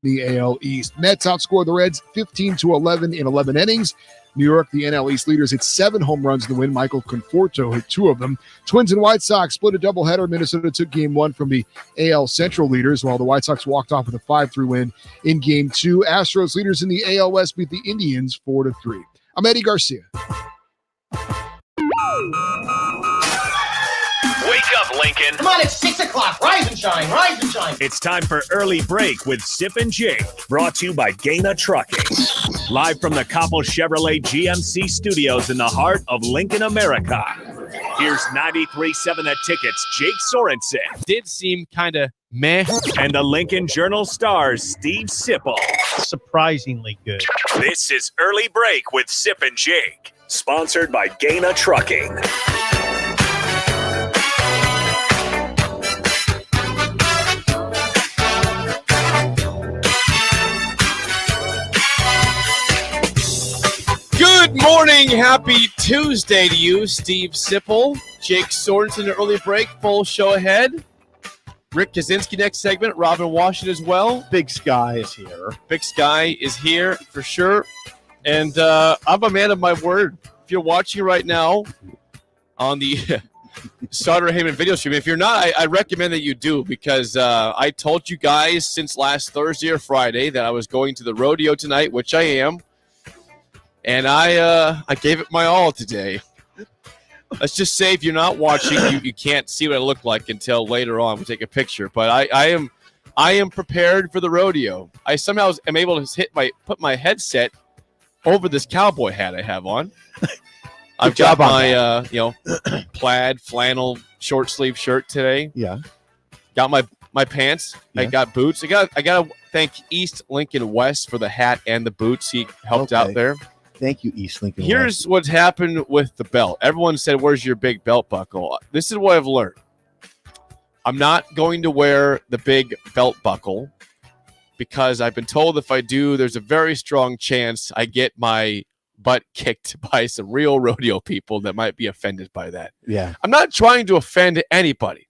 the AL East. Mets outscored the Reds 15-11 in 11 innings. New York, the NL East leaders, hit 7 home runs in the win. Michael Conforto hit 2 of them. Twins and White Sox split a doubleheader. Minnesota took Game 1 from the AL Central leaders, while the White Sox walked off with a 5-3 win in Game 2. Astros leaders in the AL West beat the Indians 4-3. I'm Eddie Garcia. Wake up, Lincoln. Come on, it's 6 o'clock. Rise and shine, rise and shine. It's time for Early Break with Sip and Jake, brought to you by Gaina Trucking. Live from the Coppel Chevrolet GMC studios in the heart of Lincoln, America. Here's 93.7 The Ticket's Jake Sorensen. Did seem kind of meh. And the Lincoln Journal-Star's Steve Sipple. Surprisingly good. This is Early Break with Sip and Jake, sponsored by Gaina Trucking. Good morning. Happy Tuesday to you, Steve Sipple, Jake Sorensen, Early Break, full show ahead. Rick Kaczynski next segment, Robin Washington as well. Big Sky is here. Big Sky is here for sure. And I'm a man of my word. If you're watching right now on the Sauter Heyman video stream, if you're not, I recommend that you do, because I told you guys since last Thursday or Friday that I was going to the rodeo tonight, which I am. And I gave it my all today. Let's just say if you're not watching, you can't see what I look like until later on. We take a picture. But I am prepared for the rodeo. I somehow am able to put my headset over this cowboy hat I have on. I've got my plaid flannel short sleeve shirt today. Yeah. Got my pants. Yeah. I got boots. I got to thank East Lincoln West for the hat and the boots. He helped out there. Thank you, East Lincoln. Here's what's happened with the belt. Everyone said, where's your big belt buckle? This is what I've learned. I'm not going to wear the big belt buckle because I've been told if I do, there's a very strong chance I get my butt kicked by some real rodeo people that might be offended by that. Yeah. I'm not trying to offend anybody.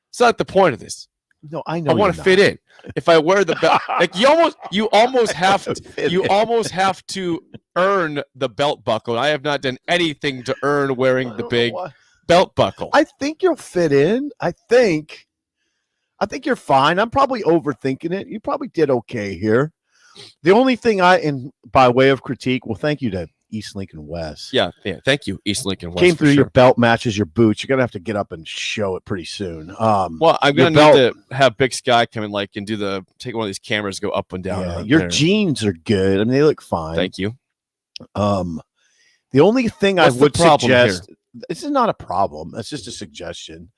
It's not the point of this. No, I know. I want to fit in. If I wear the belt, like you almost have to earn the belt buckle. I have not done anything to earn wearing the big belt buckle. I think you'll fit in. I think you're fine. I'm probably overthinking it. You probably did okay here. The only thing by way of critique, well, thank you to East Lincoln West. Yeah. Thank you, East Lincoln West. Came through your belt matches your boots. You're gonna have to get up and show it pretty soon. Well, I'm gonna need to have Big Sky come in, and take one of these cameras, go up and down. Yeah, your jeans are good. I mean, they look fine. Thank you. The only thing I would suggest, this is not a problem. That's just a suggestion.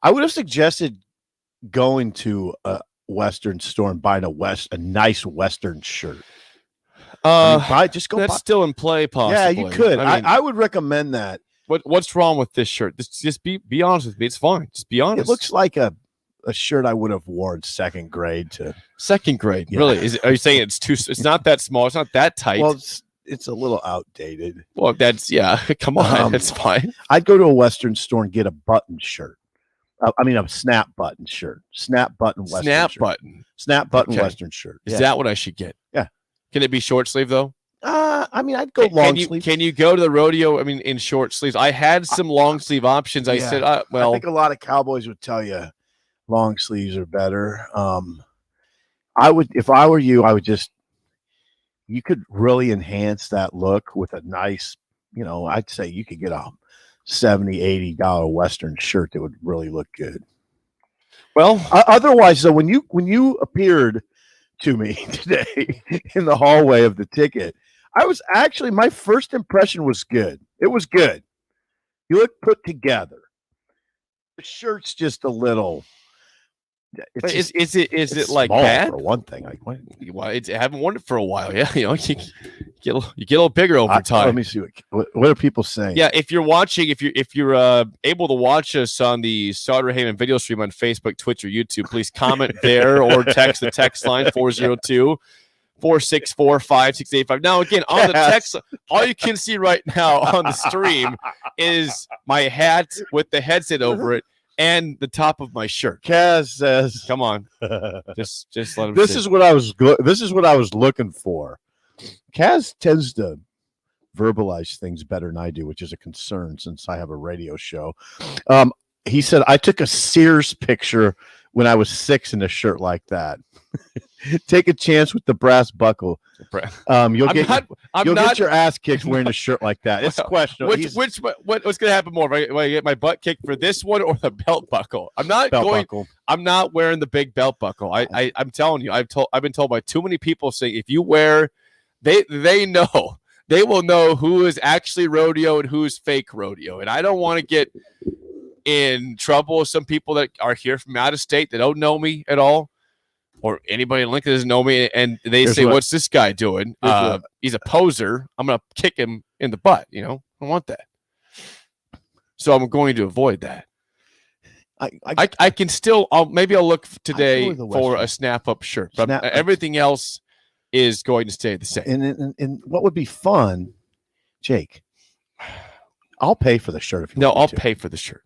I would have suggested going to a Western store and buying a nice Western shirt. That's still in play, possibly. Yeah, you could. I would recommend that. What's wrong with this shirt? Just be honest with me. It's fine. Just be honest. It looks like a shirt I would have worn second grade to. Second grade, yeah. Really? Are you saying it's not that small? It's not that tight. Well, it's a little outdated. Well, come on, that's fine. I'd go to a Western store and get a button shirt. A snap button shirt. Snap button Western shirt. Snap button Okay. Western shirt. Is that what I should get? Yeah. Can it be short sleeve though? I'd go long sleeve. Can you go to the rodeo? In short sleeves. I had some long sleeve options. I said, I think a lot of cowboys would tell you long sleeves are better. I would, if I were you, you could really enhance that look with a nice, I'd say you could get a $70, $80 Western shirt that would really look good. Well, otherwise, though, when you appeared to me today in the hallway of the ticket, my first impression was good. It was good. You look put together. The shirt's just a little. Is it like bad? For one thing, I haven't worn it for a while. Yeah, you get a little bigger over time. Let me see what are people saying. Yeah, if you're watching, if you're able to watch us on the Sauter Heyman video stream on Facebook, Twitch, or YouTube, please comment there or text the text line 402-464-5685. Now, again, on the text, all you can see right now on the stream is my hat with the headset over it. and the top of my shirt. Kaz says, Come on, just let him. "This see. is what I was. This is what I was looking for." Kaz tends to verbalize things better than I do, which is a concern since I have a radio show. He said, "I took a Sears picture when I was 6 in a shirt like that." Take a chance with the brass buckle. You'll get your ass kicked wearing a shirt like that. It's questionable. What's going to happen more? If I get my butt kicked for this one or the belt buckle? I'm not wearing the big belt buckle. I'm telling you, I've been told by too many people saying if you wear, they know. They will know who is actually rodeo and who is fake rodeo. And I don't want to get in trouble with some people that are here from out of state that don't know me at all, or anybody in Lincoln doesn't know me, and they say, "What's this guy doing? He's a poser. I'm going to kick him in the butt." I don't want that. So I'm going to avoid that. I can still. I'll look today for a snap-up shirt, but everything else is going to stay the same. And what would be fun, Jake? I'll pay for the shirt if you want. I'll pay for the shirt.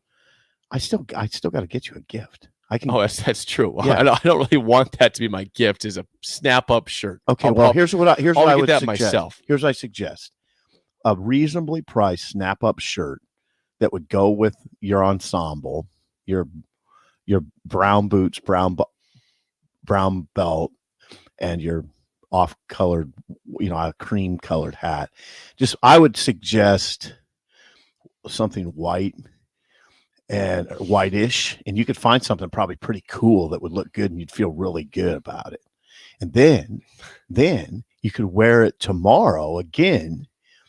I still got to get you a gift. I can. Oh, that's true. Yeah. I don't really want that to be my gift. Is a snap-up shirt. Okay. Here's what I would suggest. Myself. Here's what I suggest: a reasonably priced snap-up shirt that would go with your ensemble, your brown boots, brown belt, and your off-colored, a cream-colored hat. I would suggest something white and whitish, and you could find something probably pretty cool that would look good and you'd feel really good about it. And then you could wear it tomorrow again,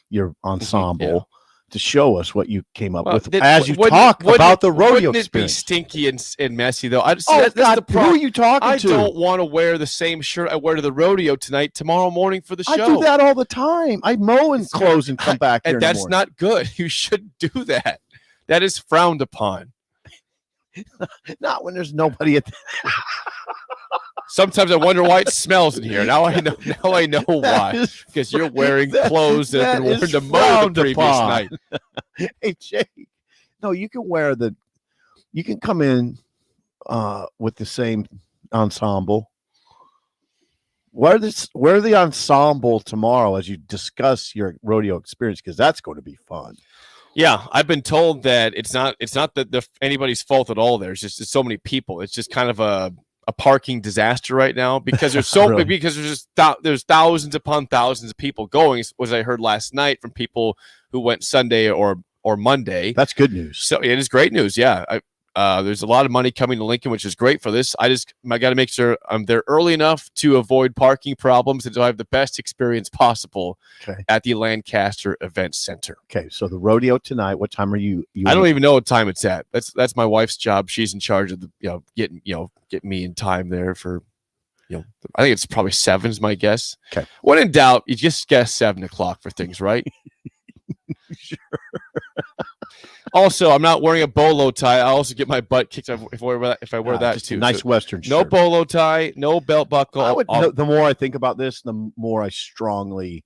your ensemble, to show us what you came up with as you talk about the rodeo experience. Wouldn't it be stinky and messy though? That's the problem. Who are you talking to? I don't want to wear the same shirt I wear to the rodeo tomorrow morning for the show. I do that all the time. I mow and clothes and come back here. And that's not good. You shouldn't do that. That is frowned upon. Not when there's nobody at Sometimes I wonder why it smells in here. Now I know why. Because you're wearing clothes that have been worn to mow the previous night. Hey, Jake. No, you can come in with the same ensemble. Wear the ensemble tomorrow as you discuss your rodeo experience, because that's going to be fun. Yeah, I've been told that it's not that anybody's fault at all. There's just so many people. It's just kind of a parking disaster right now because there's really? Because there's thousands upon thousands of people going. Was I heard last night from people who went Sunday or Monday. That's good news. So it is great news. Yeah, there's a lot of money coming to Lincoln, which is great for this. I got to make sure I'm there early enough to avoid parking problems and so I have the best experience possible at the Lancaster Event Center. Okay, so the rodeo tonight. What time are you? I don't even know what time it's at. That's my wife's job. She's in charge of the getting me in time there for. I think it's probably 7 is my guess. Okay. When in doubt, you just guess 7 o'clock for things, right? Sure. Also, I'm not wearing a bolo tie. I also get my butt kicked if I wear that too. Nice Western shirt. No bolo tie, no belt buckle. The more I think about this, the more I strongly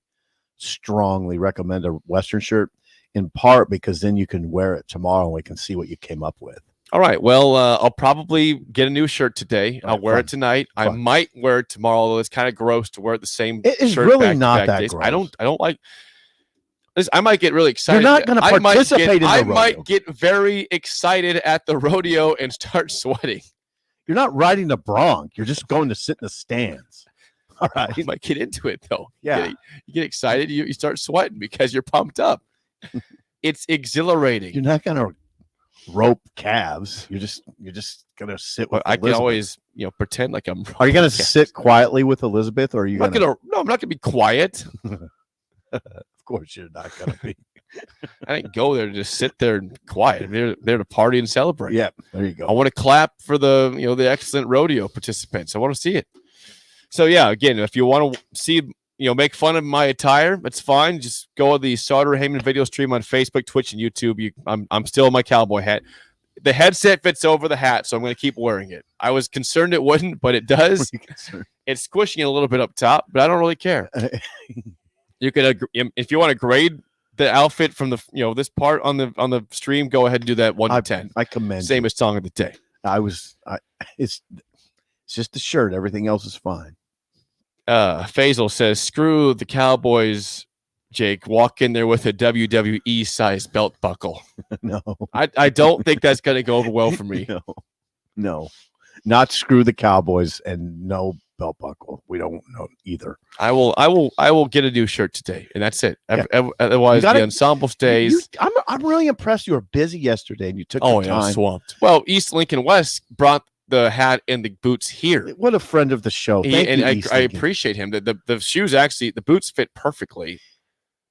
recommend a Western shirt, in part because then you can wear it tomorrow and we can see what you came up with. All right. Well, I'll probably get a new shirt today. I'll wear it tonight. Fun. I might wear it tomorrow, although it's kind of gross to wear the same shirt. It is really not that days. gross. I don't like. I might get really excited. You're not going to participate in the rodeo. I might get very excited at the rodeo and start sweating. You're not riding the bronc. You're just going to sit in the stands. All right. You might get into it, though. Yeah. You get excited. You start sweating because you're pumped up. It's exhilarating. You're not going to rope calves. You're just going to sit with I can always, pretend like I'm. Are you going to sit quietly with Elizabeth, or are you going to? No, I'm not going to be quiet. Of course you're not going to be. I didn't go there to just sit there and quiet. They're there to party and celebrate. Yeah, there you go. I want to clap for the excellent rodeo participants. I want to see it. So yeah, again, if you want to see, make fun of my attire, that's fine. Just go to the Sauter Heyman video stream on Facebook, Twitch, and YouTube. I'm still in my cowboy hat. The headset fits over the hat, so I'm going to keep wearing it. I was concerned it wouldn't, but it does. It's squishing it a little bit up top, but I don't really care. You can, if you want to grade the outfit from the this part on the stream, go ahead and do that 1 to 10. I commend you. Same as song of the day. It's just the shirt. Everything else is fine. Faisal says, "Screw the Cowboys, Jake. Walk in there with a WWE size belt buckle." No, I don't think that's going to go over well for me. No, not screw the Cowboys and no belt buckle. We don't know either. I will get a new shirt today, and that's it. Yeah. Otherwise, the ensemble stays. I'm really impressed. You were busy yesterday, and you took the time. Swamped. Well, East Lincoln West brought the hat and the boots here. What a friend of the show. Thank you, East I Lincoln. appreciate him. The shoes actually, the boots fit perfectly.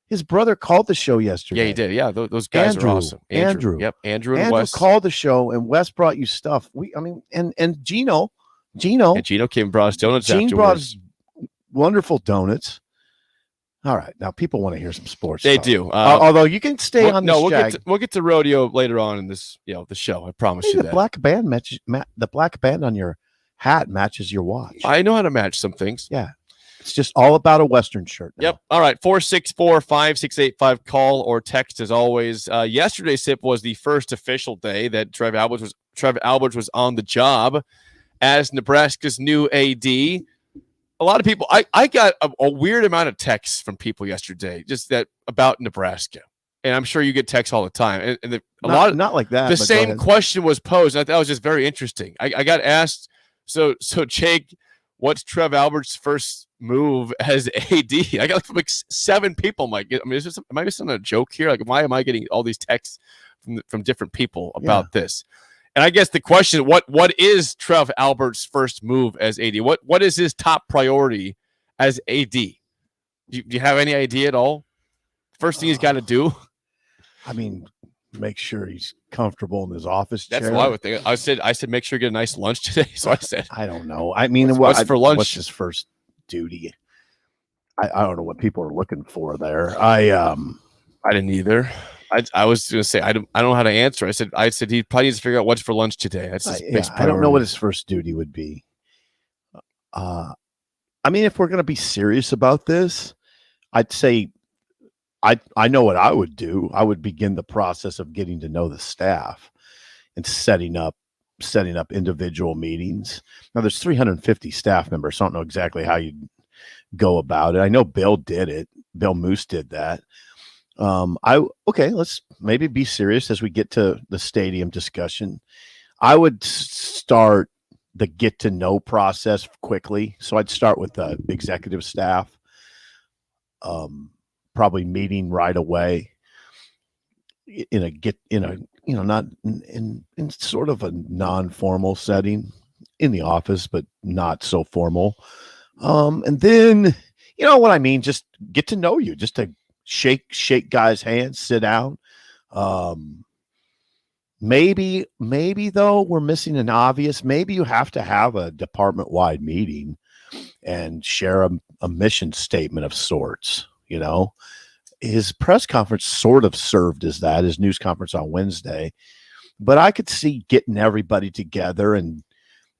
His brother called the show yesterday. Yeah, he did. Yeah, those guys are awesome. Andrew. Yep, Andrew and Wes called the show, and Wes brought you stuff. And Gino. And Gino came and brought us donuts Gene afterwards. brought us wonderful donuts. All right, now people want to hear some sports. They stuff. do. Although you can stay on this. We'll get to rodeo later on in this, the show. I promise you the that. black band the black band on your hat matches your watch. I know how to match some things. Yeah. It's just all about a Western shirt now. Yep. All right. 464-5685. Call or text as always. Yesterday, Sip, was the first official day that Trev Alberts was on the job as Nebraska's new AD. A lot of people, I got a weird amount of texts from people yesterday, just that about Nebraska. And I'm sure you get texts all the time. And not like that. The same question was posed. I thought it was just very interesting. I got asked, so Jake, what's Trev Alberts' first move as AD? I got like 7 people might get. I mean, am I missing a joke here? Like, why am I getting all these texts from different people about this? And I guess the question, what is Trev Alberts' first move as AD? What is his top priority as AD? Do you have any idea at all? First thing he's got to do? I mean, make sure he's comfortable in his office chair. That's what I would think. I said make sure you get a nice lunch today. So I said, I don't know. I mean, what's for lunch? What's his first duty? I don't know what people are looking for there. I didn't either. I was going to say I don't know how to answer. I said he probably needs to figure out what's for lunch today. That's his big I don't know what his first duty would be. I mean, if we're going to be serious about this, I'd say I know what I would do. I would begin the process of getting to know the staff and setting up individual meetings. Now there's 350 staff members, so I don't know exactly how you go about it. I know Bill did it. Bill Moose did that. Let's maybe be serious as we get to the stadium discussion. I would start the get to know process quickly. So I'd start with the executive staff. Probably meeting right away not in sort of a non-formal setting in the office, but not so formal. And then, you know what I mean? Just get to know you, just to shake guys' hands, sit down. Maybe though, we're missing an obvious, maybe you have to have a department-wide meeting and share a mission statement of sorts. His press conference sort of served as that, his news conference on Wednesday, but I could see getting everybody together and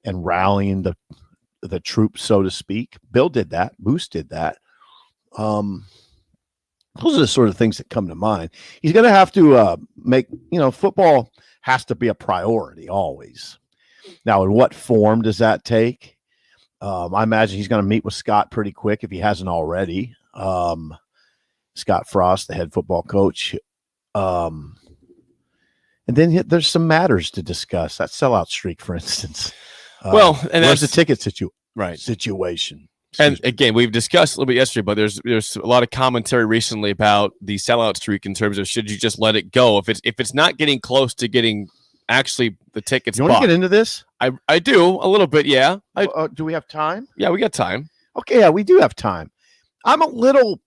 rallying the troops, so to speak. Bill did that. Moose did that. Those are the sort of things that come to mind. He's going to have to make, football has to be a priority always. Now, in what form does that take? I imagine he's going to meet with Scott pretty quick if he hasn't already. Scott Frost, the head football coach. And then there's some matters to discuss. That sellout streak, for instance. And there's the ticket situation. And again, we've discussed a little bit yesterday, but there's a lot of commentary recently about the sellout streak in terms of should you just let it go if it's not getting close to getting actually the tickets. You want to get into this? I do a little bit, yeah. Do we have time? Yeah, we got time. Okay, yeah, we do have time. I'm a little.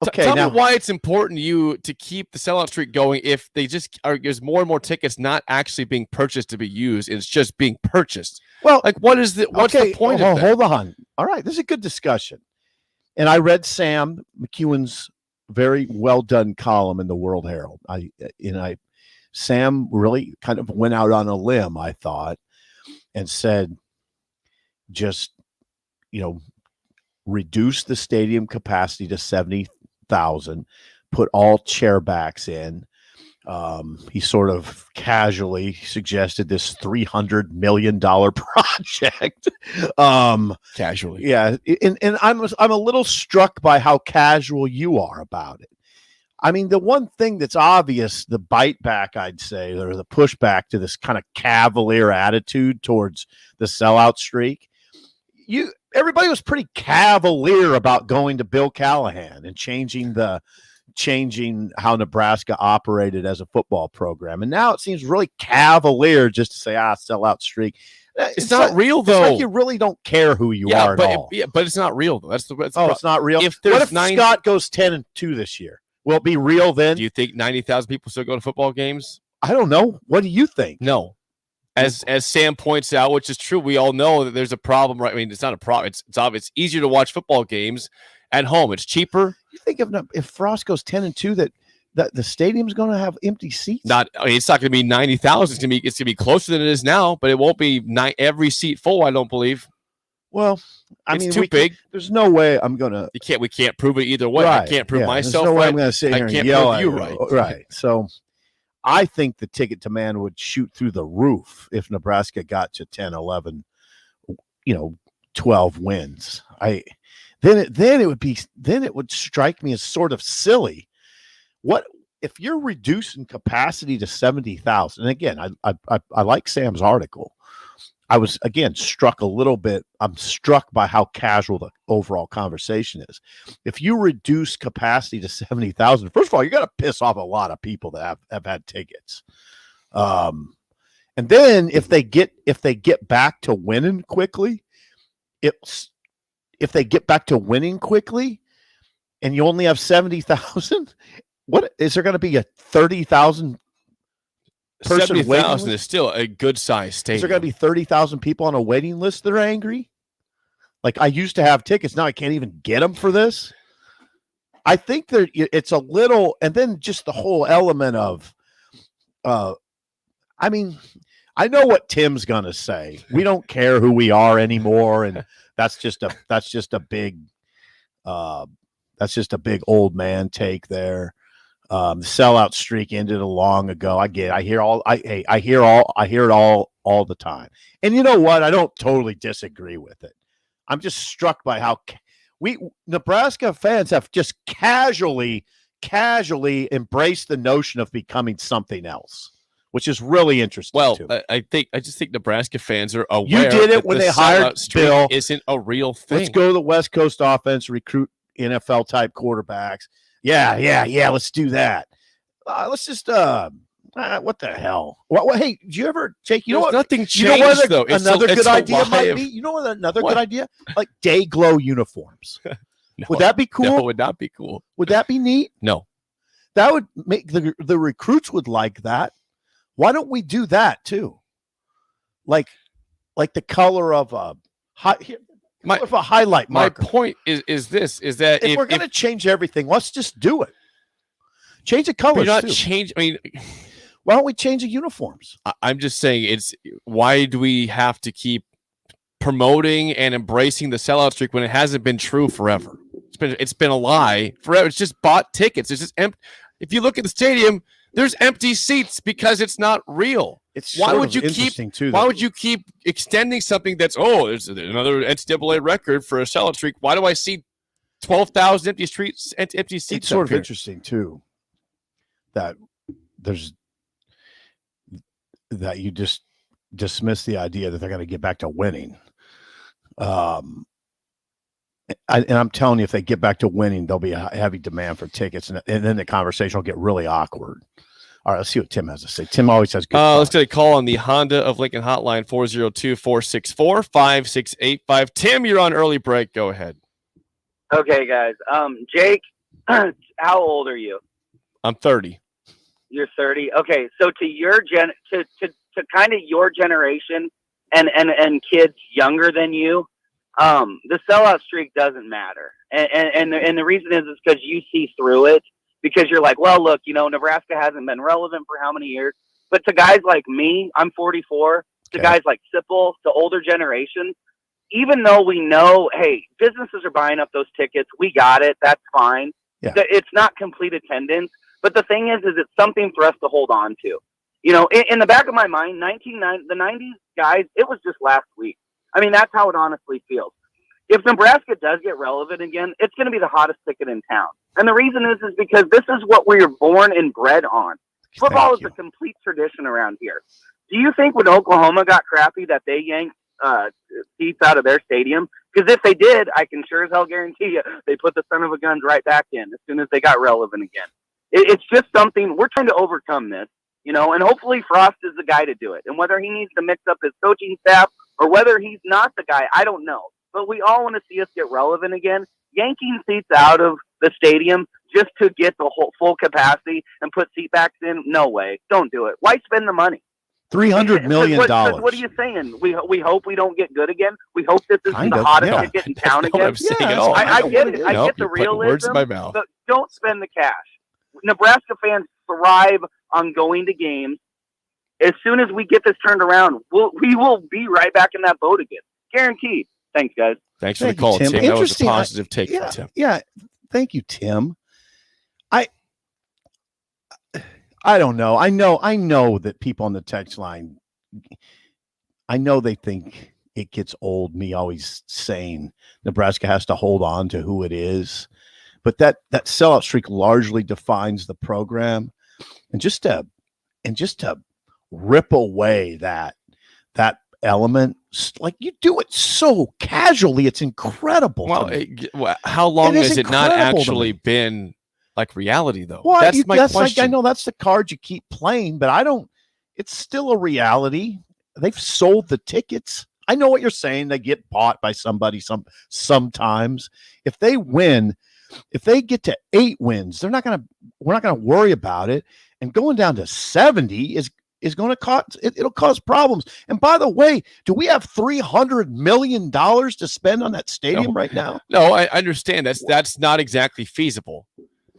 Okay, tell me why it's important to you to keep the sellout streak going if they just there's more and more tickets not actually being purchased to be used. It's just being purchased. Well, like what's the point of that? Hold on. All right, this is a good discussion. And I read Sam McEwen's very well done column in the World Herald. Sam really kind of went out on a limb, I thought, and said, just reduce the stadium capacity to 70,000, put all chairbacks in. He sort of casually suggested this $300 million project. Casually. Yeah, and I'm a little struck by how casual you are about it. I mean, the one thing that's obvious, the bite back, I'd say, or the pushback to this kind of cavalier attitude towards the sellout streak. Everybody was pretty cavalier about going to Bill Callahan and changing how Nebraska operated as a football program. And now it seems really cavalier just to say, sellout streak. It's not real, though. It's like you really don't care who you are at all. But it's not real, though. It's not real? What if Scott goes 10-2 this year? Will it be real then? Do you think 90,000 people still go to football games? I don't know. What do you think? No. As Sam points out, which is true, we all know that there's a problem, right? I mean, it's not a problem. It's obvious. It's easier to watch football games at home. It's cheaper. You think if Frost goes 10-2 that the stadium's going to have empty seats? It's not going to be 90,000. It's going to be closer than it is now, but it won't be every seat full, I don't believe. Well, it's too big. There's no way I'm going to. We can't prove it either way. Right, I can't prove myself. There's no way right. I'm going to sit here and yell at you right. Right. So I think the ticket demand would shoot through the roof if Nebraska got to 10, 11, 12 wins. Then it would strike me as sort of silly. What if you're reducing capacity to 70,000? And again, I like Sam's article. I was again struck a little bit. I'm struck by how casual the overall conversation is. If you reduce capacity to 70,000, first of all, you got to piss off a lot of people that have had tickets. And then if they get back to winning quickly, if they get back to winning quickly, and you only have 70,000, what is there going to be a 30,000? 70,000 is still a good size stadium. Is there going to be 30,000 people on a waiting list that are angry? Like, I used to have tickets. Now I can't even get them for this. I think it's a little, and then just the whole element of, I mean, I know what Tim's going to say. We don't care who we are anymore. And that's just a big old man take there. The sellout streak ended long ago. I hear it all the time. And you know what? I don't totally disagree with it. I'm just struck by how Nebraska fans have just casually embraced the notion of becoming something else, which is really interesting. Well, too. I just think Nebraska fans are aware. You did it when they hired Bill. Isn't a real thing. Let's go to the West Coast offense, recruit NFL type quarterbacks. Yeah. Let's do that. Let's just what the hell? What? Hey, did you ever, Jake? You know what? Nothing changed though. Another good idea might be. You know what? Another good idea, like day glow uniforms. No, would that be cool? No, it would not be cool. Would that be neat? No. That would make the recruits would like that. Why don't we do that too? Like the color of a highlight marker. My point is that if we're going to change everything, let's just do it. Change the colors. Not change. I mean, why don't we change the uniforms? I'm just saying, why do we have to keep promoting and embracing the sellout streak when it hasn't been true forever? It's been a lie forever. It's just bought tickets. It's just empty. If you look at the stadium, there's empty seats because it's not real. Why would you keep extending something that's there's another NCAA record for a sellout streak? Why do I see 12,000 empty seats? It's sort of interesting too that you just dismiss the idea that they're going to get back to winning. And I'm telling you, if they get back to winning, there'll be a heavy demand for tickets, and then the conversation will get really awkward. All right, let's see what Tim has to say. Tim always has good. Let's get a call on the Honda of Lincoln hotline, 402-464-5685. Tim, you're on early break. Go ahead. Okay, guys. Jake, how old are you? I'm 30. You're 30. Okay, so to your to kind of your generation and kids younger than you, the sellout streak doesn't matter, and the reason is because you see through it, because you're like, well, look, Nebraska hasn't been relevant for how many years, but to guys like me, I'm 44, to guys like Sipple, to older generation, even though we know, hey, businesses are buying up those tickets, we got it, that's fine. Yeah. It's not complete attendance, but the thing is it's something for us to hold on to. You know, in the back of my mind, the 90s guys, it was just last week. I mean, that's how it honestly feels. If Nebraska does get relevant again, it's going to be the hottest ticket in town. And the reason is because this is what we are born and bred on. Football is a complete tradition around here. Do you think when Oklahoma got crappy that they yanked seats out of their stadium? Because if they did, I can sure as hell guarantee you they put the son of a guns right back in as soon as they got relevant again. It's just something we're trying to overcome this, you know, and hopefully Frost is the guy to do it. And whether he needs to mix up his coaching staff or whether he's not the guy, I don't know. But we all want to see us get relevant again. Yanking seats out of the stadium just to get the whole full capacity and put seat backs in, no way. Don't do it. Why spend the money? $300 million. What are you saying? We hope we don't get good again. We hope this is the hottest ticket in town again. I'm saying at all. I get it. I get the words in realism. my mouth. But don't spend the cash. Nebraska fans thrive on going to games. As soon as we get this turned around, we will be right back in that boat again. Guaranteed. Thanks, guys. Thanks for the call, Tim. That was a positive take from Tim. Yeah. Thank you, Tim. I don't know. I know that people on the text line, I know they think it gets old, me always saying Nebraska has to hold on to who it is. But that sellout streak largely defines the program. And just to rip away that element, like you do it so casually, it's incredible. Well, how long has it not actually been like reality though? Well, that's my question. Like, I know that's the card you keep playing, but it's still a reality. They've sold the tickets. I know what you're saying. They get bought by somebody sometimes. If they win, if they get to 8 wins, we're not going to worry about it. And going down to 70 is going to cause it'll cause problems. And by the way, do we have $300 million to spend on that stadium right now? No, I understand that's not exactly feasible.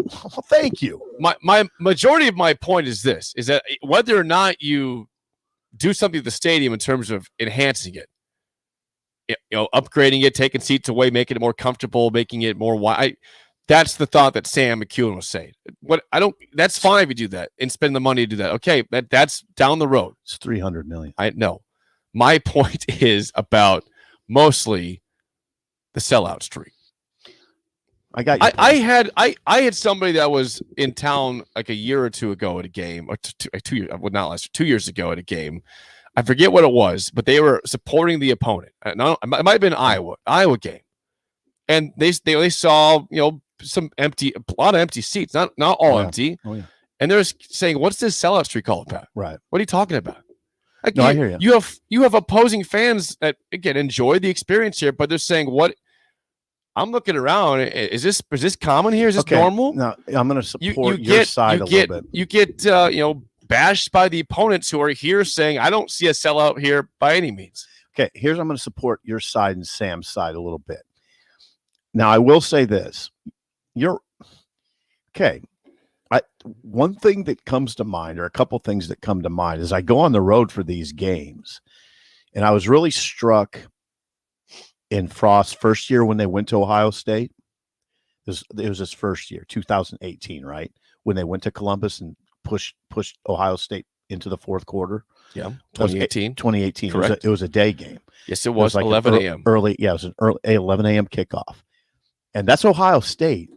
Well, thank you. My majority of my point is this: is that whether or not you do something to the stadium in terms of enhancing it, upgrading it, taking seats away, making it more comfortable, making it more wide. That's the thought that Sam McEwen was saying. That's fine if you do that and spend the money to do that. Okay, that's down the road. It's $300 million. I know. My point is about mostly the sellout streak. I got you. I had somebody that was in town like a year or two ago at a game, or 2 years. Well, not last 2 years ago at a game. I forget what it was, but they were supporting the opponent. No, it might have been Iowa game, and they saw a lot of empty seats, not all empty. Oh yeah. And they're saying, "What's this sellout streak all about?" Right. What are you talking about? Like, no, I hear you. You have opposing fans that again enjoy the experience here, but they're saying, "What?" I'm looking around. Is this common here? Is this normal? No, I'm going to support your side a little bit. You get bashed by the opponents who are here saying, "I don't see a sellout here by any means." Okay, I'm going to support your side and Sam's side a little bit. Now, I will say this: one thing that comes to mind, or a couple things that come to mind, is I go on the road for these games, and I was really struck in Frost's first year when they went to Ohio State. It was his first year, 2018, right? When they went to Columbus and pushed Ohio State into the fourth quarter. Yeah, 2018. 2018. Correct. It was a day game. Yes, it was, like 11 a.m. Early, yeah, it was an early 11 a.m. kickoff. And that's Ohio State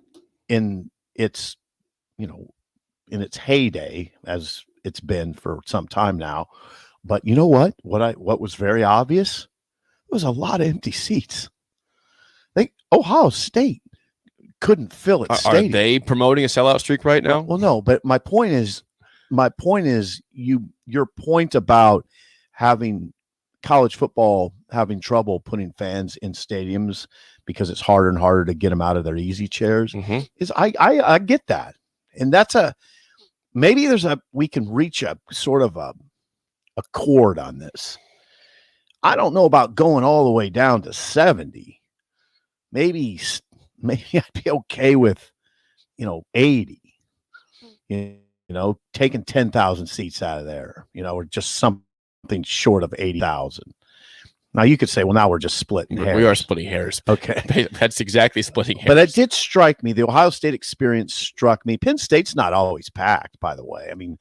in its, in its heyday, as it's been for some time now. But you know what? What was very obvious? There was a lot of empty seats. Ohio State couldn't fill its stadium. Are they promoting a sellout streak right now? Well, no, but my point is your point about having college football having trouble putting fans in stadiums because it's harder and harder to get them out of their easy chairs is I get that. And that's maybe we can reach a sort of a chord on this. I don't know about going all the way down to 70. Maybe I'd be okay with, 80, taking 10,000 seats out of there, or just something short of 80,000. Now you could say, well, now we're just splitting hairs. We are splitting hairs. Okay. That's exactly splitting hairs. But it did strike me. The Ohio State experience struck me. Penn State's not always packed, by the way. I mean,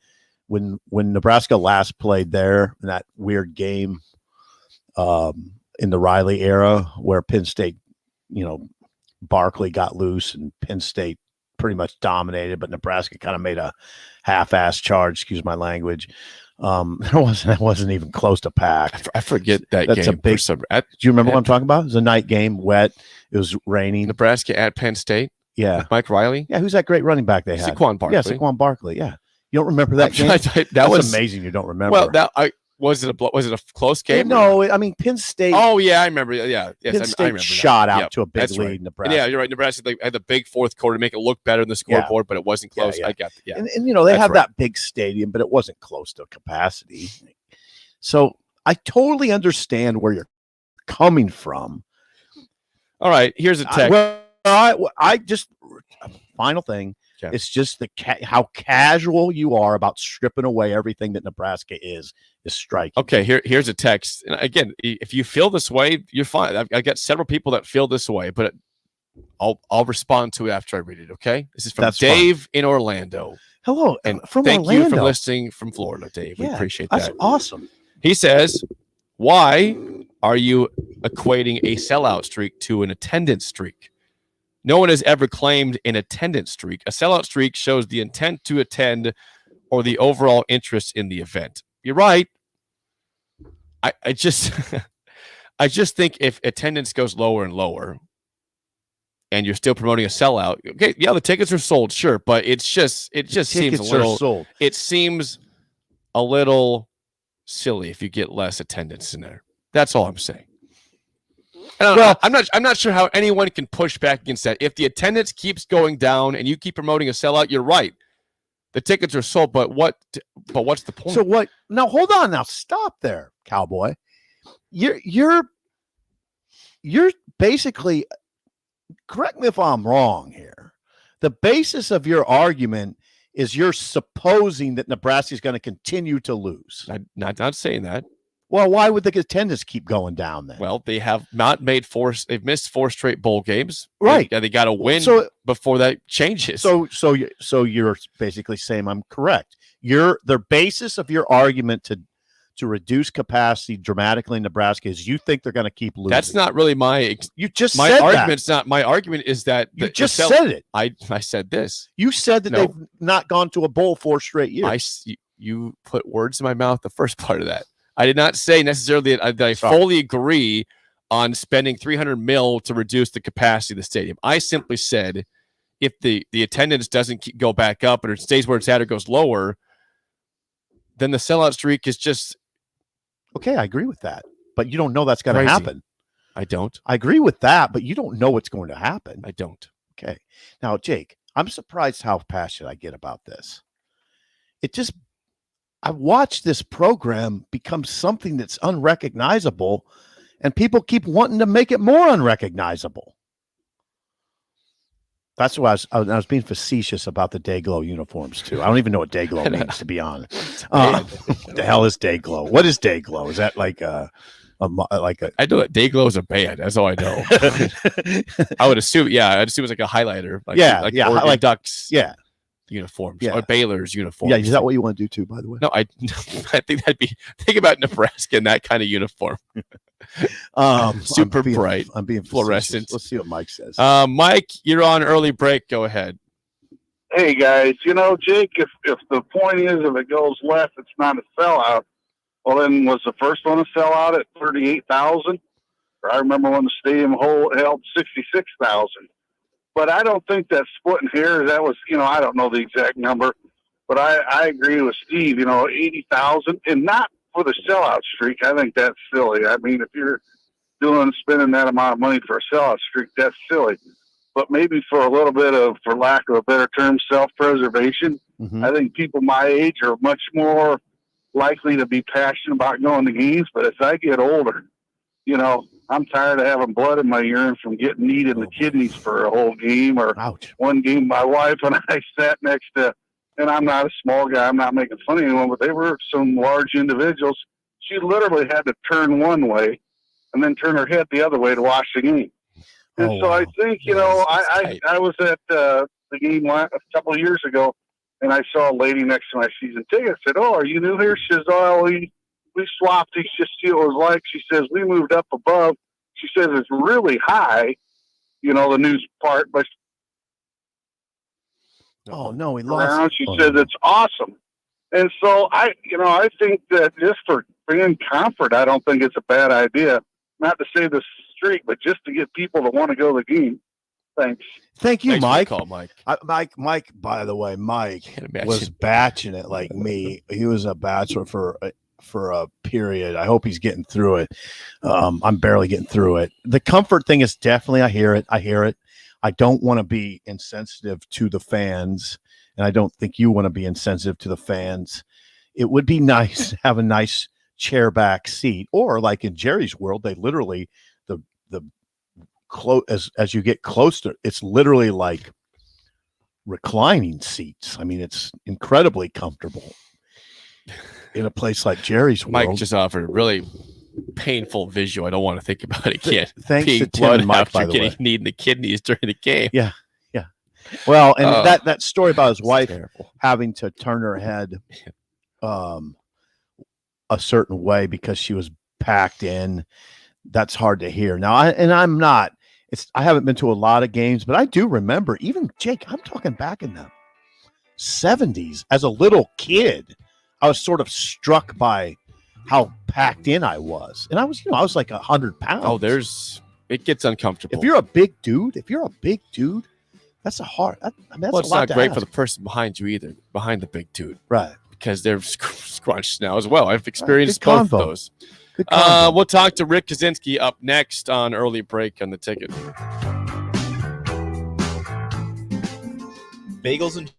when Nebraska last played there in that weird game in the Riley era where Penn State, Barkley got loose and Penn State pretty much dominated, but Nebraska kind of made a half-ass charge, excuse my language. It wasn't even close to packed. I forget that That's game. a big. Do you remember what I'm talking about? It was a night game, wet. It was raining. Nebraska at Penn State. Yeah, with Mike Riley. Yeah, who's that great running back they had? Saquon Barkley. Yeah, Saquon Barkley. Yeah, you don't remember that game? That was amazing. You don't remember? Well, was it a close game? No, I mean Penn State. Oh yeah, I remember. Yeah, yes, Penn State I remember shot that. out to a big lead. Right. Nebraska. Yeah, you're right. Nebraska had the big fourth quarter to make it look better in the scoreboard, but it wasn't close. Yeah. I got that. Yeah, and they have that big stadium, but it wasn't close to capacity. So I totally understand where you're coming from. All right, here's a text. I just final thing. Yeah. It's just how casual you are about stripping away everything that Nebraska is striking. Okay, here's a text. And again, if you feel this way, you're fine. I've got several people that feel this way, but I'll respond to it after I read it. Okay, this is from Dave in Orlando. Hello, and from thank Orlando. you for listening from Florida, Dave. We appreciate that. That's awesome. He says, "Why are you equating a sellout streak to an attendance streak? No one has ever claimed an attendance streak. A sellout streak shows the intent to attend or the overall interest in the event." You're right. I just I just think if attendance goes lower and lower and you're still promoting a sellout, okay, yeah, the tickets are sold, sure, but it just seems a little sold. It seems a little silly if you get less attendance in there. That's all I'm saying. Well, I'm not sure how anyone can push back against that. If the attendance keeps going down and you keep promoting a sellout, you're right. The tickets are sold, but what's the point? So what? Now hold on. Now stop there, cowboy. You're basically, correct me if I'm wrong here. The basis of your argument is you're supposing that Nebraska is going to continue to lose. Not saying that. Well, why would the attendance keep going down then? Well, they have not made they've missed 4 straight bowl games. Right. They got to win before that changes. So you're basically saying I'm correct. The basis of your argument to reduce capacity dramatically in Nebraska is you think they're going to keep losing. That's not really my argument's not my argument is that you just said it. I said this. You said that they've not gone to a bowl 4 straight years. You put words in my mouth, the first part of that. I did not say necessarily that I fully agree on spending $300 million to reduce the capacity of the stadium. I simply said if the attendance doesn't go back up or it stays where it's at or goes lower, then the sellout streak is just okay. I agree with that, but you don't know that's going to happen. I don't. I agree with that, but you don't know what's going to happen. I don't. Okay. Now, Jake, I'm surprised how passionate I get about this. I've watched this program become something that's unrecognizable, and people keep wanting to make it more unrecognizable. That's why I was being facetious about the Dayglow uniforms too. I don't even know what Dayglow means, to be honest. What the hell is Dayglow? What is Dayglow? Is that like a I know that Dayglow is a band. That's all I know. I would assume, I'd assume it's like a highlighter. Like Ducks. Yeah. Uniforms or Baylor's uniforms. Yeah, is that what you want to do too, by the way? No, I think think about Nebraska in that kind of uniform. Super bright. I'm being fluorescent. Let's see what Mike says. Mike, you're on early break. Go ahead. Hey guys, Jake, if the point is if it goes left, it's not a sellout. Well, then was the first one a sellout at 38,000? I remember when the stadium held 66,000. But I don't think that splitting hairs, that was, I don't know the exact number, but I agree with Steve, 80,000 and not for the sellout streak. I think that's silly. I mean, if you're spending that amount of money for a sellout streak, that's silly. But maybe for a little bit of, for lack of a better term, self-preservation, I think people my age are much more likely to be passionate about going to games. But as I get older, I'm tired of having blood in my urine from getting kneed in the kidneys for a whole game or one game. My wife and I sat next to, and I'm not a small guy, I'm not making fun of anyone, but they were some large individuals. She literally had to turn one way and then turn her head the other way to watch the game. And Oh, so I wow. think, That's I tight. was at the game a couple of years ago, and I saw a lady next to my season ticket. I said, "Oh, are you new here?" She says, "Oh, we swapped these just to see what it was like." She says, "We moved up above." She says, "It's really high, the news part, but Oh, no, we lost. around, she Oh, says no. it's awesome." And so I think that just for fan comfort, I don't think it's a bad idea. Not to say the streak, but just to get people to want to go to the game. Thanks. Thank you, Thanks for the Mike. call, Mike. Mike, by the way, Mike Can't imagine. was batching it like me. He was a bachelor for a period. I hope he's getting through it. I'm barely getting through it. The comfort thing is definitely, I hear it. I don't want to be insensitive to the fans, and I don't think you want to be insensitive to the fans. It would be nice to have a nice chair back seat, or like in Jerry's world, they literally the as you get closer, it's literally like reclining seats. I mean, it's incredibly comfortable in a place like Jerry's Mike world. just offered a really painful visual. I don't want to think about it. Can't. Thanks Peeing to Tim blood and Mike, after by the getting way. knee in the kidneys during the game. Well, and Oh. that story about his It's wife terrible. having to turn her head a certain way because she was packed in, that's hard to hear. Now, I haven't been to a lot of games, but I do remember, even Jake, I'm talking back in the 70s as a little kid, I was sort of struck by how packed in I was. And I was like 100 pounds. Oh, it gets uncomfortable. if you're a big dude, that's a hard, that's well, a it's lot not to great ask. for the person behind you either, behind the big dude, Right. because they're scrunched now as well. I've experienced Good both of combo. those. Good combo. We'll talk to Rick Kaczynski up next on Early Break on the Ticket. Bagels and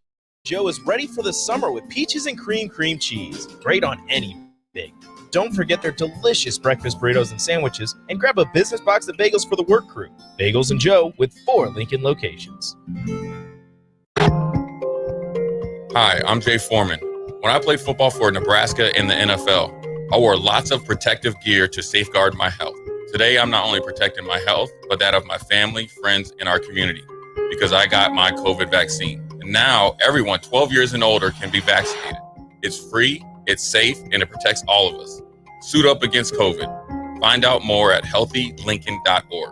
Joe is ready for the summer with peaches and cream cheese. Great on any bake. Don't forget their delicious breakfast burritos and sandwiches, and grab a business box of bagels for the work crew. Bagels and Joe with 4 Lincoln locations. Hi, I'm Jay Foreman. When I played football for Nebraska and the NFL, I wore lots of protective gear to safeguard my health. Today, I'm not only protecting my health, but that of my family, friends, and our community, because I got my COVID vaccine. And now, everyone 12 years and older can be vaccinated. It's free, it's safe, and it protects all of us. Suit up against COVID. Find out more at healthylincoln.org.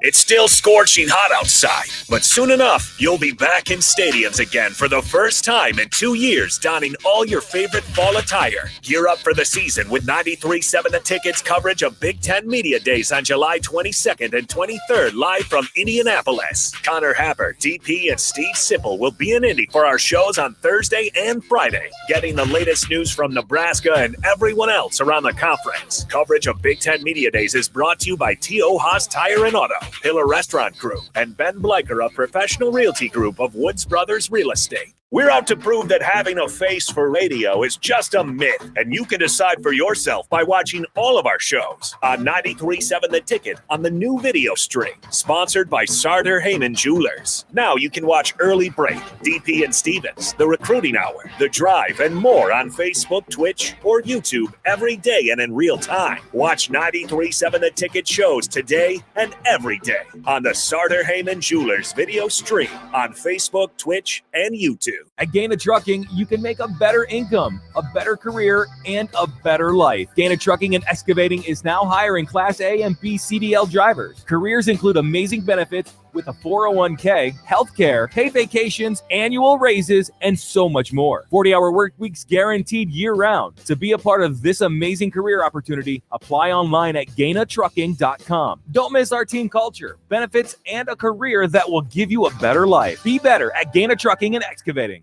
It's still scorching hot outside, but soon enough, you'll be back in stadiums again for the first time in 2 years, donning all your favorite fall attire. Gear up for the season with 93.7 The Ticket's coverage of Big Ten Media Days on July 22nd and 23rd, live from Indianapolis. Connor Happer, DP, and Steve Sipple will be in Indy for our shows on Thursday and Friday, getting the latest news from Nebraska and everyone else around the conference. Coverage of Big Ten Media Days is brought to you by T.O. Haas Tire and Auto, Pillar Restaurant Group, and Ben Bleicher, a professional realty group of Woods Brothers Real Estate. We're out to prove that having a face for radio is just a myth, and you can decide for yourself by watching all of our shows on 93.7 The Ticket on the new video stream, sponsored by Sartor Heyman Jewelers. Now you can watch Early Break, DP and Stevens, The Recruiting Hour, The Drive, and more on Facebook, Twitch, or YouTube every day and in real time. Watch 93.7 The Ticket shows today and every day on the Sartor Heyman Jewelers video stream on Facebook, Twitch, and YouTube. At Gaina Trucking, you can make a better income, a better career, and a better life. Gaina Trucking and Excavating is now hiring Class A and B CDL drivers. Careers include amazing benefits with a 401k, healthcare, paid vacations, annual raises, and so much more. 40-hour work weeks guaranteed year-round. To be a part of this amazing career opportunity, apply online at GainaTrucking.com. Don't miss our team culture, benefits, and a career that will give you a better life. Be better at Gaina Trucking and Excavating.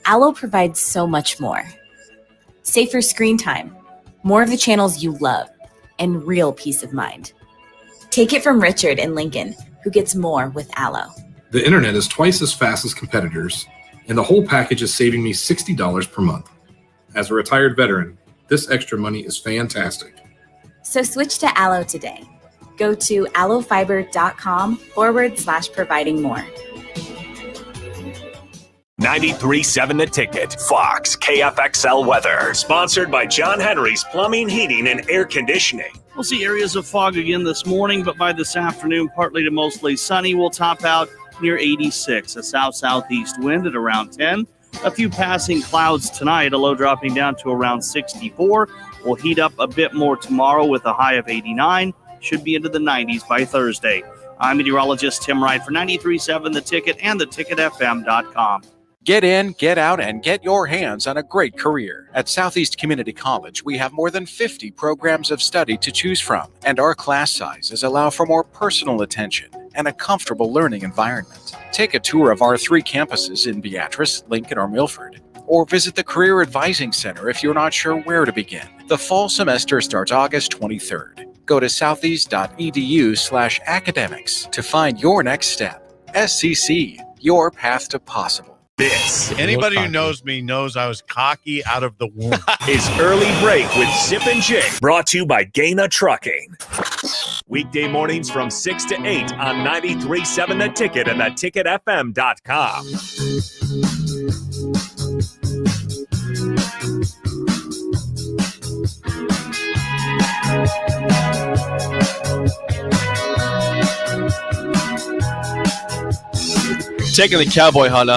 Allo provides so much more. Safer screen time, more of the channels you love, and real peace of mind. Take it from Richard in Lincoln, who gets more with Allo. The internet is twice as fast as competitors, and the whole package is saving me $60 per month. As a retired veteran, this extra money is fantastic. So switch to Allo today. Go to allofiber.com/providing more. 93.7 The Ticket, Fox, KFXL weather. Sponsored by John Henry's Plumbing, Heating, and Air Conditioning. We'll see areas of fog again this morning, but by this afternoon, partly to mostly sunny. We'll top out near 86. A south-southeast wind at around 10. A few passing clouds tonight, a low dropping down to around 64. We'll heat up a bit more tomorrow with a high of 89. Should be into the 90s by Thursday. I'm meteorologist Tim Wright for 93.7 The Ticket and theticketfm.com. Get in, get out, and get your hands on a great career. At Southeast Community College, we have more than 50 programs of study to choose from, and our class sizes allow for more personal attention and a comfortable learning environment. Take a tour of our 3 campuses in Beatrice, Lincoln, or Milford, or visit the Career Advising Center if you're not sure where to begin. The fall semester starts August 23rd. Go to southeast.edu/academics to find your next step. SCC, your path to possible. This Anybody who knows me knows I was cocky out of the womb. is Early Break with Sip and Jake, brought to you by Gaina Trucking. Weekday mornings from 6 to 8 on 93.7 The Ticket and theticketfm.com. Taking the cowboy head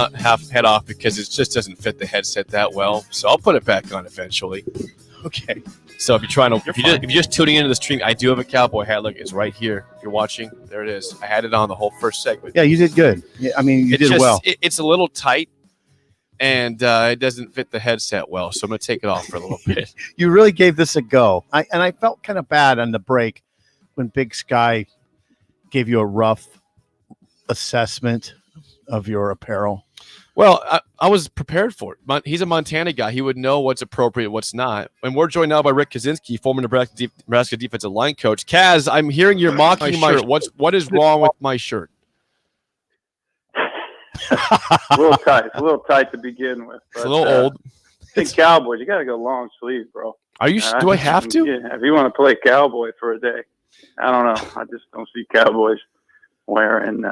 off because it just doesn't fit the headset that well. So I'll put it back on eventually. Okay. So if you're just tuning into the stream, I do have a cowboy hat. Look, it's right here. If you're watching, there it is. I had it on the whole first segment. Yeah, you did good. Yeah, I mean, you did well. It's a little tight, and it doesn't fit the headset well. So I'm going to take it off for a little bit. You really gave this a go. I felt kind of bad on the break when Big Sky gave you a rough assessment of your apparel. Well, I was prepared for it. He's a Montana guy. He would know what's appropriate, what's not. And we're joined now by Rick Kaczynski, former Nebraska defensive line coach. Kaz, I'm hearing you're mocking my shirt. What is wrong with my shirt? a little tight. It's a little tight to begin with. But, it's a little old. I think Cowboys, you got to go long sleeve, bro. Are you? Do I have to? Yeah, if you want to play Cowboy for a day. I don't know. I just don't see Cowboys wearing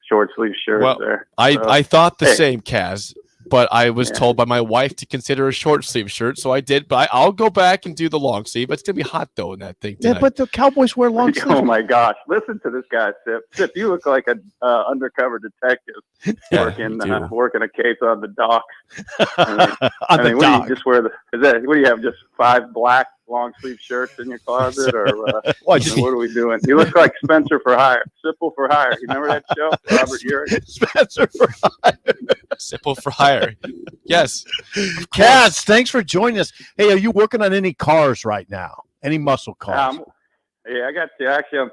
short sleeve shirts there. I thought the same, Kaz, but I was told by my wife to consider a short sleeve shirt, so I did. But I'll go back and do the long sleeve. It's gonna be hot though in that thing tonight. Yeah, but the Cowboys wear long sleeves. Oh my gosh! Listen to this guy, Sip. Sip, you look like an undercover detective working a case on the docks. I mean, what do you just wear? What do you have? Just 5 black long sleeve shirts in your closet, or what are we doing? You look like Spencer for Hire, Sipple for Hire. You remember that show, Robert Urich? Spencer for Hire, Sipple for Hire. Yes, Kaz, thanks for joining us. Hey, are you working on any cars right now? Any muscle cars? Yeah, I got 2. Actually, I've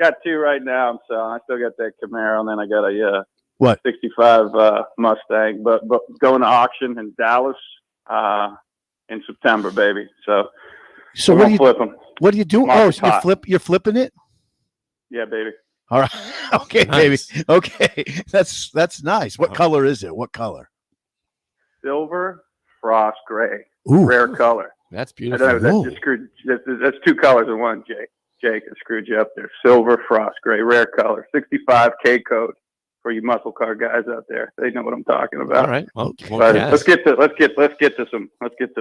got 2 right now. So I still got that Camaro, and then I got a 65 Mustang, but going to auction in Dallas in September, baby. So what do you flip them? What do you do? Market's Oh, hot. you're flipping it? Yeah, baby. All right. Okay, Nice. baby. Okay. That's nice. What color is it? What color? Silver frost gray. Ooh. Rare color. That's I beautiful. know, that just screwed, that's 2 colors in one, Jake. Jake has screwed you up there. Silver frost gray, rare color. 65K code for you muscle car guys out there. They know what I'm talking about. All right. Well, But Kaz. let's get to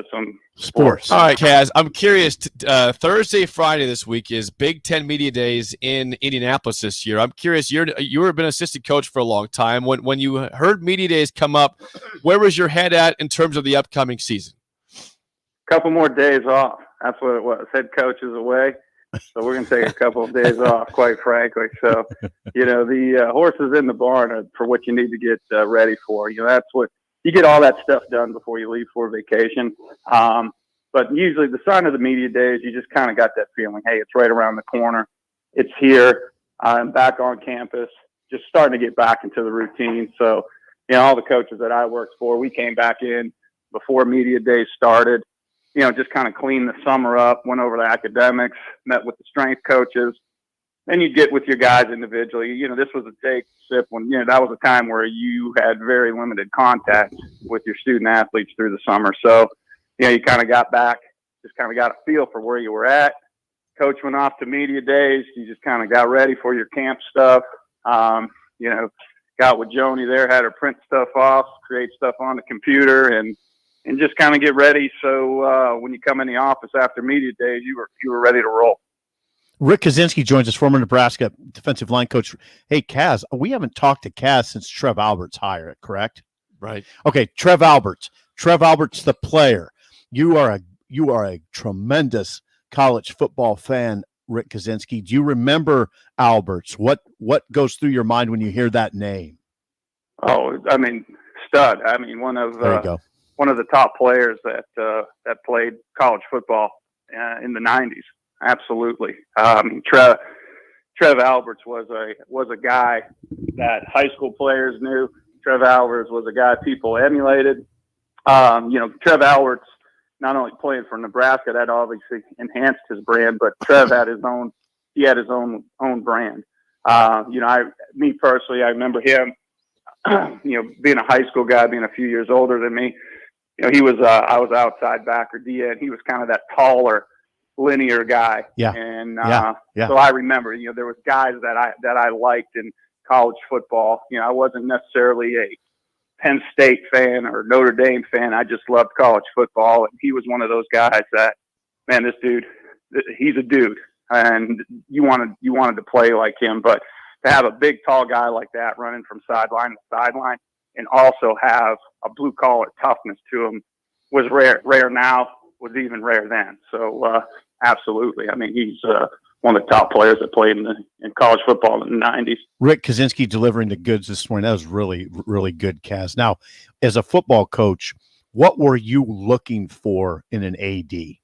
some Sports. All right, Kaz. I'm curious. Thursday, Friday this week is Big Ten Media Days in Indianapolis this year. I'm curious. You've been assistant coach for a long time. When you heard Media Days come up, where was your head at in terms of the upcoming season? Couple more days off. That's what it was. Head coach is away, so we're going to take a couple of days off, quite frankly. So, the horse is in the barn for what you need to get ready for. That's what you get all that stuff done before you leave for vacation. But usually the sign of the media days, you just kind of got that feeling, hey, it's right around the corner. It's here. I'm back on campus, just starting to get back into the routine. So, all the coaches that I worked for, we came back in before media days started. Just kind of cleaned the summer up, went over the academics, met with the strength coaches. Then you get with your guys individually. This was a take, Sip, when, that was a time where you had very limited contact with your student athletes through the summer. So, you kind of got back, just kind of got a feel for where you were at. Coach went off to media days. You just kind of got ready for your camp stuff. got with Joni there, had her print stuff off, create stuff on the computer, and just kind of get ready. So when you come in the office after media days, you were ready to roll. Rick Kaczynski joins us, former Nebraska defensive line coach. Hey, Kaz, we haven't talked to Kaz since Trev Alberts' hire, correct? Right. Okay, Trev Alberts, the player. You are a tremendous college football fan, Rick Kaczynski. Do you remember Alberts? What goes through your mind when you hear that name? Oh, I mean, stud. I mean, one of the top players that played college football in the 90s. Absolutely. Trev Alberts was a guy that high school players knew. Trev Alberts was a guy people emulated. Trev Alberts not only playing for Nebraska, that obviously enhanced his brand, but Trev had his own brand. Me personally, I remember him, being a high school guy, being a few years older than me. He was, I was outside backer D, and he was kind of that taller, linear guy. Yeah. And Yeah. so I remember, there was guys that I liked in college football. I wasn't necessarily a Penn State fan or Notre Dame fan. I just loved college football, and he was one of those guys that, man, this dude, he's a dude, and you wanted to play like him. But to have a big, tall guy like that running from sideline to sideline, and also have a blue collar toughness to him was rare. Rare now, was even rare then. So absolutely, I mean, he's one of the top players that played in college football in the 90s. Rick Kaczynski delivering the goods this morning. That was really, really good, Kaz. Now, as a football coach, what were you looking for in an AD?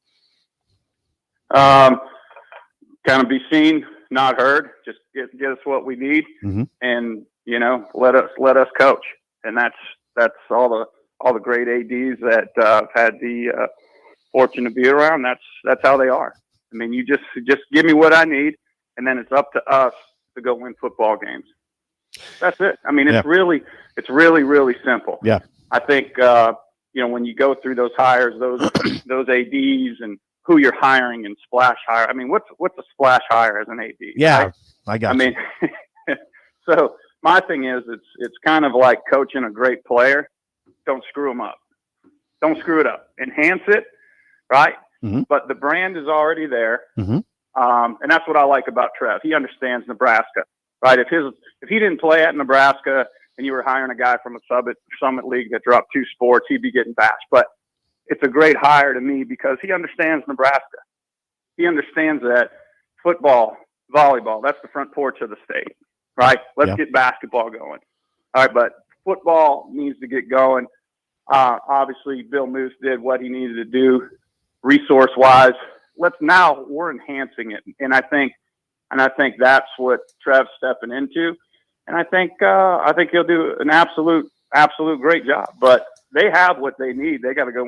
Kind of be seen, not heard. Just get us what we need, and let us coach. And that's all the great ADs that I've had the fortune to be around. That's how they are. I mean, you just give me what I need, and then it's up to us to go win football games. That's it. I mean, it's really, really simple. Yeah. I think when you go through those hires, those ADs, and who you're hiring and splash hire. I mean, what's a splash hire as an AD? Yeah, right? I got. I mean, so my thing is, it's kind of like coaching a great player. Don't screw them up. Don't screw it up. Enhance it, right? But the brand is already there, and that's what I like about Trev. He understands Nebraska, right? If he didn't play at Nebraska and you were hiring a guy from a Summit League that dropped 2 sports, he'd be getting bashed. But it's a great hire to me because he understands Nebraska. He understands that football, volleyball, that's the front porch of the state, right? Let's get basketball going. All right, but football needs to get going. Obviously, Bill Moose did what he needed to do resource-wise. We're enhancing it. And I think that's what Trev's stepping into. And I think he'll do an absolute great job. But they have what they need. They got to go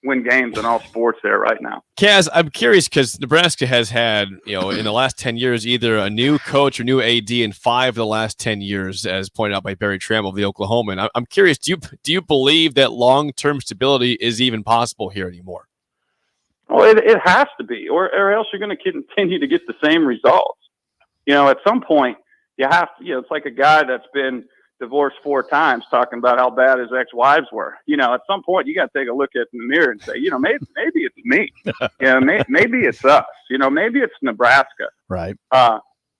win games in all sports there right now. Kaz, I'm curious because Nebraska has had, in the last 10 years, either a new coach or new AD in 5 of the last 10 years, as pointed out by Barry Trammell of the Oklahoman. I'm curious, do you believe that long-term stability is even possible here anymore? Well, it has to be, or else you're going to continue to get the same results. At some point, you have to, it's like a guy that's been divorced 4 times talking about how bad his ex-wives were. At some point, you got to take a look in the mirror and say, maybe it's me. Maybe it's us. Maybe it's Nebraska. Right.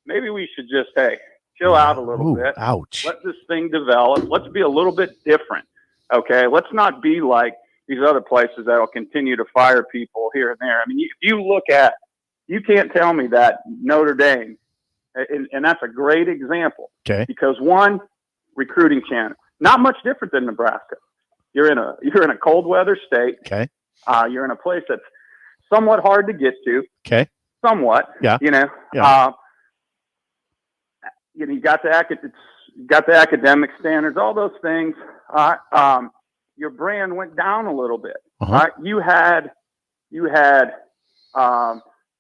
Maybe we should just, chill out a little bit. Ouch. Let this thing develop. Let's be a little bit different. Okay. Let's not be like these other places that'll continue to fire people here and there. I mean, you can't tell me that Notre Dame, and that's a great example. Okay. Because one, recruiting channel, not much different than Nebraska. You're in a cold weather state. Okay. You're in a place that's somewhat hard to get to. Okay. Somewhat. Yeah. You got the academic standards, all those things. Your brand went down a little bit. Right? You had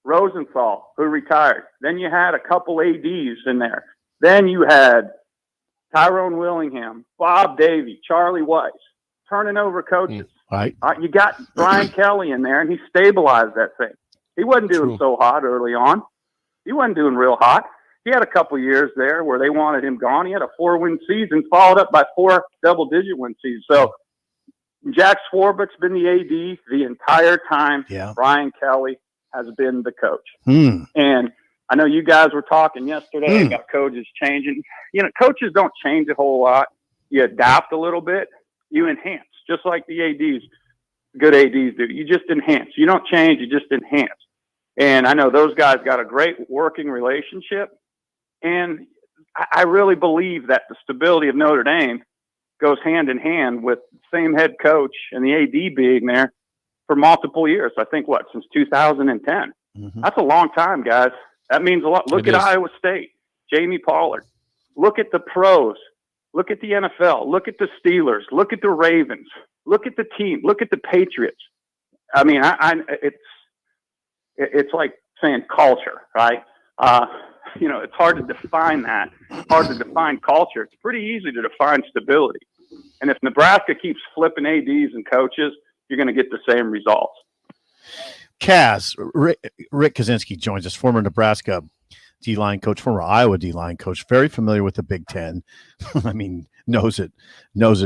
Rosenthal, who retired. Then you had a couple ADs in there. Then you had Tyrone Willingham, Bob Davie, Charlie Weiss, turning over coaches. Right. You got Brian Kelly in there, and he stabilized that thing. He wasn't doing so hot early on. He wasn't doing real hot. he had a couple years there where they wanted him gone. He had a 4-win season followed up by 4 double-digit win seasons. So Jack Swarbrick's been the AD the entire time. Yeah. Brian Kelly has been the coach. Hmm. And I know you guys were talking yesterday about coaches changing. You know, coaches don't change a whole lot. You adapt a little bit. You enhance, just like the ADs, good ADs do. You just enhance. You don't change. You just enhance. And I know those guys got a great working relationship. And I really believe that the stability of Notre Dame goes hand in hand with the same head coach and the AD being there for multiple years. I think, since 2010. That's a long time, guys. That means a lot. Look at Iowa State, Jamie Pollard. Look at the pros. Look at the NFL. Look at the Steelers. Look at the Ravens. Look at the team. Look at the Patriots. I mean, it's like saying culture, right? You know, it's hard to define that. It's hard to define culture. It's pretty easy to define stability. And if Nebraska keeps flipping ADs and coaches, you're going to get the same results. Kaz, Rick Kaczynski joins us, former Nebraska D-line coach, former Iowa D-line coach, very familiar with the Big Ten. I mean, knows it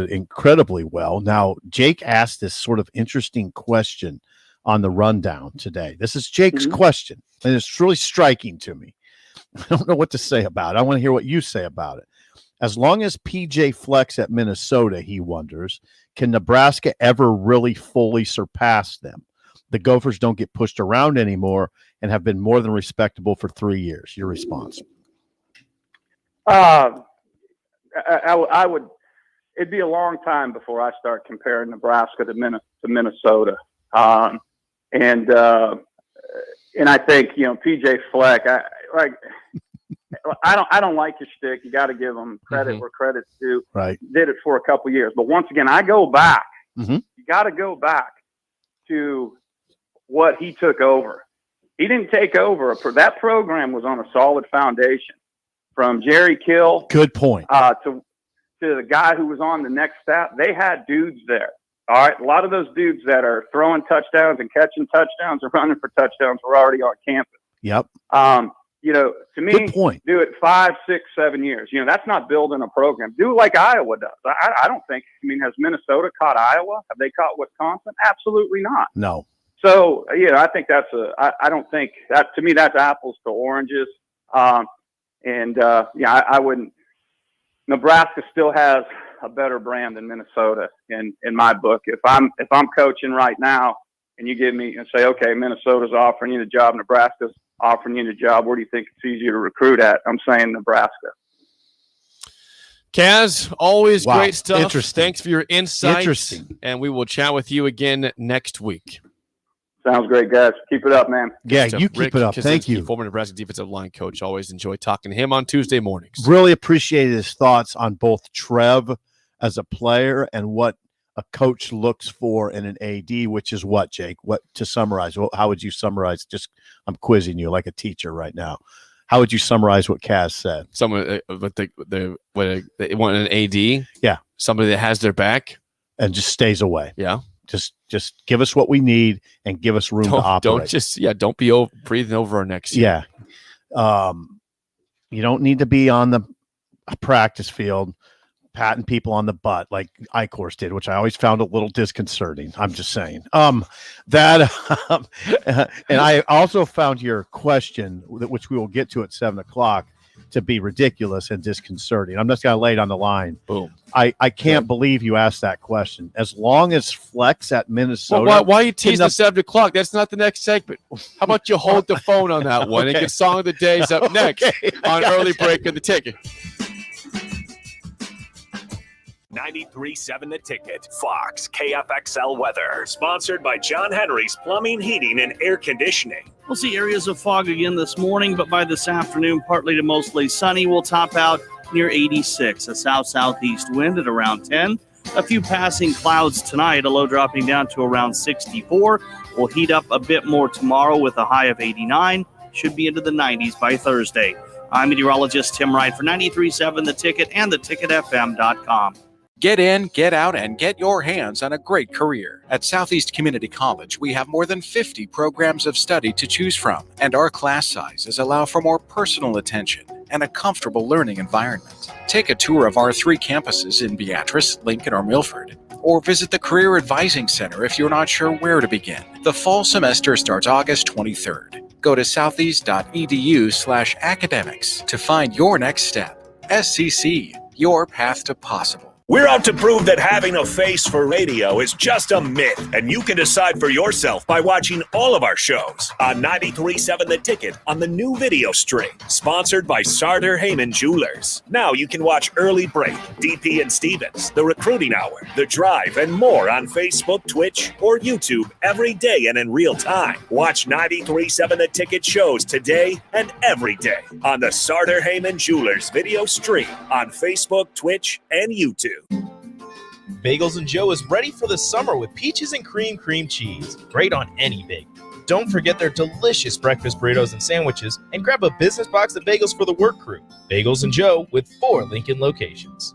incredibly well. Now, Jake asked this sort of interesting question on the rundown today. This is Jake's question, and it's really striking to me. I don't know what to say about it. I want to hear what you say about it. As long as PJ Fleck's at Minnesota, he wonders, can Nebraska ever really fully surpass them? The Gophers don't get pushed around anymore and have been more than respectable for 3 years. Your response? I would. It'd be a long time before I start comparing Nebraska to Minnesota, and I think PJ Fleck. I don't like your shtick. You got to give him credit where credit's due. Right. Did it for a couple years, but once again, I go back. You got to go back to what he took over. He didn't take over. That program was on a solid foundation. From Jerry Kill, good point, to the guy who was on the next staff. They had dudes there. All right, a lot of those dudes that are throwing touchdowns and catching touchdowns or running for touchdowns were already on campus. Yep. To me, good point. Do it 5, 6, 7 years. That's not building a program. Do it like Iowa does. I don't think. Has Minnesota caught Iowa? Have they caught Wisconsin? Absolutely not. No. So I think that's I don't think that, to me, that's apples to oranges. I wouldn't. Nebraska still has a better brand than Minnesota in my book. If I'm coaching right now and you give me and say, okay, Minnesota's offering you the job, Nebraska's offering you the job, where do you think it's easier to recruit at? I'm saying Nebraska. Kaz, always Wow. great stuff. Interesting. Thanks for your insights. Interesting. And we will chat with you again next week. Sounds great, guys. Keep it up, man. Yeah, So you keep Rick it up. Thank Kaczynski, you. former Nebraska defensive line coach. Always enjoy talking to him on Tuesday mornings. Really appreciated his thoughts on both Trev as a player and what a coach looks for in an AD, which is what, Jake? What, to summarize? How would you summarize? Just, I'm quizzing you like a teacher right now. How would you summarize what Kaz said? Someone, what they want an AD. Yeah, somebody that has their back and just stays away. Yeah, just give us what we need and give us room to operate. Don't be breathing over our necks. Yeah. You don't need to be on the practice field patting people on the butt like Eichhorst did, which I always found a little disconcerting. I'm just saying. And I also found your question, which we will get to at 7:00, to be ridiculous and disconcerting. I'm just going to lay it on the line. Boom. I can't believe you asked that question. As long as Fleck's at Minnesota. Well, why are you teasing at 7:00? That's not the next segment. How about you hold the phone on that one and get Song of the Days up next on Early Break of the Ticket. 93.7 The Ticket, Fox, KFXL weather. Sponsored by John Henry's Plumbing, Heating, and Air Conditioning. We'll see areas of fog again this morning, but by this afternoon, partly to mostly sunny. We'll top out near 86. A south-southeast wind at around 10. A few passing clouds tonight, a low dropping down to around 64. We'll heat up a bit more tomorrow with a high of 89. Should be into the 90s by Thursday. I'm meteorologist Tim Wright for 93.7 The Ticket and theticketfm.com. Get in, get out, and get your hands on a great career. At Southeast Community College, we have more than 50 programs of study to choose from, and our class sizes allow for more personal attention. and a comfortable learning environment. Take a tour of our 3 campuses in Beatrice, Lincoln, or Milford, or visit the Career Advising Center if you're not sure where to begin. The fall semester starts August 23rd. Go to southeast.edu/academics to find your next step. SCC, your path to possible. We're out to prove that having a face for radio is just a myth, and you can decide for yourself by watching all of our shows on 93.7 The Ticket on the new video stream, sponsored by Sartor Heyman Jewelers. Now you can watch Early Break, DP and Stevens, The Recruiting Hour, The Drive, and more on Facebook, Twitch, or YouTube every day and in real time. Watch 93.7 The Ticket shows today and every day on the Sartor Heyman Jewelers video stream on Facebook, Twitch, and YouTube. Bagels and Joe is ready for the summer with peaches and cream cheese. Great on any bagel. Don't forget their delicious breakfast burritos and sandwiches, and grab a business box of bagels for the work crew. Bagels and Joe with 4 Lincoln locations.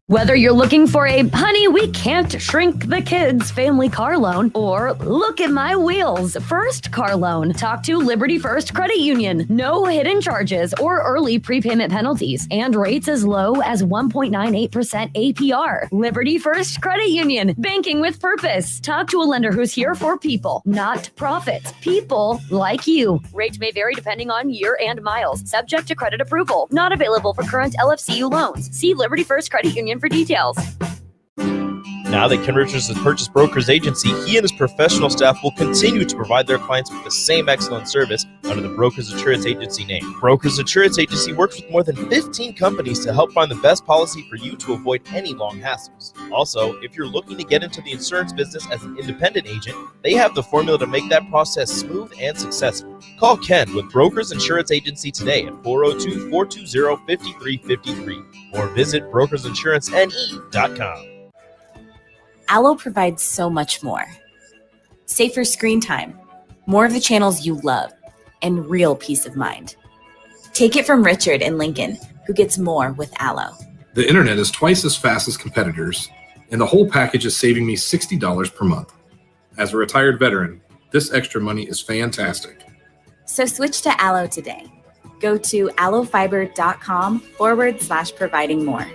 Whether you're looking for a honey, we can't shrink the kids family car loan, or look at my wheels first car loan, talk to Liberty First Credit Union. No hidden charges or early prepayment penalties, and rates as low as 1.98% APR. Liberty First Credit Union, banking with purpose. Talk to a lender who's here for people, not profits. People like you. Rates may vary depending on year and miles. Subject to credit approval. Not available for current LFCU loans. See Liberty First Credit Union for details. Now that Ken Richards has purchased Broker's Agency, he and his professional staff will continue to provide their clients with the same excellent service under the Broker's Insurance Agency name. Broker's Insurance Agency works with more than 15 companies to help find the best policy for you to avoid any long hassles. Also, if you're looking to get into the insurance business as an independent agent, they have the formula to make that process smooth and successful. Call Ken with Broker's Insurance Agency today at 402-420-5353 or visit brokersinsuranceNE.com. Allo provides so much more. Safer screen time, more of the channels you love, and real peace of mind. Take it from Richard in Lincoln, who gets more with Allo. The internet is twice as fast as competitors, and the whole package is saving me $60 per month. As a retired veteran, this extra money is fantastic. So switch to Allo today. Go to allofiber.com/providing more.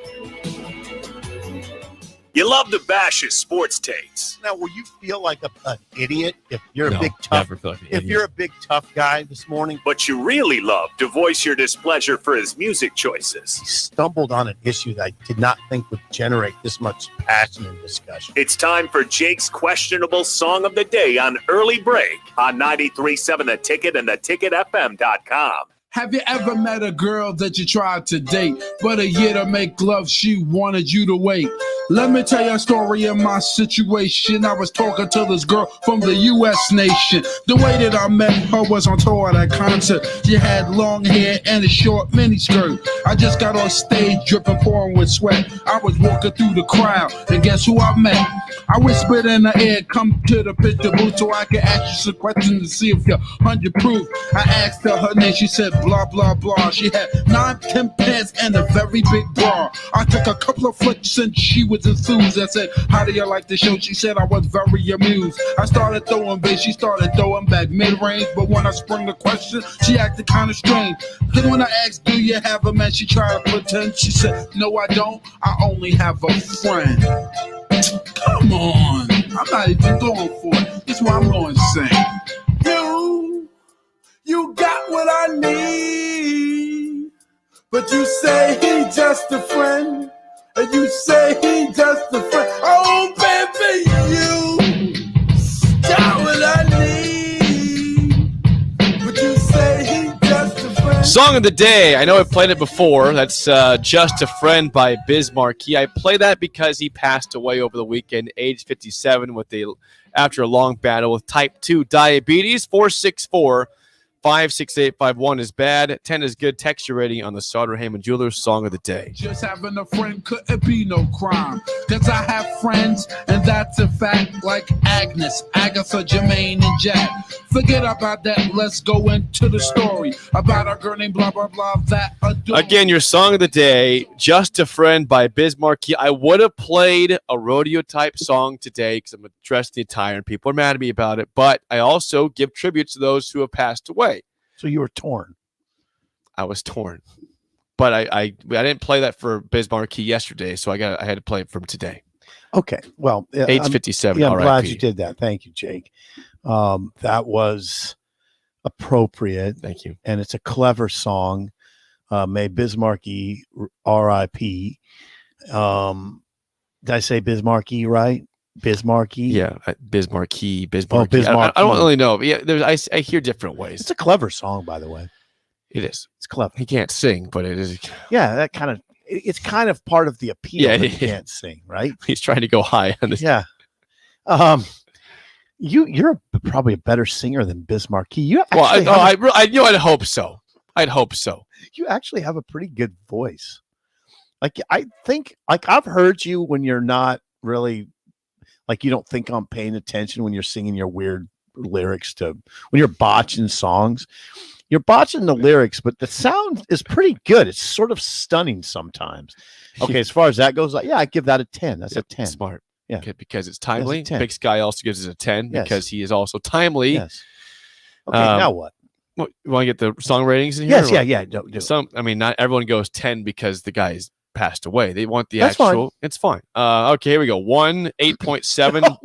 You love to bash his sports takes. Now, will you feel like an idiot if you're No, a big tough? never feel like an If idiot. you're a big tough guy this morning, But you really love to voice your displeasure for his music choices. stumbled on an issue that I did not think would generate this much passion and discussion. It's time for Jake's questionable song of the day on Early Break on 93.7 The Ticket and theticketfm.com. Have you ever met a girl that you tried to date, but a year to make love, she wanted you to wait? Let me tell you a story of my situation. I was talking to this girl from the U.S. nation. The way that I met her was on tour at a concert. She had long hair and a short miniskirt. I just got on stage dripping, pouring with sweat. I was walking through the crowd, and guess who I met? I whispered in her ear, come to the picture booth so I can ask you some questions to see if you're 100 proof. I asked her name, she said blah, blah, blah. She had 9, 10 pants and a very big bra. I took a couple of flicks and she was enthused. I said, how do you like the show? She said I was very amused. I started throwing bass, she started throwing back mid-range. But when I sprung the question, she acted kind of strange. Then when I asked, do you have a man? She tried to pretend. She said, no, I don't. I only have a friend. Come on. I'm not even going for it. This is what I'm going to sing. You got what I need, but you say he just a friend, and you say he just a friend. Oh, baby, you got what I need, but you say he just a friend. Song of the day. I know I've played it before. That's Just a Friend by Biz Markie. I play that because he passed away over the weekend, age 57, after a long battle with type 2 diabetes. 464-56851 is bad. 10 is good. Text your rating on the Sartor Heyman Jewelers Song of the Day. Just having a friend couldn't be no crime, cause I have friends, and that's a fact, like Agnes, Agatha, Jermaine, and Jack. Forget about that, let's go into the story about a girl named blah, blah, blah, that adore. Again, your Song of the Day, Just a Friend by Biz Markie. I would have played a rodeo-type song today because I'm dressed in the attire and people are mad at me about it, but I also give tribute to those who have passed away. So you were torn. I was torn. But I didn't play that for Biz Markie yesterday, so I had to play it from today. Okay. Well, 8:57. I'm glad RIP. you did that. Thank you, Jake. That was appropriate. Thank you. And it's a clever song. May Biz Markie R.I.P. Did I say Biz Markie right? Biz Markie? Yeah, Biz Markie. Oh, Biz Markie. I don't really know. But yeah, I hear different ways. It's a clever song, by the way. It is. It's clever. He can't sing, but it is. Yeah, that kind of. It's kind of part of the appeal. Yeah, that he can't sing, right? He's trying to go high on this. Yeah. You're probably a better singer than Biz Markie. You actually I'd hope so. I'd hope so. You actually have a pretty good voice. Like I think, like I've heard you when you're not really, like you don't think I'm paying attention when you're singing your weird lyrics to when you're botching songs. You're botching the lyrics, but the sound is pretty good. It's sort of stunning sometimes. Okay, as far as that goes, I give that a 10. That's a 10. Smart. Yeah. Okay, because it's timely. That's a 10. Big Sky also gives us a 10 Yes. because he is also timely. Yes. Okay, now what? You want to get the song ratings in Yes, here? yeah. Do it. I mean, not everyone goes 10 because the guy's passed away. They want the That's fine. actual. It's fine. Okay, here we go. 8.7.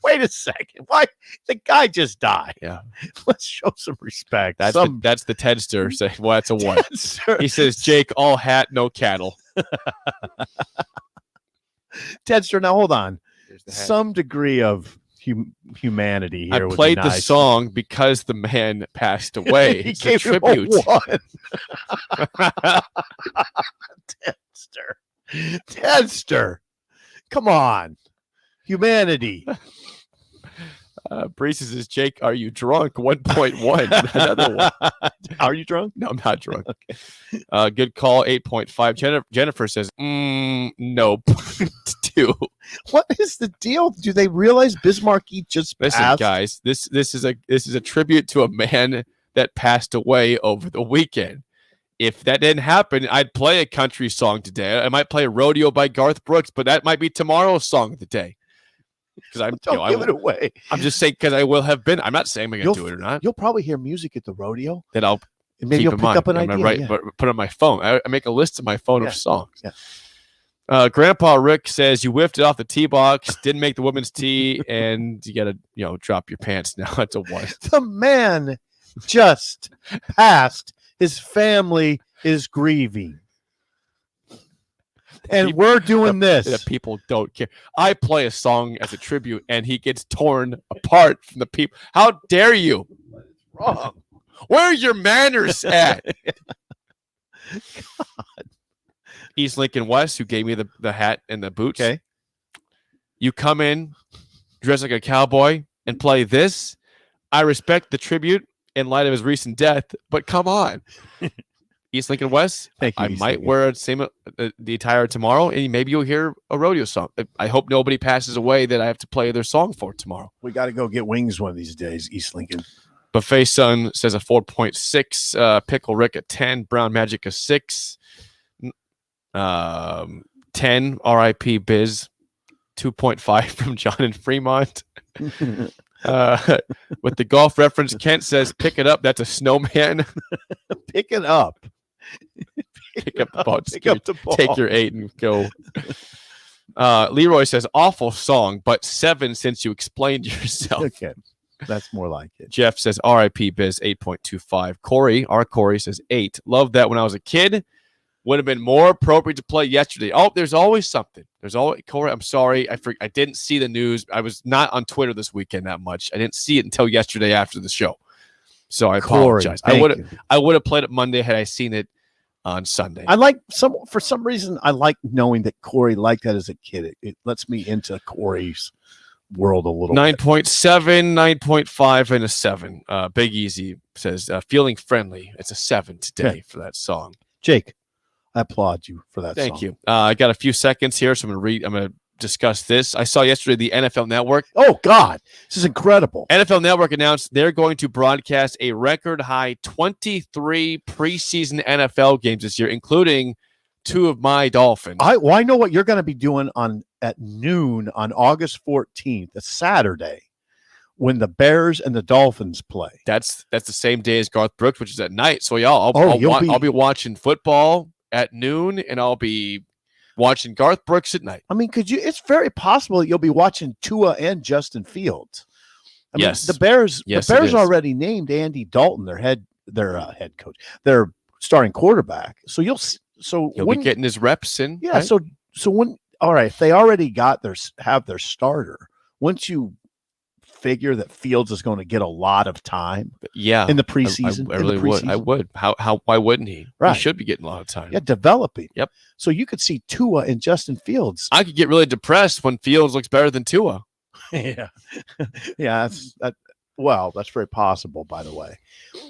Wait a second. Why? The guy just died. Yeah. Let's show some respect. That's the Tedster say. Well, that's a 1. Tedster. He says, Jake, all hat, no cattle. Tedster, now hold on. There's the hat. Some degree of humanity I here. would played be the nice. song because the man passed away. He It's a gave him a tribute. 1. Tedster. Come on. Humanity. Brees says, Jake, are you drunk? 1.1. Another one. Are you drunk? No, I'm not drunk. Good call. 8.5. Jennifer says, nope. 2. What is the deal? Do they realize Biz Markie just Listen, passed? guys, this is a tribute to a man that passed away over the weekend. If that didn't happen, I'd play a country song today. I might play Rodeo by Garth Brooks, but that might be tomorrow's song of the day. Because Don't give it away. I'm just saying because I will have been. I'm not saying I'm going to do it or not. You'll probably hear music at the rodeo. That I'll And maybe keep you'll in pick mind. up an I'm gonna idea. Yeah. put it on my phone. I make a list in my phone Yeah. of songs. Yeah. Grandpa Rick says you whiffed it off the tee box, didn't make the women's tee, and you got to drop your pants now. That's a 1. The man just passed. His family is grieving. And we're doing this. The people don't care. I play a song as a tribute, and he gets torn apart from the people. How dare you? Wrong. Where are your manners at? East Lincoln West, who gave me the hat and the boots. Okay. You come in, dress like a cowboy, and play this. I respect the tribute in light of his recent death, but come on. East Lincoln West, Thank you, I East might Lincoln. wear the attire tomorrow, and maybe you'll hear a rodeo song. I hope nobody passes away that I have to play their song for tomorrow. We got to go get wings one of these days, East Lincoln. Buffet Sun says a 4.6, Pickle Rick a 10, Brown Magic a 6, 10, RIP Biz, 2.5 from John in Fremont. With the golf reference, Kent says, pick it up. That's a snowman. Pick it up. Pick up the ball. Just Pick up the ball. Take your 8 and go. Leroy says, awful song, but 7 since you explained yourself. Okay. That's more like it. Jeff says, RIP Biz, 8.25. Our Corey says 8. Love that when I was a kid. Would have been more appropriate to play yesterday. Oh, there's always something. There's always, Corey, I'm sorry. I didn't see the news. I was not on Twitter this weekend that much. I didn't see it until yesterday after the show. So I apologize. I would have played it Monday had I seen it on Sunday. I like for some reason I like knowing that Corey liked that as a kid. It lets me into Corey's world a little 9.7, 9.5, and a 7. Big Easy says, feeling friendly. It's a 7 today Okay. for that song. Jake, I applaud you for that Thank song. you. I got a few seconds here, so I'm going to discuss this. I saw yesterday the NFL Network. Oh, God. This is incredible. NFL Network announced they're going to broadcast a record high 23 preseason NFL games this year, including 2 of my Dolphins. I know what you're going to be doing at noon on August 14th, a Saturday. when the Bears and the Dolphins play. That's the same day as Garth Brooks, which is at night. So y'all, I'll be watching football at noon, and I'll be watching Garth Brooks at night. I mean, it's very possible that you'll be watching Tua and Justin Fields. I mean, the Bears already named Andy Dalton their head coach, their starting quarterback. So he'll be getting his reps in. Yeah. Right? So when if they already have their starter, once you figure that Fields is going to get a lot of time, in the preseason, I really would. I would. Why wouldn't he? Right. He should be getting a lot of time. Yeah, developing. Yep. So you could see Tua and Justin Fields. I could get really depressed when Fields looks better than Tua. Yeah. Yeah, that's very possible, by the way.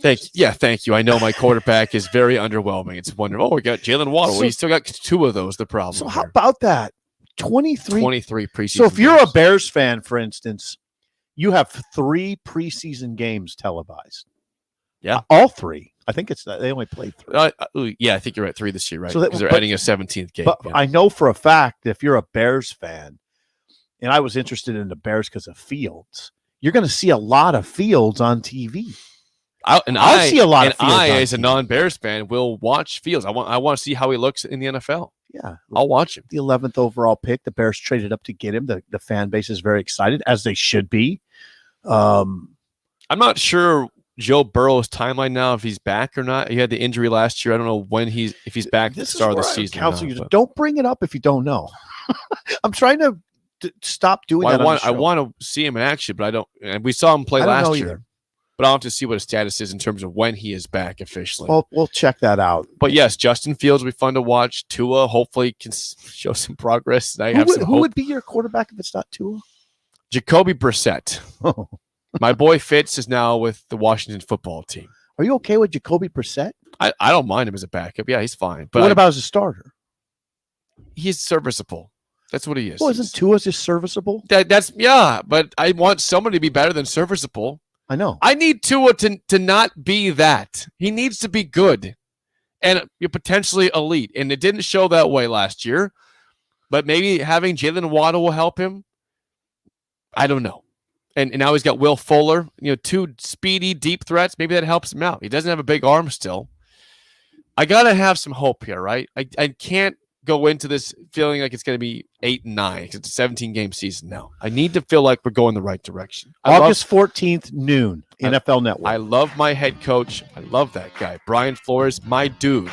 Thank you. I know my quarterback is very underwhelming. It's wonderful. We got Jalen Waddle. We still got 2 of those. The problem. So how about that? 23 preseason. So if you're a Bears fan, for instance, you have 3 preseason games televised. Yeah, all 3. I think they only played 3. Yeah, I think you're right. 3 this year, right? So because they're adding a 17th game. But I know for a fact, if you're a Bears fan, and I was interested in the Bears because of Fields, you're going to see a lot of Fields on TV. I see a lot of Fields. I, as a non-Bears fan, will watch Fields. I want to see how he looks in the NFL. Yeah, I'll watch him. The 11th overall pick. The Bears traded up to get him. The fan base is very excited, as they should be. I'm not sure Joe Burrow's timeline now, if he's back or not. He had the injury last year. I don't know if he's back at the start of the season. Counsel you, don't bring it up if you don't know. I'm trying to stop doing that. I want to see him in action, but I don't. And we saw him play last year, but I'll have to see what his status is in terms of when he is back officially. Well, we'll check that out. But yes, Justin Fields will be fun to watch. Tua hopefully can show some progress. Who would be your quarterback if it's not Tua? Jacoby Brissett. My boy Fitz is now with the Washington football team. Are you okay with Jacoby Brissett? I don't mind him as a backup. Yeah, he's fine. But what about as a starter? He's serviceable. That's what he is. Well, isn't Tua just serviceable? But I want somebody to be better than serviceable. I know. I need Tua to not be that. He needs to be good and potentially elite. And it didn't show that way last year. But maybe having Jalen Waddle will help him. I don't know. And now he's got Will Fuller, 2 speedy, deep threats. Maybe that helps him out. He doesn't have a big arm still. I got to have some hope here, right? I can't go into this feeling like it's going to be 8-9 because it's a 17-game season now. I need to feel like we're going the right direction. August 14th, noon, NFL Network. I love my head coach. I love that guy. Brian Flores, my dude.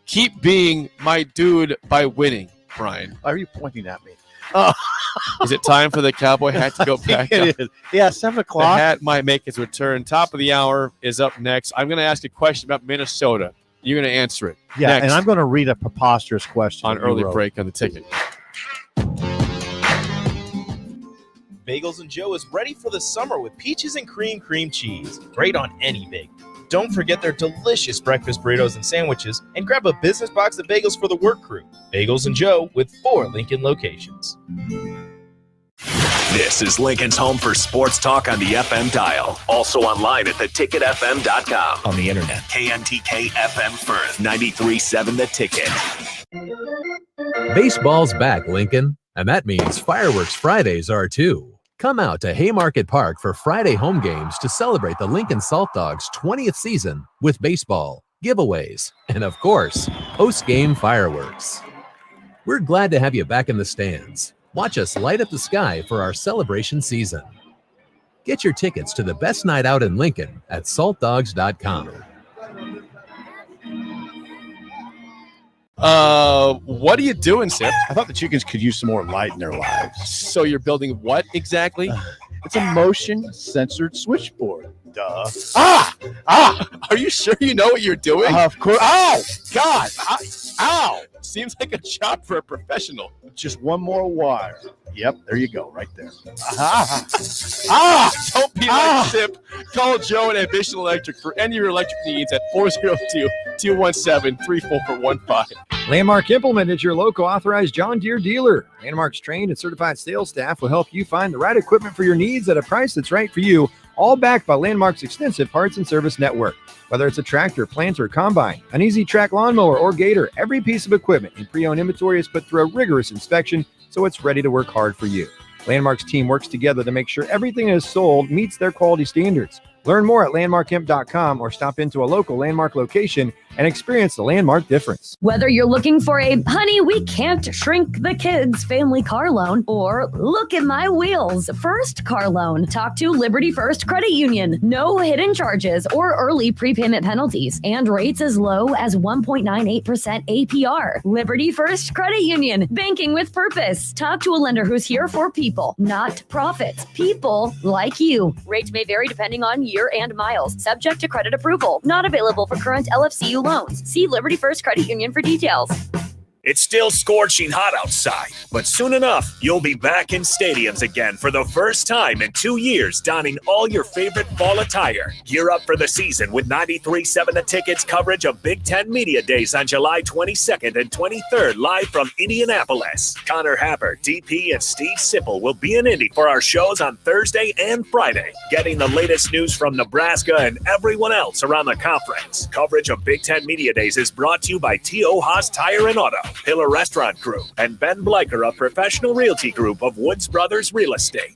Keep being my dude by winning, Brian. Why are you pointing at me? Is it time for the cowboy hat to go back? It is. Yeah, 7 o'clock. The hat might make its return. Top of the hour is up next. I'm going to ask a question about Minnesota. You're going to answer it. Yeah, next and I'm going to read a preposterous question on early break on the ticket. Bagels and Joe is ready for the summer with peaches and cream cheese. Great on any bagel. Don't forget their delicious breakfast burritos and sandwiches, and grab a business box of bagels for the work crew. Bagels and Joe with 4 Lincoln locations. This is Lincoln's home for sports talk on the FM dial. Also online at theticketfm.com. On the internet. KNTK FM Firth, 93.7 The Ticket. Baseball's back, Lincoln, and that means Fireworks Fridays are too. Come out to Haymarket Park for Friday home games to celebrate the Lincoln Salt Dogs' 20th season with baseball, giveaways, and of course, post-game fireworks. We're glad to have you back in the stands. Watch us light up the sky for our celebration season. Get your tickets to the best night out in Lincoln at saltdogs.com. What are you doing, Sip? I thought the chickens could use some more light in their lives. So you're building what exactly? It's a motion censored switchboard. Duh. Are you sure you know what you're doing? Of course. Oh, God. Ow! Seems like a job for a professional. Just one more wire. Yep, there you go, right there. Don't be like Sip. Call Joe at Ambition Electric for any of your electric needs at 402-217-3415. Landmark Implement is your local authorized John Deere dealer. Landmark's trained and certified sales staff will help you find the right equipment for your needs at a price that's right for you, all backed by Landmark's extensive parts and service network. Whether it's a tractor, planter, combine, an easy track lawnmower, or gator, every piece of equipment in pre-owned inventory is put through a rigorous inspection so it's ready to work hard for you. Landmark's team works together to make sure everything is sold meets their quality standards. Learn more at landmarkhemp.com or stop into a local Landmark location and experience the Landmark difference. Whether you're looking for a honey, we can't shrink the kids family car loan or look at my wheels first car loan, talk to Liberty First Credit Union. No hidden charges or early prepayment penalties and rates as low as 1.98% APR. Liberty First Credit Union, banking with purpose. Talk to a lender who's here for people, not profits. People like you. Rates may vary depending on year and miles. Subject to credit approval. Not available for current LFCU loans. See Liberty First Credit Union for details. It's still scorching hot outside, but soon enough, you'll be back in stadiums again for the first time in 2 years, donning all your favorite fall attire. Gear up for the season with 93.7 The Ticket's coverage of Big Ten Media Days on July 22nd and 23rd, live from Indianapolis. Connor Happer, DP, and Steve Sipple will be in Indy for our shows on Thursday and Friday, getting the latest news from Nebraska and everyone else around the conference. Coverage of Big Ten Media Days is brought to you by T.O. Haas Tire and Auto, Pillar Restaurant Group, and Ben Bleicher of Professional Realty Group of Woods Brothers Real Estate.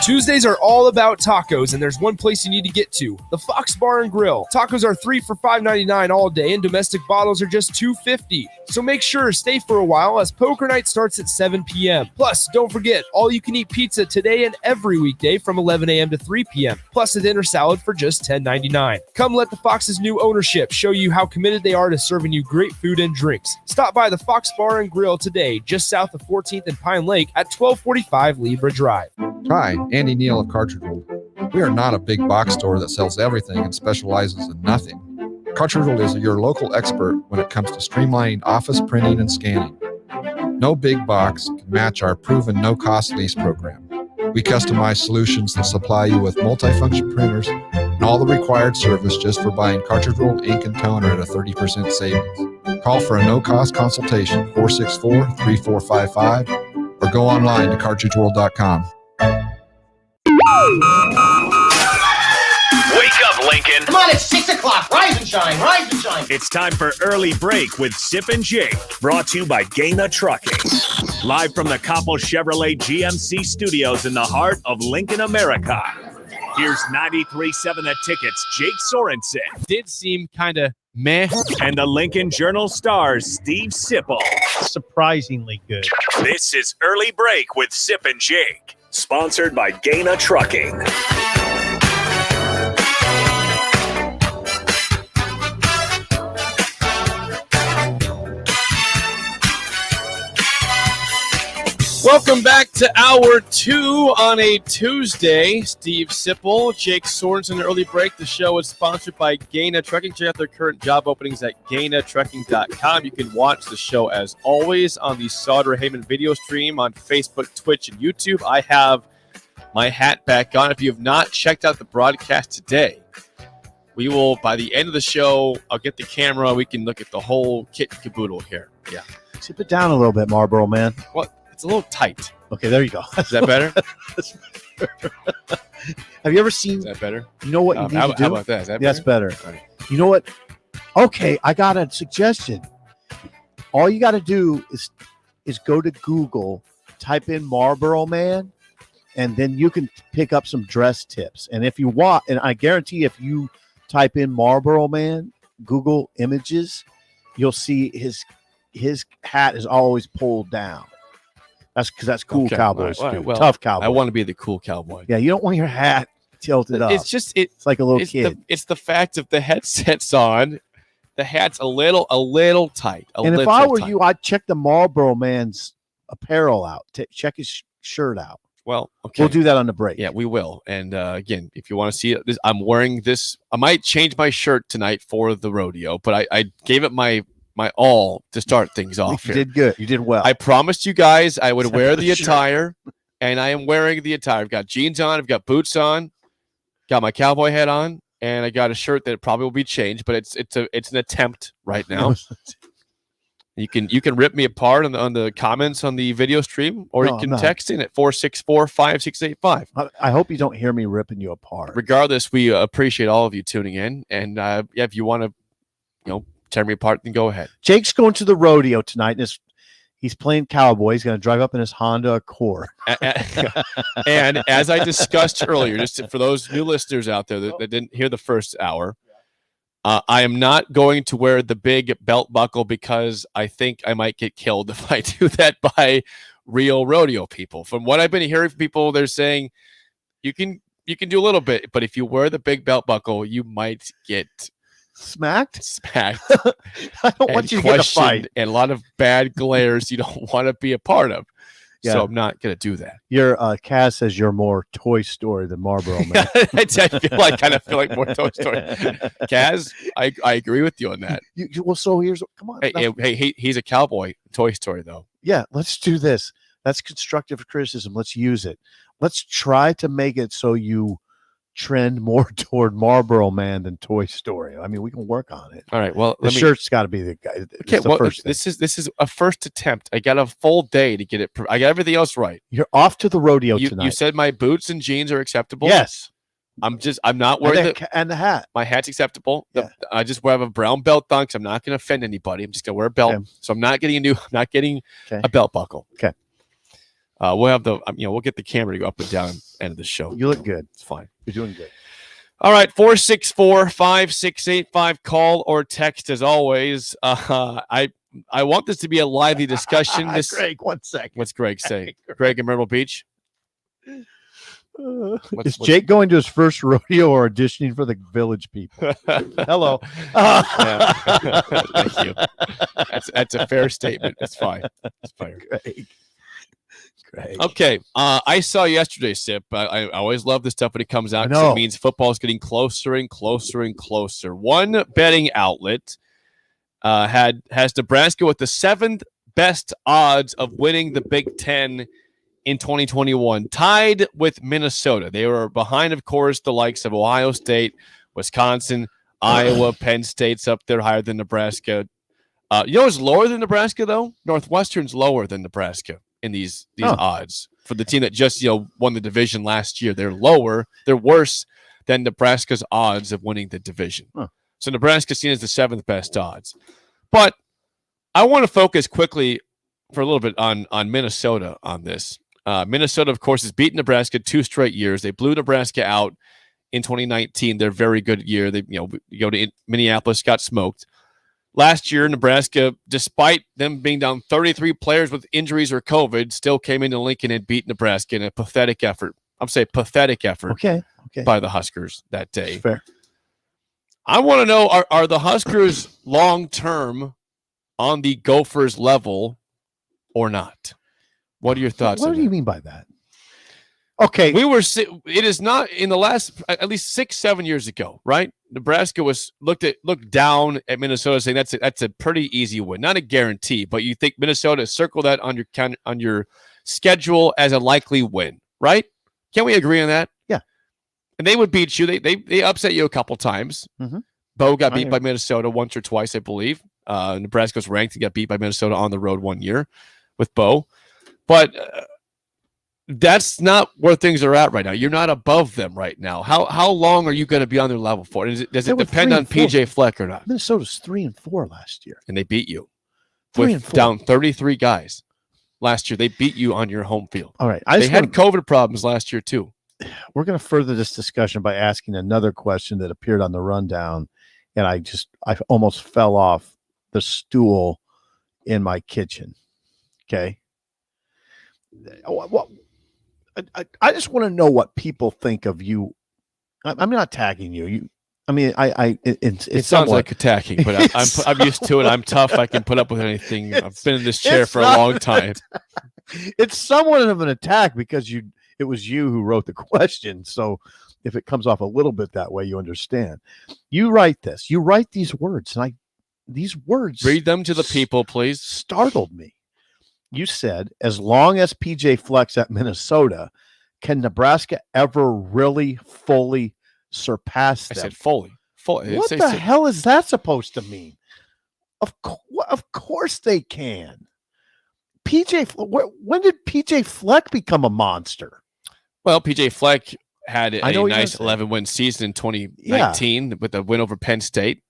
Tuesdays are all about tacos, and there's one place you need to get to, the Fox Bar and Grill. Tacos are 3 for $5.99 all day, and domestic bottles are just $2.50. So make sure to stay for a while as poker night starts at 7 p.m. Plus, don't forget, all-you-can-eat pizza today and every weekday from 11 a.m. to 3 p.m., plus a dinner salad for just $10.99. Come let the Fox's new ownership show you how committed they are to serving you great food and drinks. Stop by the Fox Bar and Grill today, just south of 14th and Pine Lake at 1245 Libra Drive. Hi, Andy Neal of Cartridge World. We are not a big box store that sells everything and specializes in nothing. Cartridge World is your local expert when it comes to streamlining office printing and scanning. No big box can match our proven no-cost lease program. We customize solutions that supply you with multifunction printers and all the required service just for buying Cartridge World ink and toner at a 30% savings. Call for a no-cost consultation, 464-3455, or go online to cartridgeworld.com. Wake up, Lincoln. Come on, it's 6 o'clock. Rise and shine. Rise and shine. It's time for Early Break with Sip and Jake, brought to you by Gaina Trucking. Live from the Coppel Chevrolet GMC studios in the heart of Lincoln, America. Here's 93.7 The Ticket's Jake Sorensen. Did seem kind of meh. And the Lincoln Journal-Star's Steve Sipple. Surprisingly good. This is Early Break with Sip and Jake, sponsored by Gaina Trucking. Welcome back to Hour 2 on a Tuesday. Steve Sipple, Jake Sorensen, Early Break. The show is sponsored by Gaina Trucking. Check out their current job openings at GainaTrucking.com. You can watch the show, as always, on the Sauter Heyman video stream on Facebook, Twitch, and YouTube. I have my hat back on. If you have not checked out the broadcast today, we will, by the end of the show, I'll get the camera. We can look at the whole kit and caboodle here. Yeah. Tip it down a little bit, Marlboro Man. What? It's a little tight. Okay, there you go. Is that better? Have you ever seen? Is that better? You know what you need to do? How about that? Is that That's better? better. All right. You know what? Okay, I got a suggestion. All you got to do is go to Google, type in Marlboro Man, and then you can pick up some dress tips. And if you want, and I guarantee if you type in Marlboro Man, Google Images, you'll see his hat is always pulled down. That's because that's cool cowboys. All right, do. well, Tough cowboy. I want to be the cool cowboy. Yeah, you don't want your hat tilted up. It's just it's like a little kid. It's the fact of the headset's on. The hat's a little tight. And if I were you, I'd check the Marlboro Man's apparel out. Check his shirt out. Well, okay. We'll do that on the break. Yeah, we will. And again, if you want to see it, I'm wearing this. I might change my shirt tonight for the rodeo, but I gave it my all to start things off. You did good. You did well. I promised you guys I would wear the attire, and I am wearing the attire. I've got jeans on, I've got boots on, got my cowboy hat on, and I got a shirt that probably will be changed, but it's an attempt right now. You can rip me apart on the comments on the video stream, or you can text in at 464-5685. I hope you don't hear me ripping you apart. Regardless, we appreciate all of you tuning in, and if you want to, tear me apart, then go ahead. Jake's going to the rodeo tonight. And He's playing cowboy. He's going to drive up in his Honda Accord. And as I discussed earlier, just for those new listeners out there that didn't hear the first hour, I am not going to wear the big belt buckle because I think I might get killed if I do that by real rodeo people. From what I've been hearing from people, they're saying you can do a little bit, but if you wear the big belt buckle, you might get smacked. I don't want you to get a fight. And a lot of bad glares you don't want to be a part of. Yeah. So I'm not going to do that. Your Kaz says you're more Toy Story than Marlboro Man. I kind of feel like more Toy Story. Kaz, I agree with you on that. Well, so come on. Hey, he's a cowboy. Toy Story, though. Yeah, let's do this. That's constructive criticism. Let's use it. Let's try to make it so you trend more toward Marlboro Man than Toy Story. I mean, we can work on it. All right. Well, the shirt's got to be the guy. Okay. Well, this is a first attempt. I got a full day to get it. I got everything else right. You're off to the rodeo tonight. You said my boots and jeans are acceptable. Yes. I'm not wearing and the hat. My hat's acceptable. I just have a brown belt on because I'm not going to offend anybody. I'm just going to wear a belt. Okay. So I'm not getting a belt buckle. Okay. We'll have we'll get the camera to go up and down end of the show. You look good. It's fine. You're doing good. All right, 464-5685. Call or text as always. I want this to be a lively discussion. Greg, 1 second. What's Greg saying? Greg in Myrtle Beach? Is Jake going to his first rodeo or auditioning for the Village People? Hello. Thank you. That's a fair statement. That's fine. That's fine. Greg. Okay. I saw yesterday, Sip. I always love this stuff when it comes out because it means football is getting closer and closer and closer. One betting outlet has Nebraska with the 7th best odds of winning the Big Ten in 2021, tied with Minnesota. They were behind, of course, the likes of Ohio State, Wisconsin, Iowa, Penn State's up there higher than Nebraska. You know what's lower than Nebraska, though? Northwestern's lower than Nebraska in these odds for the team that just won the division last year. They're lower. They're worse than Nebraska's odds of winning the division. So Nebraska's seen as the 7th best odds. But I want to focus quickly for a little bit on Minnesota on this. Minnesota, of course, has beaten Nebraska 2 straight years. They blew Nebraska out in 2019. Their very good year. They go to Minneapolis, got smoked. Last year, Nebraska, despite them being down 33 players with injuries or COVID, still came into Lincoln and beat Nebraska in a pathetic effort. I'm saying pathetic effort by the Huskers that day. Fair. I want to know, are the Huskers long-term on the Gophers level or not? What are your thoughts? What do you mean by that? Okay. It is not in the last, at least 6-7 years ago, right? Nebraska looked down at Minnesota saying that's a pretty easy win. Not a guarantee, but you think Minnesota circle that on your schedule as a likely win, right? Can we agree on that? Yeah. And they would beat you. They upset you a couple times. Mm-hmm. Bo got beat by Minnesota once or twice, I believe. Nebraska was ranked and got beat by Minnesota on the road one year with Bo. But that's not where things are at right now. You're not above them right now. How long are you going to be on their level for? Does it depend on PJ Fleck or not? Minnesota's 3-4 last year, and they beat you 3-4. Down 33 guys last year. They beat you on your home field. All right, they had COVID problems last year too. We're going to further this discussion by asking another question that appeared on the rundown, and I almost fell off the stool in my kitchen. Okay. What? I just want to know what people think of you. I'm not attacking you. It sounds like attacking, but I'm used to it. I'm tough. I can put up with anything. I've been in this chair for a long time. It's somewhat of an attack because it was you who wrote the question. So if it comes off a little bit that way, you understand. You write this. You write these words, and these words. Read them to the people, please. Startled me. You said, as long as PJ Fleck's at Minnesota, can Nebraska ever really fully surpass them? I said fully. What the hell is that supposed to mean? Of course they can. When did PJ Fleck become a monster? Well, PJ Fleck had a nice 11-win season in 2019 with a win over Penn State.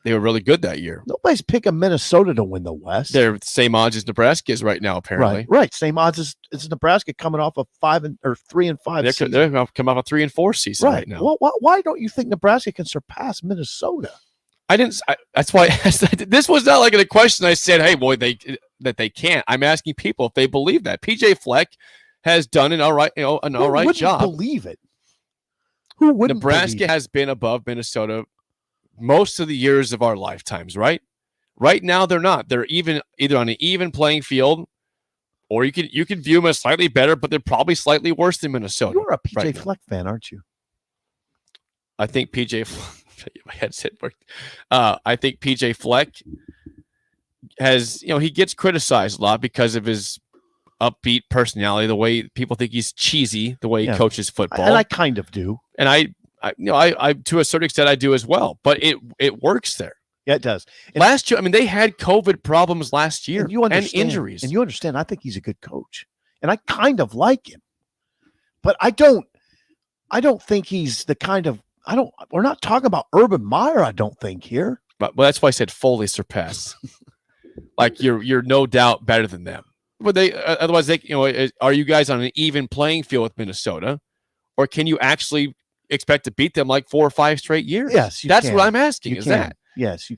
They were really good that year. Nobody's picking Minnesota to win the West. They're the same odds as Nebraska is right now, apparently. Right. Same odds as Nebraska coming off a 3-5 season. They're going to come off a 3-4 season right now. Well, why don't you think Nebraska can surpass Minnesota? That's why this was not like a question I said, hey, boy, they can't. I'm asking people if they believe that. PJ Fleck has done an all right job. Believe it? Who wouldn't? Nebraska has been above Minnesota most of the years of our lifetimes, right? Right now, they're not. They're either on an even playing field, or you can view them as slightly better, but they're probably slightly worse than Minnesota. You're a PJ Fleck fan, aren't you? I think PJ my headset worked. I think PJ Fleck has, he gets criticized a lot because of his upbeat personality, the way people think he's cheesy, the way he coaches football. And I kind of do. And I to a certain extent I do as well, but it works there. Yeah, it does. And last year, they had COVID problems last year and injuries. And you understand, I think he's a good coach. And I kind of like him. But I don't think he's the kind of we're not talking about Urban Meyer, I don't think here. But that's why I said fully surpass. Like you're no doubt better than them. But otherwise are you guys on an even playing field with Minnesota? Or can you actually expect to beat them like 4 or 5 straight years? Yes, that's what I'm asking. That? Yes, you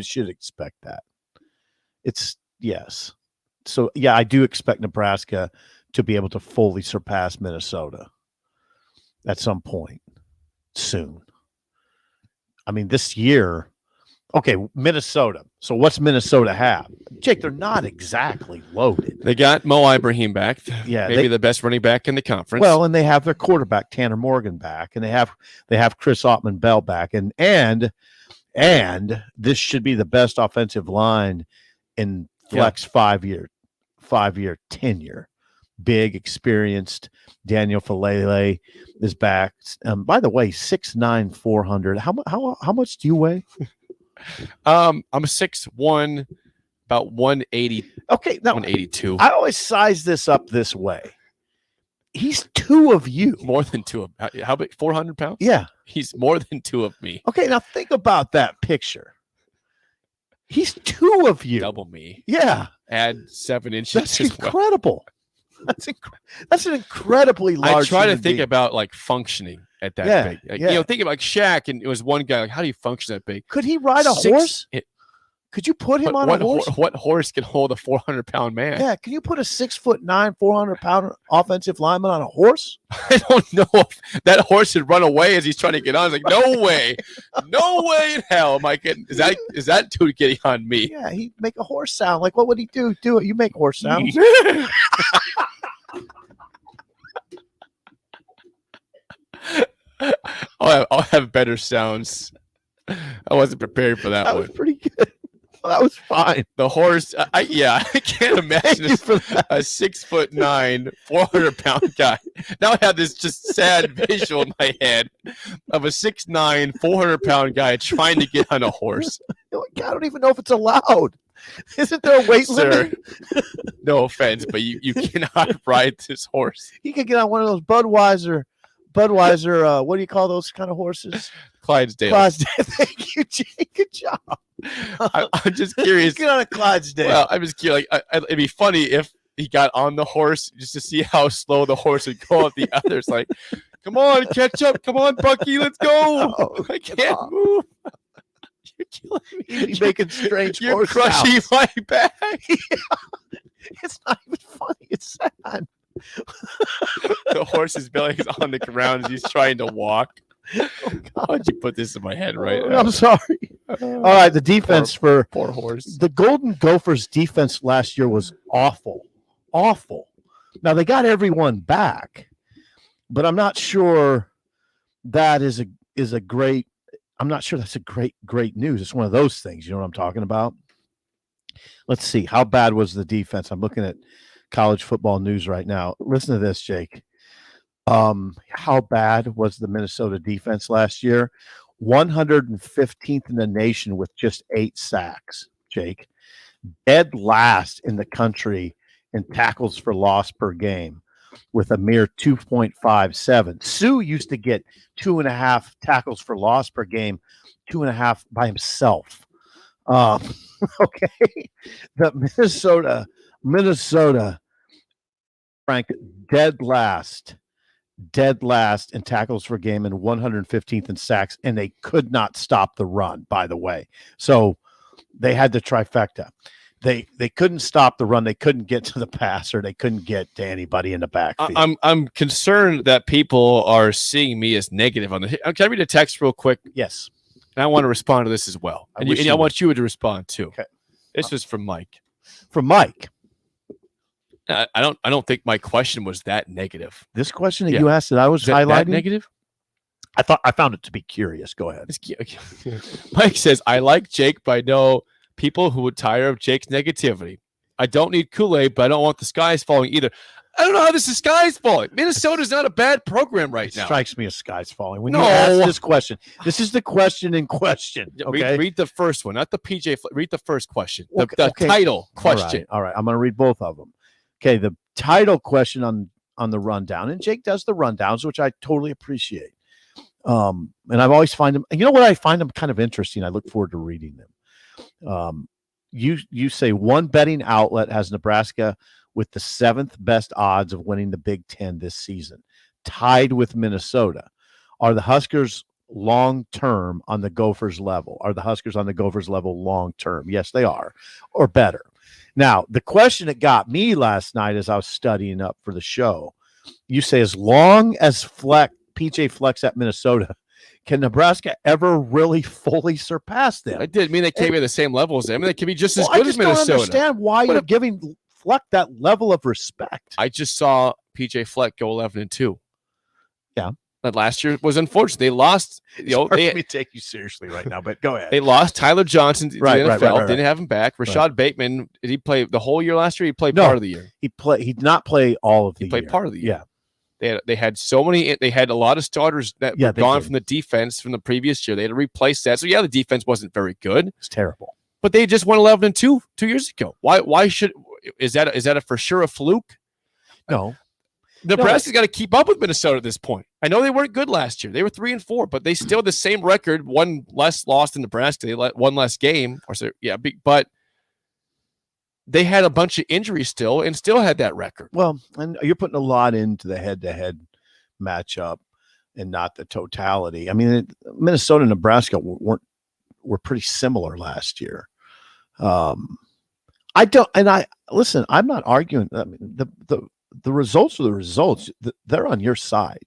should expect that. It's yes. So yeah, I do expect Nebraska to be able to fully surpass Minnesota at some point soon. This year. Okay, Minnesota. So what's Minnesota have? Jake, they're not exactly loaded. They got Mo Ibrahim back. Yeah, maybe the best running back in the conference. Well, and they have their quarterback Tanner Morgan back, and they have Chris Ottman-Bell back, and this should be the best offensive line in Fleck's 5-year tenure. Big, experienced Daniel Falele is back. By the way, 6'9", 400. How much do you weigh? I'm 6'1", about 180. Okay, now 182. I always size this up this way. He's 2 of you. More than 2 of how big? 400 pounds? Yeah. He's more than 2 of me. Okay, now think about that picture. He's 2 of you. Double me. Yeah. Add 7 inches. That's incredible. That's an incredibly large. I try to think about like functioning at that big. Think about like Shaq, and it was one guy. Like, how do you function that big? Could he ride a horse? Could you put him on a horse? What horse can hold a 400-pound man? Yeah, can you put a 6'9", 400-pound offensive lineman on a horse? I don't know if that horse should run away as he's trying to get on. It's like, no way, no way in hell am I getting. Is that dude getting on me? Yeah, he'd make a horse sound. Like, what would he do? Do it. You make horse sounds. I'll have better sounds. I wasn't prepared for that one. That was pretty good. Well, that was fine. The horse, I can't imagine a 6'9", 400-pound guy. Now I have this just sad visual in my head of a 6'9", 400-pound guy trying to get on a horse. I don't even know if it's allowed. Isn't there a weight limit? No offense, but you cannot ride this horse. He could get on one of those Budweiser. What do you call those kind of horses? Clydesdale. Thank you, Jake. Good job. I'm just curious. Get on a Clydesdale. Well, I'm just curious. It'd be funny if he got on the horse just to see how slow the horse would go at the others. Like, come on, catch up. Come on, Bucky, let's go. Oh, I can't move. You're killing me. You're making strange You're horse crushing sounds. my back. It's not even funny. It's sad. The horse's belly is on the ground as he's trying to walk. Why'd you put this in my head right now? I'm sorry. All right, the defense poor horse. The Golden Gophers defense last year was awful. Awful. Now they got everyone back, but I'm not sure that is a great. I'm not sure that's a great news. It's one of those things. You know what I'm talking about? Let's see. How bad was the defense? I'm looking at college football news right now. Listen to this, Jake. How bad was the Minnesota defense last year? 115th in the nation with just 8 sacks, Jake. Dead last in the country in tackles for loss per game. with a mere 2.57. Sue used to get 2.5 tackles for loss per game, 2.5 by himself. Okay. The Minnesota, Frank, dead last in tackles per game and 115th in sacks, and they could not stop the run, by the way. So they had the trifecta. They couldn't stop the run. They couldn't get to the passer. They couldn't get to anybody in the backfield. I'm concerned that people are seeing me as negative on the. Can I read a text real quick? Yes. And I want to respond to this as well. And I want you to respond too. Okay. This was from Mike. From Mike. I don't think my question was that negative. This question that you asked that I was highlighting that negative. I found it to be curious. Go ahead. Mike says, I like Jake, but I know people who would tire of Jake's negativity. I don't need Kool-Aid, but I don't want the skies falling either. I don't know how this is skies falling. Minnesota's not a bad program right now. Strikes me as skies falling. When you ask this question, this is the question in question. Okay. Read the first one, not the PJ. Read the first question. The title question. All right. I'm going to read both of them. Okay. The title question on the rundown, and Jake does the rundowns, which I totally appreciate. And I've always find them. You know what? I find them kind of interesting. I look forward to reading them. You say one betting outlet has Nebraska with the 7th best odds of winning the Big Ten this season, tied with Minnesota. Are the Huskers long-term on the Gophers level? Are the Huskers on the Gophers level long-term? Yes, they are, or better. Now, the question that got me last night as I was studying up for the show, you say as long as PJ Fleck's at Minnesota, can Nebraska ever really fully surpass them? I did mean they can't be at the same level as them. They can be just as good as Minnesota. I just don't understand why you're giving Fleck that level of respect. I just saw PJ Fleck go 11-2. Yeah. But last year was unfortunate. They lost. Let me take you seriously right now, but go ahead. They lost Tyler Johnson to the NFL. Right. Didn't have him back. Rashad Bateman, did he play the whole year last year? He played part of the year. He did not play all of the year. He played part of the year. Yeah. They had so many. They had a lot of starters that were gone from the defense from the previous year. They had to replace that. So the defense wasn't very good. It's terrible. But they just won 11-2 2 years ago. Why should is that a for sure a fluke? No. Nebraska's got to keep up with Minnesota at this point. I know they weren't good last year. They were 3-4, but they still the same record. One less loss than Nebraska. They let one less game. But they had a bunch of injuries still and still had that record. Well, and you're putting a lot into the head-to-head matchup and not the totality. I mean, Minnesota and Nebraska were pretty similar last year. Listen, I'm not arguing. I mean, the results are the results. They're on your side.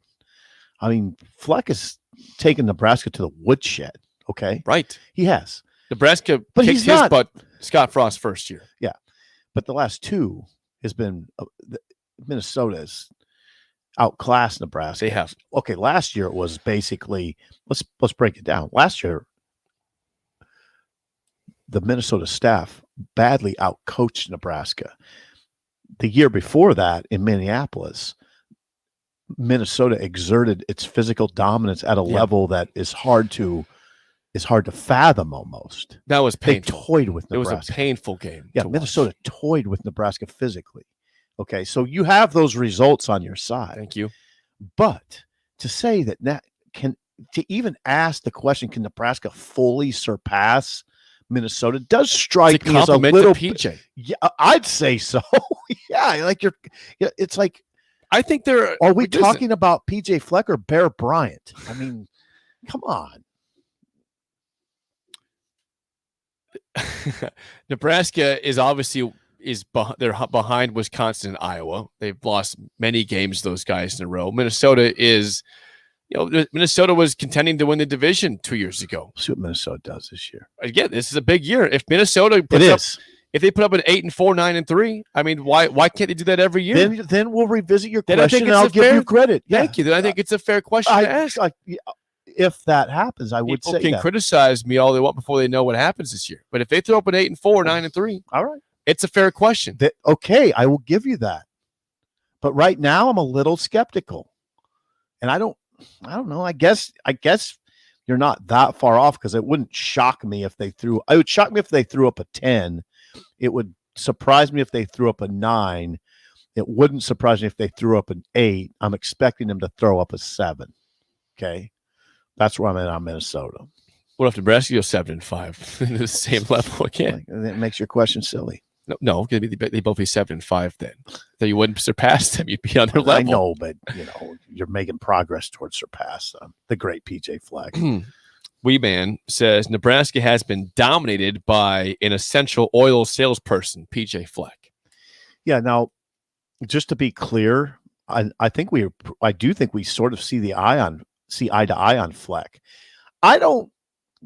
I mean, Fleck has taken Nebraska to the woodshed. Okay, right? He has. Nebraska but kicked his butt. Scott Frost first year. Yeah, but the last two has been Minnesota's outclassed Nebraska. They have. Okay, last year it was basically let's break it down. Last year, the Minnesota staff badly outcoached Nebraska. The year before that in Minneapolis, Minnesota exerted its physical dominance at a level that is hard to fathom almost. That was painful. They toyed with Nebraska. It was a painful game. Yeah, Minnesota toyed with Nebraska physically. Okay, so you have those results on your side. Thank you. But to say that to even ask the question, can Nebraska fully surpass Minnesota does strike me as a little PJ. Yeah, I'd say so. Yeah, it's like I think are we talking about PJ Fleck or Bear Bryant? I mean, come on. Nebraska is obviously they're behind Wisconsin and Iowa. They've lost many games, those guys in a row. Minnesota is. Minnesota was contending to win the division 2 years ago. See what Minnesota does this year. Again, this is a big year. If Minnesota if they put up an 8-4, 9-3, I mean, why can't they do that every year? Then we'll revisit your question and I'll give you credit. Thank you. Then I think it's a fair question to ask. If that happens, I would say people can criticize me all they want before they know what happens this year. But if they throw up an 8-4, 9-3, all right, it's a fair question. Okay, I will give you that. But right now, I'm a little skeptical, and I don't know. I guess you're not that far off because it wouldn't shock me if they threw. It would shock me if they threw up a 10. It would surprise me if they threw up a 9. It wouldn't surprise me if they threw up an 8. I'm expecting them to throw up a 7. Okay. That's where I'm at on Minnesota. What if Nebraska goes 7-5? The same level again. And it makes your question silly. No, they both be 7-5 then. Then you wouldn't surpass them. You'd be on their level. I know, but you're making progress towards surpass the great PJ Fleck. Weeman says Nebraska has been dominated by an essential oil salesperson, PJ Fleck. Yeah. Now, just to be clear, I do think we sort of see eye to eye on Fleck.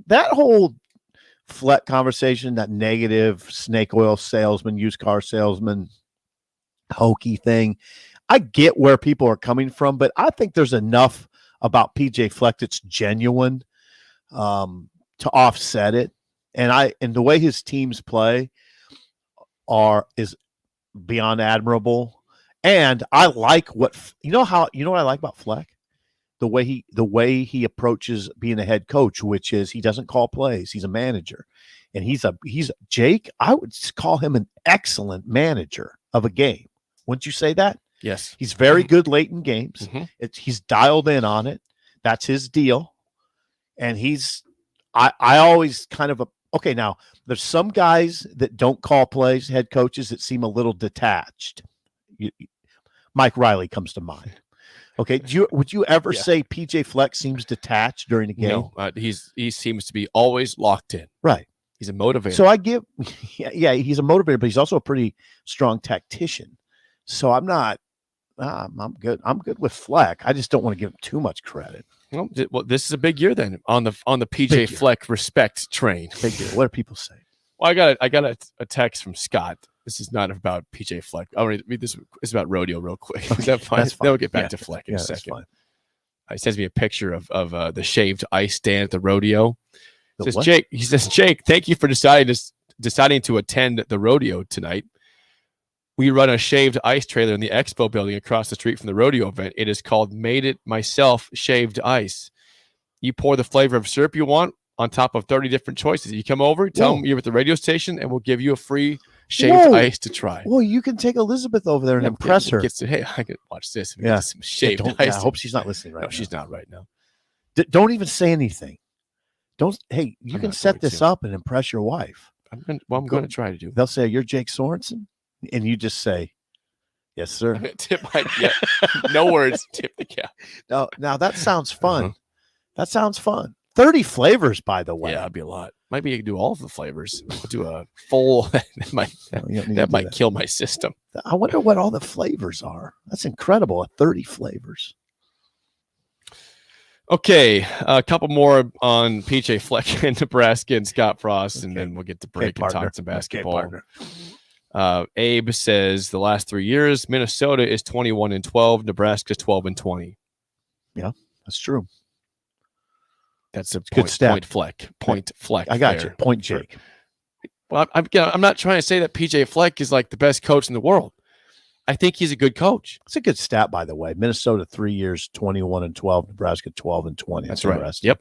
That whole Fleck conversation, that negative snake oil salesman, used car salesman, hokey thing. I get where people are coming from, but I think there's enough about PJ Fleck that's genuine to offset it. And the way his teams play is beyond admirable. And I like what I like about Fleck? The way he approaches being a head coach, which is he doesn't call plays. He's a manager. And he's Jake, I would call him an excellent manager of a game. Wouldn't you say that? Yes. He's very good late in games. He's dialed in on it. That's his deal. And I always kind of okay. Now there's some guys that don't call plays, head coaches that seem a little detached. Mike Riley comes to mind. Okay, would you ever say PJ Fleck seems detached during a game? No, he seems to be always locked in. Right. He's a motivator. So he's a motivator, but he's also a pretty strong tactician. So I'm good. I'm good with Fleck. I just don't want to give him too much credit. Well, this is a big year then on the PJ Fleck respect train. Big year. What do people say? Well, I got a text from Scott. This is not about PJ Fleck. I'll read this. It's about rodeo real quick. Is that fine? That's fine. Then we'll get back to Fleck in a second. Fine. He sends me a picture of the shaved ice stand at the rodeo. He says, what? Jake, thank you for deciding to attend the rodeo tonight. We run a shaved ice trailer in the expo building across the street from the rodeo event. It is called Made It Myself Shaved Ice. You pour the flavor of syrup you want on top of 30 different choices. You come over, tell them you're at the radio station, and we'll give you a free shaved ice to try. Well, you can take Elizabeth over there and impress her. Hey, I can watch this. Yeah. Some shaved ice. I hope she's not listening right now. No, she's not right now. Don't even say anything. You can set this up and impress your wife. I'm going to try to do. They'll say, you're Jake Sorensen? And you just say, yes, sir. No words. Tip the cap. Now that sounds fun. That sounds fun. 30 flavors, by the way. Yeah, that'd be a lot. Might be you can do all of the flavors. We'll do a full. that might kill my system. I wonder what all the flavors are. That's incredible. 30 flavors. Okay, a couple more on PJ Fleck in Nebraska and Scott Frost, and then we'll get to break and talk some basketball. Abe says the last 3 years, Minnesota is 21-12, Nebraska's 12-20. Yeah, that's true. That's a good stat. Point Fleck. I got you. Point Jake. Well, I'm not trying to say that PJ Fleck is like the best coach in the world. I think he's a good coach. It's a good stat, by the way. Minnesota 3 years, 21-12, Nebraska 12-20. That's right. Yep.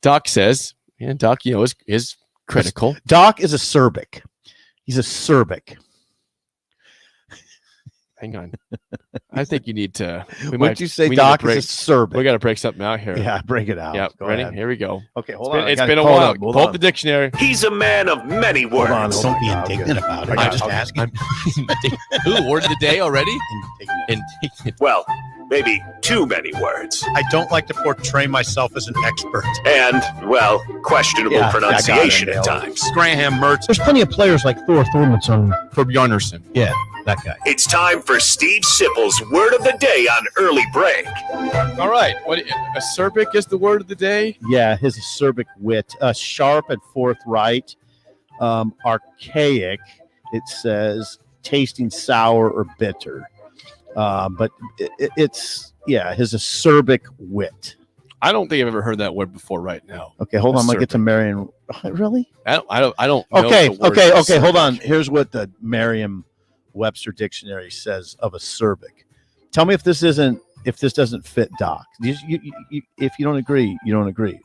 Doc says, Doc, is critical. Doc is acerbic. He's acerbic. Hang on. I think you need to. Would you say Doc is acerbic? We got to break something out here. Yeah, break it out. Yeah, ready? Ahead. Here we go. Okay, hold on. It's been a while. Pull up the dictionary. He's a man of many words. Don't be indignant about it. I'm just asking. Ooh, word of the day already? Indignant. Well, maybe too many words. I don't like to portray myself as an expert. And, well, questionable pronunciation at times. Graham Mertz. There's plenty of players like Thor Thormundsson. Bjarnason. Yeah, that guy. It's time for Steve Sipple's word of the day on Early Break. All right. Acerbic is the word of the day? Yeah, his acerbic wit. Sharp and forthright. Archaic, it says, tasting sour or bitter. But it's his acerbic wit. I don't think I've ever heard that word before right now. Okay, hold on. I'm gonna get to Merriam. Really? I don't know. Okay. Hold on. Here's what the Merriam-Webster dictionary says of acerbic. Tell me if this doesn't fit Doc. If you don't agree, you don't agree.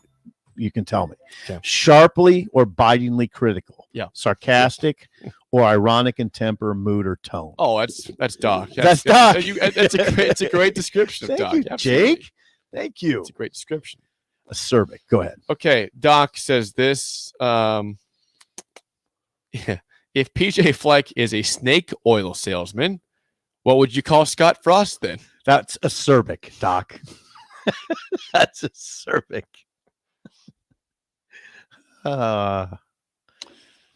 You can tell me. Okay. Sharply or bitingly critical. Yeah. Sarcastic or ironic in temper, mood, or tone. Oh, that's Doc. That's Doc. It's a great description of Thank Doc. you, Absolutely. Jake. Thank you. It's a great description. Acerbic. Go ahead. Okay, Doc says this. If PJ Fleck is a snake oil salesman, what would you call Scott Frost then? That's acerbic, Doc. That's acerbic. What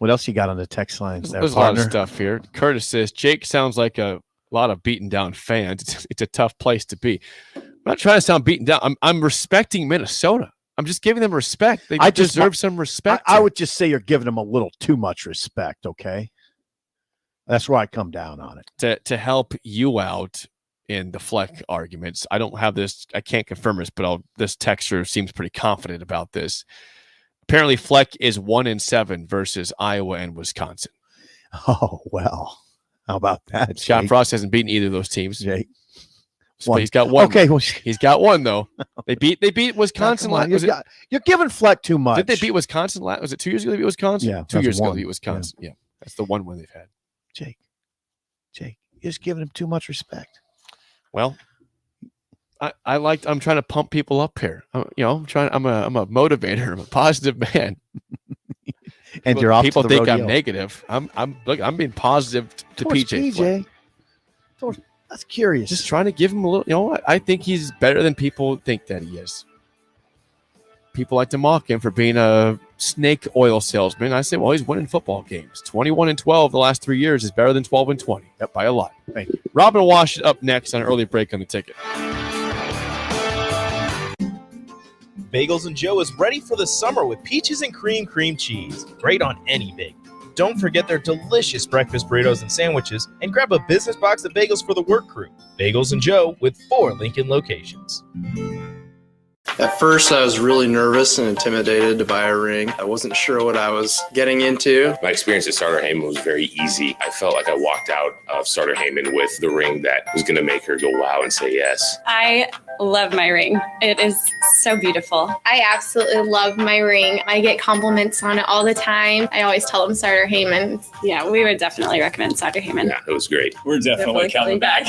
else you got on the text lines there, There's a lot partner? of stuff here. Curtis says, Jake sounds like a lot of beaten down fans. It's a tough place to be. I'm not trying to sound beaten down. I'm respecting Minnesota. I'm just giving them respect. They deserve some respect. I would just say you're giving them a little too much respect, okay? That's where I come down on it. To help you out in the Fleck arguments, I don't have this. I can't confirm this, but this texter seems pretty confident about this. Apparently, Fleck is 1-7 versus Iowa and Wisconsin. Oh, well. How about that, Scott Jake? Frost hasn't beaten either of those teams. Jake. So he's got one. Okay, well, he's got one though. They beat Wisconsin. You're giving Fleck too much. Did they beat Wisconsin? Was it 2 years ago they beat Wisconsin? Yeah, 2 years ago one. they beat Wisconsin. Yeah, that's the one win they've had. Jake, you're just giving him too much respect. Well, I'm trying to pump people up here. I'm a motivator. I'm a positive man. And you're off people to the think rodeo. I'm negative. I'm being positive to Towards PJ. Fleck. That's curious. Just trying to give him a little. You know what? I think he's better than people think that he is. People like to mock him for being a snake oil salesman. I say, well, he's winning football games. 21-12 the last 3 years is better than 12-20. Yep, by a lot. Thank you. Robin Wash up next on an early break on the ticket. Bagels and Joe is ready for the summer with peaches and cream cheese. Great on any bake. Don't forget their delicious breakfast burritos and sandwiches, and grab a business box of bagels for the work crew. Bagels and Joe with 4 Lincoln locations. At first, I was really nervous and intimidated to buy a ring. I wasn't sure what I was getting into. My experience at Starter Heyman was very easy. I felt like I walked out of Starter Heyman with the ring that was going to make her go wow and say yes. I love my ring. It is so beautiful. I absolutely love my ring. I get compliments on it all the time. I always tell them Starter Heyman. Yeah, we would definitely recommend Starter Heyman. Yeah, it was great. We're definitely coming back.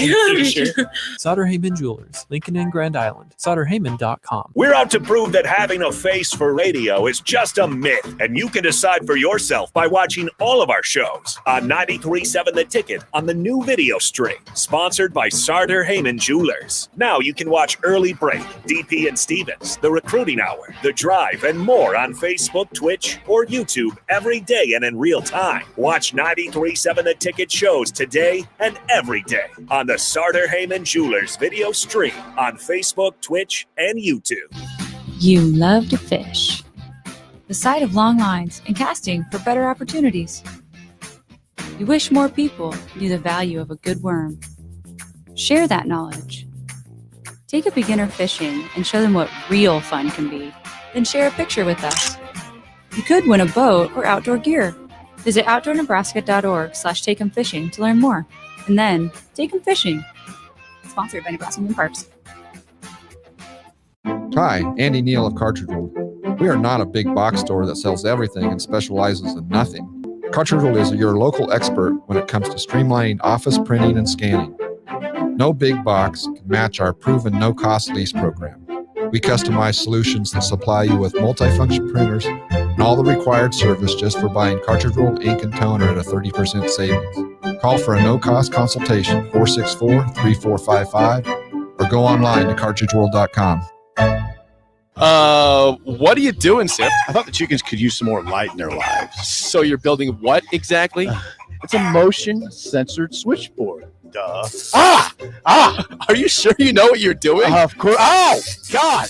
Sauter Heyman Jewelers, Lincoln and Grand Island. SauterHeyman.com. We're out to prove that having a face for radio is just a myth, and you can decide for yourself by watching all of our shows on 93.7 The Ticket on the new video stream, sponsored by Sauter Heyman Jewelers. Now you can watch Early Break, DP and Stevens, The Recruiting Hour, The Drive, and more on Facebook, Twitch, or YouTube every day and in real time. Watch 93.7 The Ticket shows today and every day on the Sauter Heyman Jewelers video stream on Facebook, Twitch, and YouTube. You love to fish. The sight of long lines and casting for better opportunities. You wish more people knew the value of a good worm. Share that knowledge. Take a beginner fishing and show them what real fun can be. Then share a picture with us. You could win a boat or outdoor gear. Visit outdoornebraska.org/takeemfishing to learn more. And then take 'em fishing. Sponsored by Nebraska Marine Parks. Hi, Andy Neal of Cartridge World. We are not a big box store that sells everything and specializes in nothing. Cartridge World is your local expert when it comes to streamlining office printing and scanning. No big box can match our proven no-cost lease program. We customize solutions that supply you with multifunction printers and all the required service just for buying cartridge roll, ink, and toner at a 30% savings. Call for a no-cost consultation, 464-3455, or go online to cartridgeworld.com. What are you doing, Sip? I thought the chickens could use some more light in their lives. So you're building what exactly? It's a motion-censored switchboard. Duh. Are you sure you know what you're doing? Of course. Ow! God!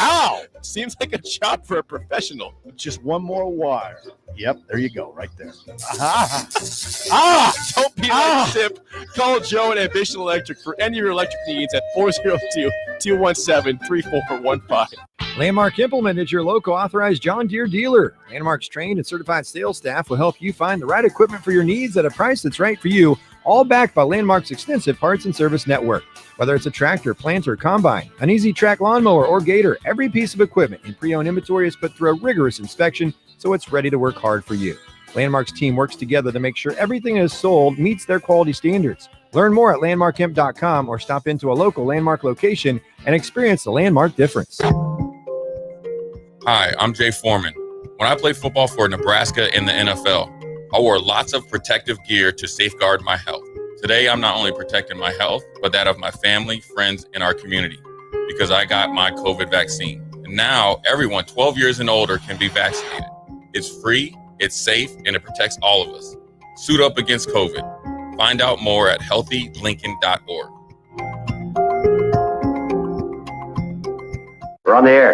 Ow! Seems like a job for a professional. Just one more wire. Yep, there you go, right there. Don't be like Sip. Call Joe at Ambition Electric for any of your electric needs at 402-217-3415. Landmark Implement is your local authorized John Deere dealer. Landmark's trained and certified sales staff will help you find the right equipment for your needs at a price that's right for you, all backed by Landmark's extensive parts and service network. Whether it's a tractor, planter, combine, an easy track lawnmower, or gator, every piece of equipment in pre-owned inventory is put through a rigorous inspection so it's ready to work hard for you. Landmark's team works together to make sure everything is sold meets their quality standards. Learn more at landmarkhemp.com or stop into a local Landmark location and experience the Landmark difference. Hi, I'm Jay Foreman. When I played football for Nebraska in the NFL, I wore lots of protective gear to safeguard my health. Today, I'm not only protecting my health, but that of my family, friends, and our community because I got my COVID vaccine. And now, everyone 12 years and older can be vaccinated. It's free, it's safe, and it protects all of us. Suit up against COVID. Find out more at healthylincoln.org. We're on the air.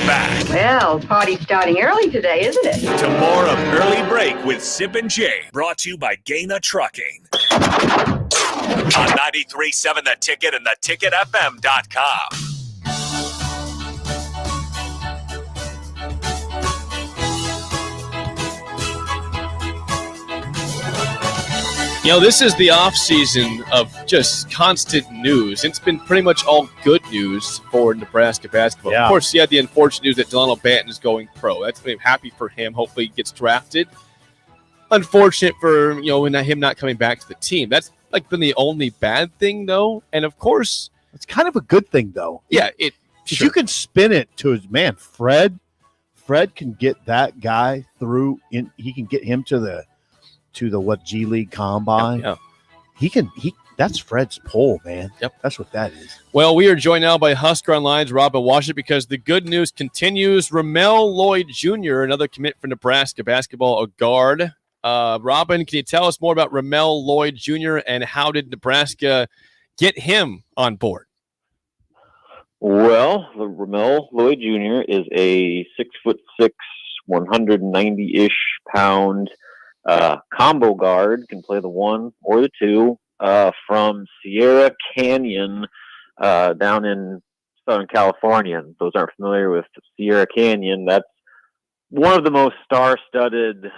Back Well, party's starting early today, isn't it? to more of Early Break with Sip and Jay, brought to you by Gaina Trucking. On 93.7 The Ticket and theticketfm.com. You know, this is the off season of just constant news. It's been pretty much all good news for Nebraska basketball. Yeah. Of course, you had the unfortunate news that Delano Banton is going pro. That's been happy for him. Hopefully, he gets drafted. Unfortunate for him not coming back to the team. That's like been the only bad thing, though. And of course, It's kind of a good thing, though. yeah, If you can spin it to his man, Fred can get that guy through. He can get him to the what G League Combine. Yeah. That's Fred's pull, man. Yep. That's what that is. Well, we are joined now by Husker Online's Robin Washington because the good news continues. Ramel Lloyd Jr., another commit for Nebraska basketball, a guard. Robin, can you tell us more about Ramel Lloyd Jr. and how did Nebraska get him on board? Well, Ramel Lloyd Jr. is a 6'6", 190-ish pound combo guard. Can play the 1 or the 2 from Sierra Canyon down in Southern California. Those aren't familiar with Sierra Canyon. That's one of the most star-studded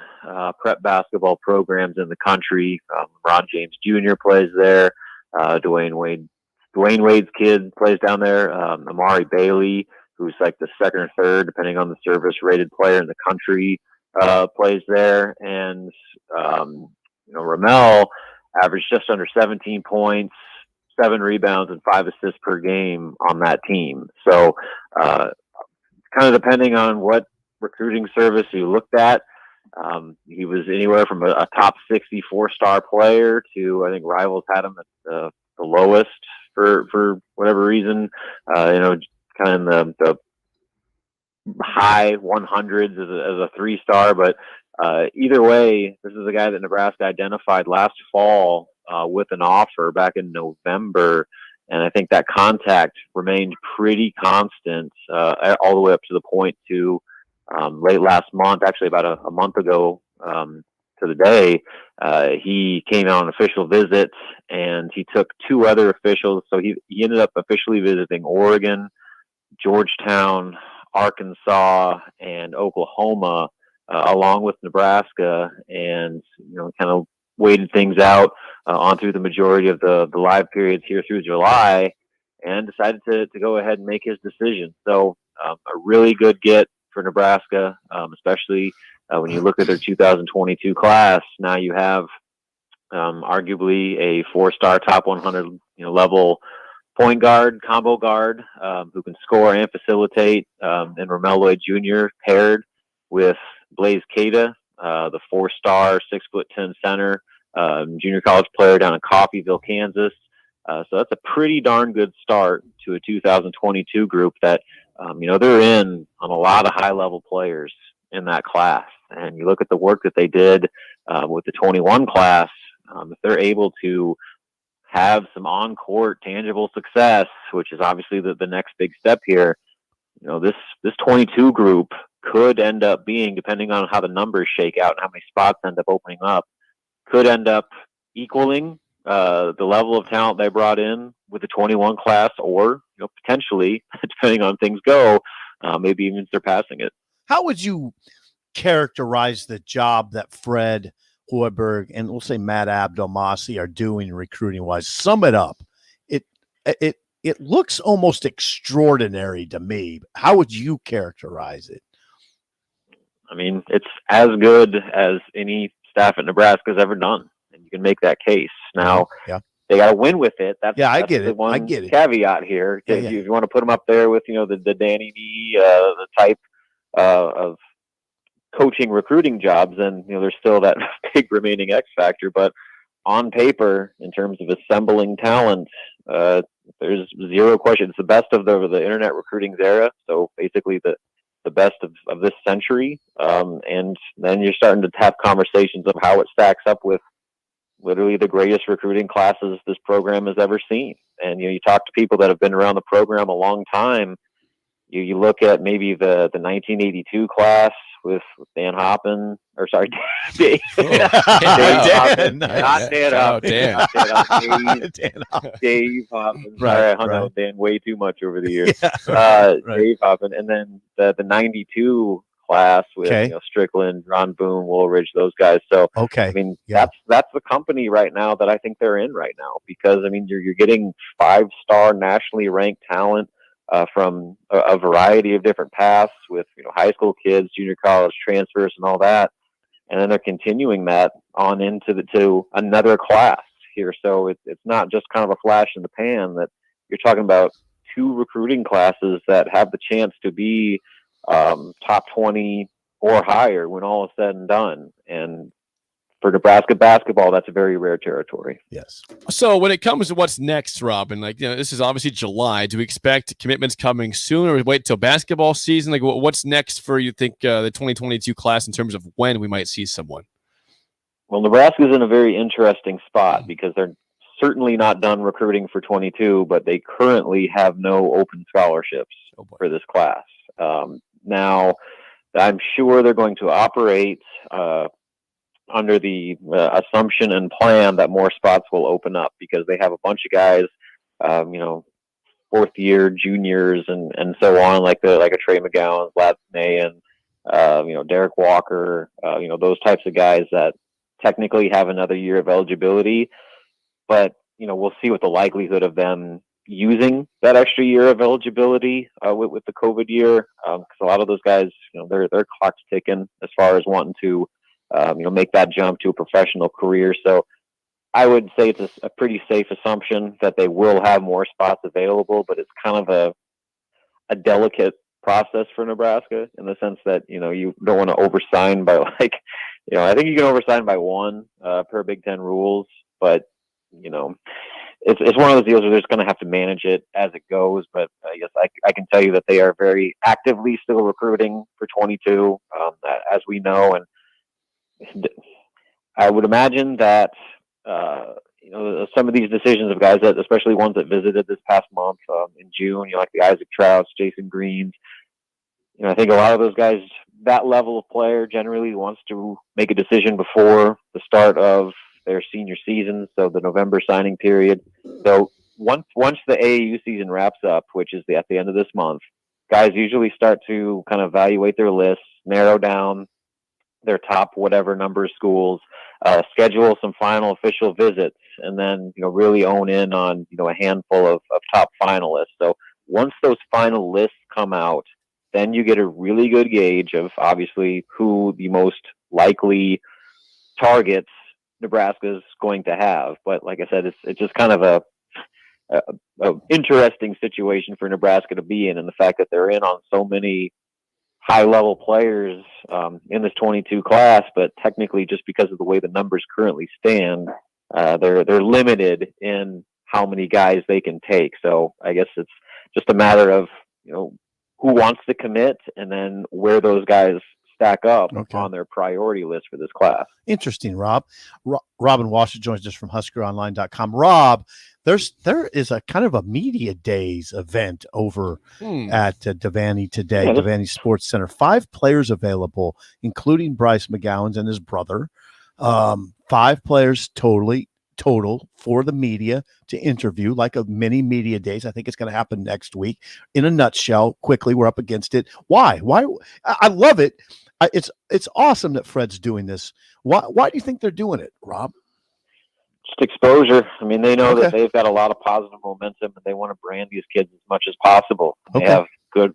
prep basketball programs in the country. Ron James Jr. plays there. Dwayne Wade's kid plays down there. Amari Bailey, who's like the second or third, depending on the service-rated player in the country, plays there. And, Ramel averaged just under 17 points, 7 rebounds, and 5 assists per game on that team. So kind of depending on what recruiting service you looked at, he was anywhere from a top 60 4-star player to, I think rivals had him at the lowest for whatever reason, kind of in the high 100s as a 3-star. But either way, this is a guy that Nebraska identified last fall with an offer back in November. And I think that contact remained pretty constant all the way up to the point to late last month, actually about a month ago to the day. He came on an official visit, and he took 2 other officials. So he ended up officially visiting Oregon, Georgetown, Arkansas, and Oklahoma, along with Nebraska, and kind of waited things out on through the majority of the live periods here through July, and decided to go ahead and make his decision. So a really good get for Nebraska, especially when you look at their 2022 class. Now you have arguably a 4-star top 100 level point guard, combo guard, who can score and facilitate, and Ramel Lloyd Jr. paired with Blaze Keita, the 4-star 6'10" center, junior college player down in Coffeyville, Kansas. So that's a pretty darn good start to a 2022 group that, they're in on a lot of high-level players in that class. And you look at the work that they did with the 21 class, if they're able to have some on-court tangible success, which is obviously the next big step here, this 22 group could end up being, depending on how the numbers shake out and how many spots end up opening up, could end up equaling the level of talent they brought in with the 21 class, or potentially, depending on things go, maybe even surpassing it. How would you characterize the job that Fred Hoiberg and we'll say Matt Abdelmassih are doing recruiting-wise? Sum it up. It looks almost extraordinary to me. How would you characterize it? I mean, it's as good as any staff at Nebraska has ever done, and you can make that case. Now, they got to win with it. That's I that's get the it. one I get it. caveat here. Yeah, If you want to put them up there with the Danny Nee, the type of coaching recruiting jobs, then there's still that big remaining X factor. But on paper, in terms of assembling talent, there's zero question. It's the best of the internet recruiting era. So basically the best of this century. And then you're starting to have conversations of how it stacks up with literally the greatest recruiting classes this program has ever seen. And you talk to people that have been around the program a long time. You look at maybe the 1982 class with Dan Hoppen, or sorry, Dave. Dave Hoppen. Not Dan Hoppen. Dave Hoppen. Sorry, I hung out with Dan way too much over the years. Dave Hoppen. And then the 92 class with Strickland, Ron Boone, Woolridge, those guys. So I mean, that's the company right now that I think they're in right now, because I mean you're getting 5-star nationally ranked talent from a variety of different paths with high school kids, junior college transfers, and all that, and then they're continuing that on into to another class here. So it's not just kind of a flash in the pan. That you're talking about 2 recruiting classes that have the chance to be top 20 or higher when all is said and done. And for Nebraska basketball, that's a very rare territory. Yes. So when it comes to what's next, Robin, this is obviously July. Do we expect commitments coming soon, or wait till basketball season? Like, what's next for you think the 2022 class in terms of when we might see someone? Well, Nebraska's in a very interesting spot because they're certainly not done recruiting for 22, but they currently have no open scholarships for this class. Now, I'm sure they're going to operate under the assumption and plan that more spots will open up, because they have a bunch of guys, 4th year juniors and so on, like a Trey McGowan, Vlad Mayan, Derek Walker, those types of guys that technically have another year of eligibility, but we'll see what the likelihood of them using that extra year of eligibility with the COVID year, because a lot of those guys, their clock's ticking as far as wanting to make that jump to a professional career. So I would say it's a pretty safe assumption that they will have more spots available, but it's kind of a delicate process for Nebraska in the sense that, you don't want to oversign by I think you can oversign by 1 per Big Ten rules, but, it's one of those deals where they're just going to have to manage it as it goes. But I guess I can tell you that they are very actively still recruiting for 22, as we know. And I would imagine that, some of these decisions of guys that, especially ones that visited this past month in June, like the Isaac Trouts, Jason Greens, I think a lot of those guys, that level of player generally wants to make a decision before the start of their senior season, so the November signing period. So once the AAU season wraps up, which is at the end of this month, guys usually start to kind of evaluate their lists, narrow down their top whatever number of schools, schedule some final official visits, and then really own in on a handful of top finalists. So once those final lists come out, then you get a really good gauge of obviously who the most likely targets Nebraska's going to have. But like I said, it's just kind of a interesting situation for Nebraska to be in, and the fact that they're in on so many high-level players in this 22 class, but technically just because of the way the numbers currently stand, they're limited in how many guys they can take. So I guess it's just a matter of who wants to commit, and then where those guys stack up on their priority list for this class. Interesting, Rob. Robin Washington joins us from HuskerOnline.com. Rob, there is a kind of a media days event over at Devaney today, Devaney Sports Center. 5 players available, including Bryce McGowan and his brother. 5 players total for the media to interview, like a mini media days. I think it's going to happen next week. In a nutshell, quickly, we're up against it. Why? I love it. It's awesome that Fred's doing this. Why do you think they're doing it, Rob? Just exposure. I mean, they know that they've got a lot of positive momentum, and they want to brand these kids as much as possible. They have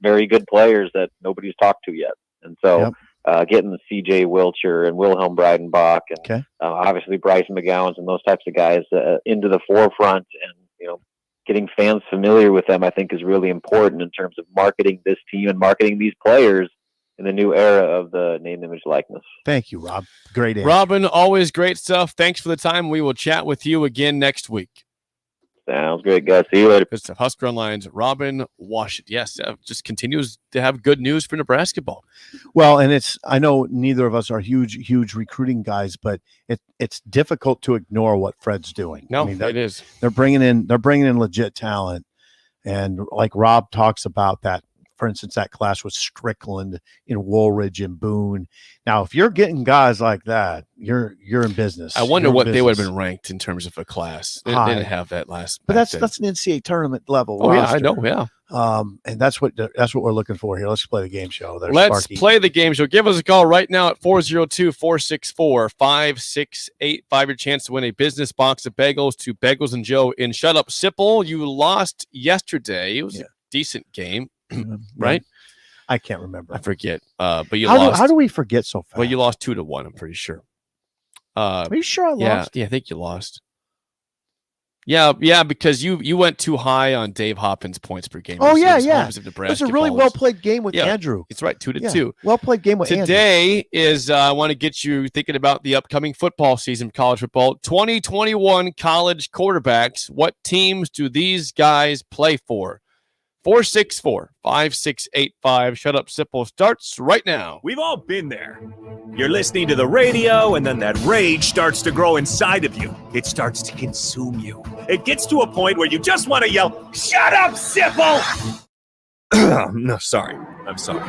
very good players that nobody's talked to yet. And so getting the C.J. Wilcher and Wilhelm Breidenbach and obviously Bryson McGowan's and those types of guys into the forefront, and getting fans familiar with them, I think, is really important in terms of marketing this team and marketing these players in the new era of the name, image, likeness. Thank you, Rob. Great answer. Robin, always great stuff. Thanks for the time. We will chat with you again next week. Sounds great, guys. See you later. Good stuff. Husker Online's Robin Washington. Yes, just continues to have good news for Nebraska ball. Well, and I know neither of us are huge recruiting guys, but it's difficult to ignore what Fred's doing. No, it is. They're bringing in legit talent, and like Rob talks about that. For instance, that class was Strickland in Woolridge and Boone. Now, if you're getting guys like that, you're in business. I wonder what they would have been ranked in terms of a class. They didn't have that last. But that's an NCAA tournament level. Oh, roster. yeah, I know. Yeah. And that's what we're looking for here. Let's play the game show. There's Let's Sparky. play the game show. Give us a call right now at 402-464-5685. Your chance to win a business box of bagels to Bagels and Joe in Shut Up Sipple. You lost yesterday. It was a decent game. Right? I can't remember. I forget. But you lost. How do we forget so fast? Well, you lost 2-1, I'm pretty sure. Are you sure I lost? Yeah, I think you lost. Yeah, because you went too high on Dave Hoppin's points per game. Oh, yeah. It was a really well-played game with Andrew. It's right, 2-2. Well-played game with Andrew. Today is, I want to get you thinking about the upcoming football season, college football. 2021 college quarterbacks. What teams do these guys play for? 464-5685. Shut Up Sipple starts right now. We've all been there. You're listening to the radio, and then that rage starts to grow inside of you. It starts to consume you. It gets to a point where you just want to yell, "Shut up, Sipple!" No, sorry. I'm sorry.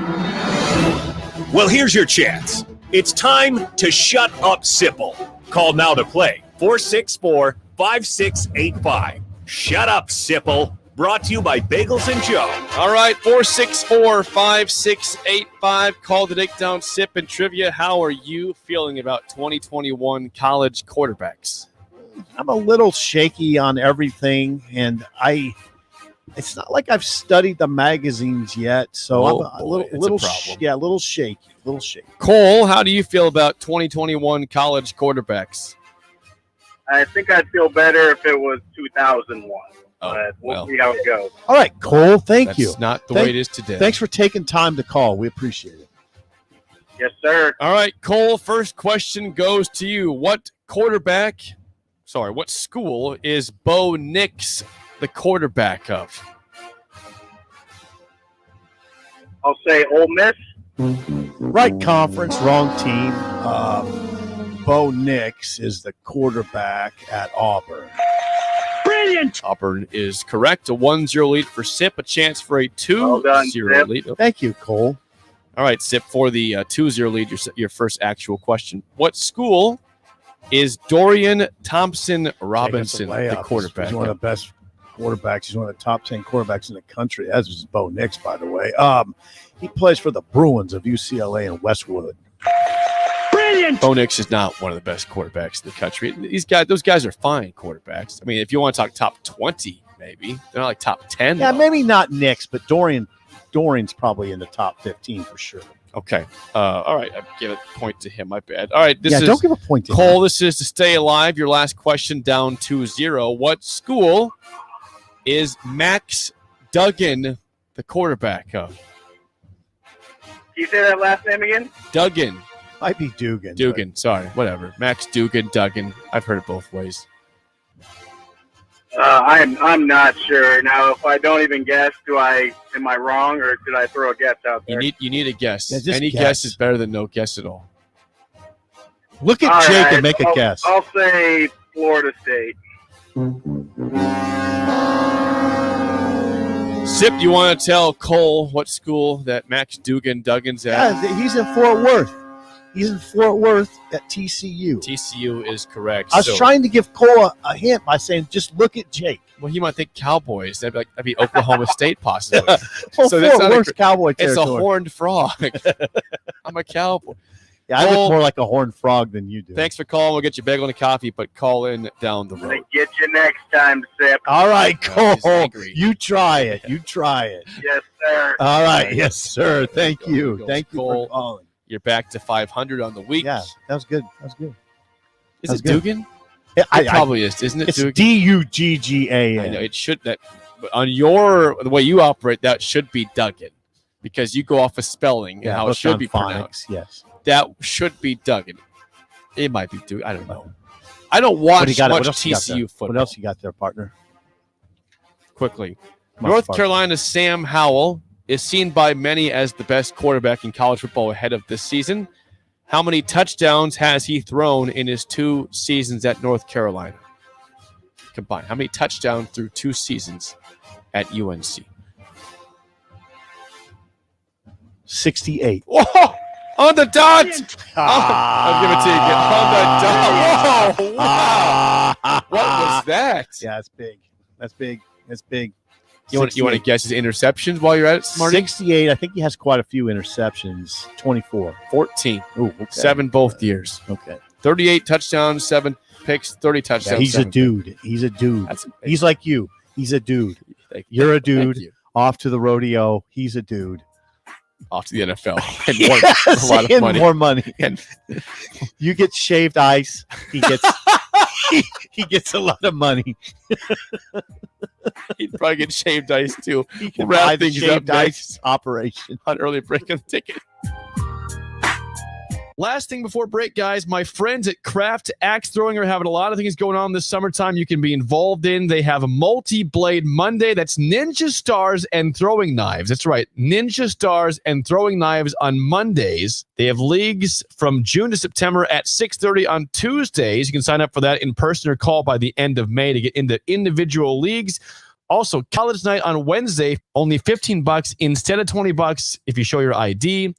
Well, here's your chance. It's time to shut up, Sipple. Call now to play. 464-5685. Shut up, Sipple. Brought to you by Bagels and Joe. All right, 464-5685. Call to take down Sip and Trivia. How are you feeling about 2021 college quarterbacks? I'm a little shaky on everything, and it's not like I've studied the magazines yet, so I'm a little shaky. Cole, how do you feel about 2021 college quarterbacks? I think I'd feel better if it was 2001. But we'll see how it goes. All right, Cole, thank you. That's not the way it is today. Thanks for taking time to call. We appreciate it. Yes, sir. All right, Cole, first question goes to you. What school is Bo Nix the quarterback of? I'll say Ole Miss. Right conference, wrong team. Bo Nix is the quarterback at Auburn. Brilliant! Auburn is correct. A 1-0 lead for Sip. A chance for a 2-0 lead. Thank you, Cole. All right, Sip, for the 2-0 lead, your first actual question. What school is Dorian Thompson Robinson the quarterback? He's one of the best quarterbacks. He's one of the top 10 quarterbacks in the country. As is Bo Nix, by the way. He plays for the Bruins of UCLA and Westwood. Brilliant! Bo Nix is not one of the best quarterbacks in the country. Those guys are fine quarterbacks. I mean, if you want to talk top 20, maybe. They're not like top 10. Yeah, though. maybe not Nix, but Dorian's probably in the top 15 for sure. Okay. All right. I give a point to him. My bad. All right. Don't give a point to Cole. him. This is to stay alive. Your last question down 2-0. What school is Max Duggan the quarterback of? Can you say that last name again? Duggan. Might be Dugan. Dugan. Sorry. Whatever. Max Dugan, Duggan. I've heard it both ways. I'm not sure. Now, if I don't even guess, am I wrong, or did I throw a guess out there? You need a guess. Yeah, Any guess is better than no guess at all. Look at All Jake right, and make a guess. I'll say Florida State. Sip, you want to tell Cole what school that Max Duggan's at? Yeah, he's in Fort Worth. He's in Fort Worth at TCU. TCU is correct. I was trying to give Cole a hint by saying, just look at Jake. Well, he might think Cowboys. That'd be Oklahoma State, possibly. Well, so Fort Worth's Cowboy It's a territory. horned frog. I'm a cowboy. Yeah, I Cole, look more like a horned frog than you do. Thanks for calling. We'll get you a bagel and a coffee, but call in down the road. Get you next time, Sip. All right, Cole. He's angry. You try it. You try it. Yes, sir. All right. Yes, sir. Thank you. Goes Thank you Cole. for calling. You're back to 500 on the week. Yeah, that was good. That was good. Is That was it good. Dugan? Yeah, It probably is, isn't it? It's Dugan? Duggan. I know it should that, but on the way you operate, that should be Duggan, because you go off of spelling and how it hooked should on be phonics, pronounced. Yes. That should be Duggan. It might be Dugan. I don't know. I don't watch much TCU football. What else you got there, partner? Quickly, Much North partner. Carolina's Sam Howell is seen by many as the best quarterback in college football ahead of this season. How many touchdowns has he thrown in his 2 seasons at North Carolina? Combined. How many touchdowns through 2 seasons at UNC? 68. Whoa! On the dot! I'll give it to you again. On the dot. Whoa! Wow! What was that? Yeah, it's big. That's big. That's big. You want to guess his interceptions while you're at it, Smarty? 68. I think he has quite a few interceptions. 24. 14. Ooh, okay. 7 both years. Okay. 38 touchdowns, 7 picks, 30 touchdowns. Yeah, he's a 7 dude. He's a dude. That's He's like you. He's a dude. Thank You're a dude. you. Off to the rodeo. He's a dude. Off to the NFL. And Yes, a lot of and money. more money. And You get shaved ice. He gets he gets a lot of money. he'd probably get shaved ice too. He can We'll wrap buy the things up shaved next ice operation. on early break on the ticket. Last thing before break, guys, my friends at Craft Axe Throwing are having a lot of things going on this summertime you can be involved in. They have a multi-blade Monday. That's Ninja Stars and Throwing Knives. That's right, Ninja Stars and Throwing Knives on Mondays. They have leagues from June to September at 6:30 on Tuesdays. You can sign up for that in person or call by the end of May to get into individual leagues. Also, college night on Wednesday, only $15 instead of $20 if you show your ID.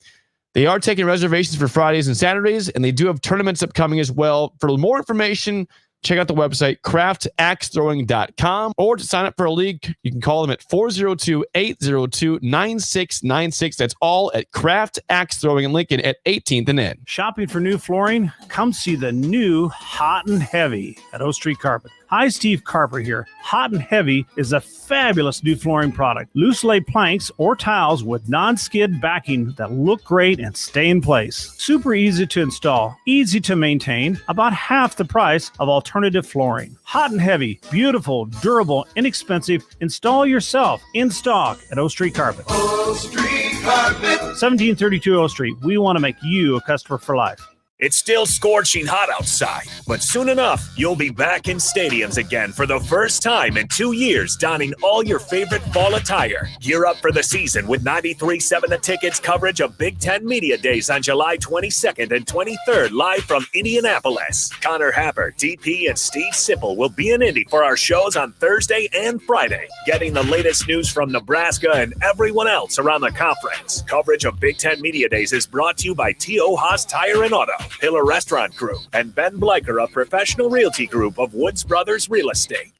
They are taking reservations for Fridays and Saturdays, and they do have tournaments upcoming as well. For more information, check out the website, craftaxethrowing.com, or to sign up for a league, you can call them at 402-802-9696. That's all at Craft Axe Throwing in Lincoln at 18th and N. Shopping for new flooring? Come see the new Hot and Heavy at O Street Carpet. Hi, Steve Carper here. Hot and Heavy is a fabulous new flooring product. Loose lay planks or tiles with non-skid backing that look great and stay in place. Super easy to install, easy to maintain, about half the price of alternative flooring. Hot and Heavy, beautiful, durable, inexpensive. Install yourself in stock at O Street Carpet. O Street Carpet. 1732 O Street. We want to make you a customer for life. It's still scorching hot outside, but soon enough, you'll be back in stadiums again for the first time in 2 years, donning all your favorite fall attire. Gear up for the season with 93.7 The Ticket's coverage of Big Ten Media Days on July 22nd and 23rd, live from Indianapolis. Connor Happer, DP, and Steve Sipple will be in Indy for our shows on Thursday and Friday, getting the latest news from Nebraska and everyone else around the conference. Coverage of Big Ten Media Days is brought to you by T.O. Haas Tire and Auto, Pillar Restaurant Group, and Ben Bleicher, a professional realty group of Woods Brothers Real Estate.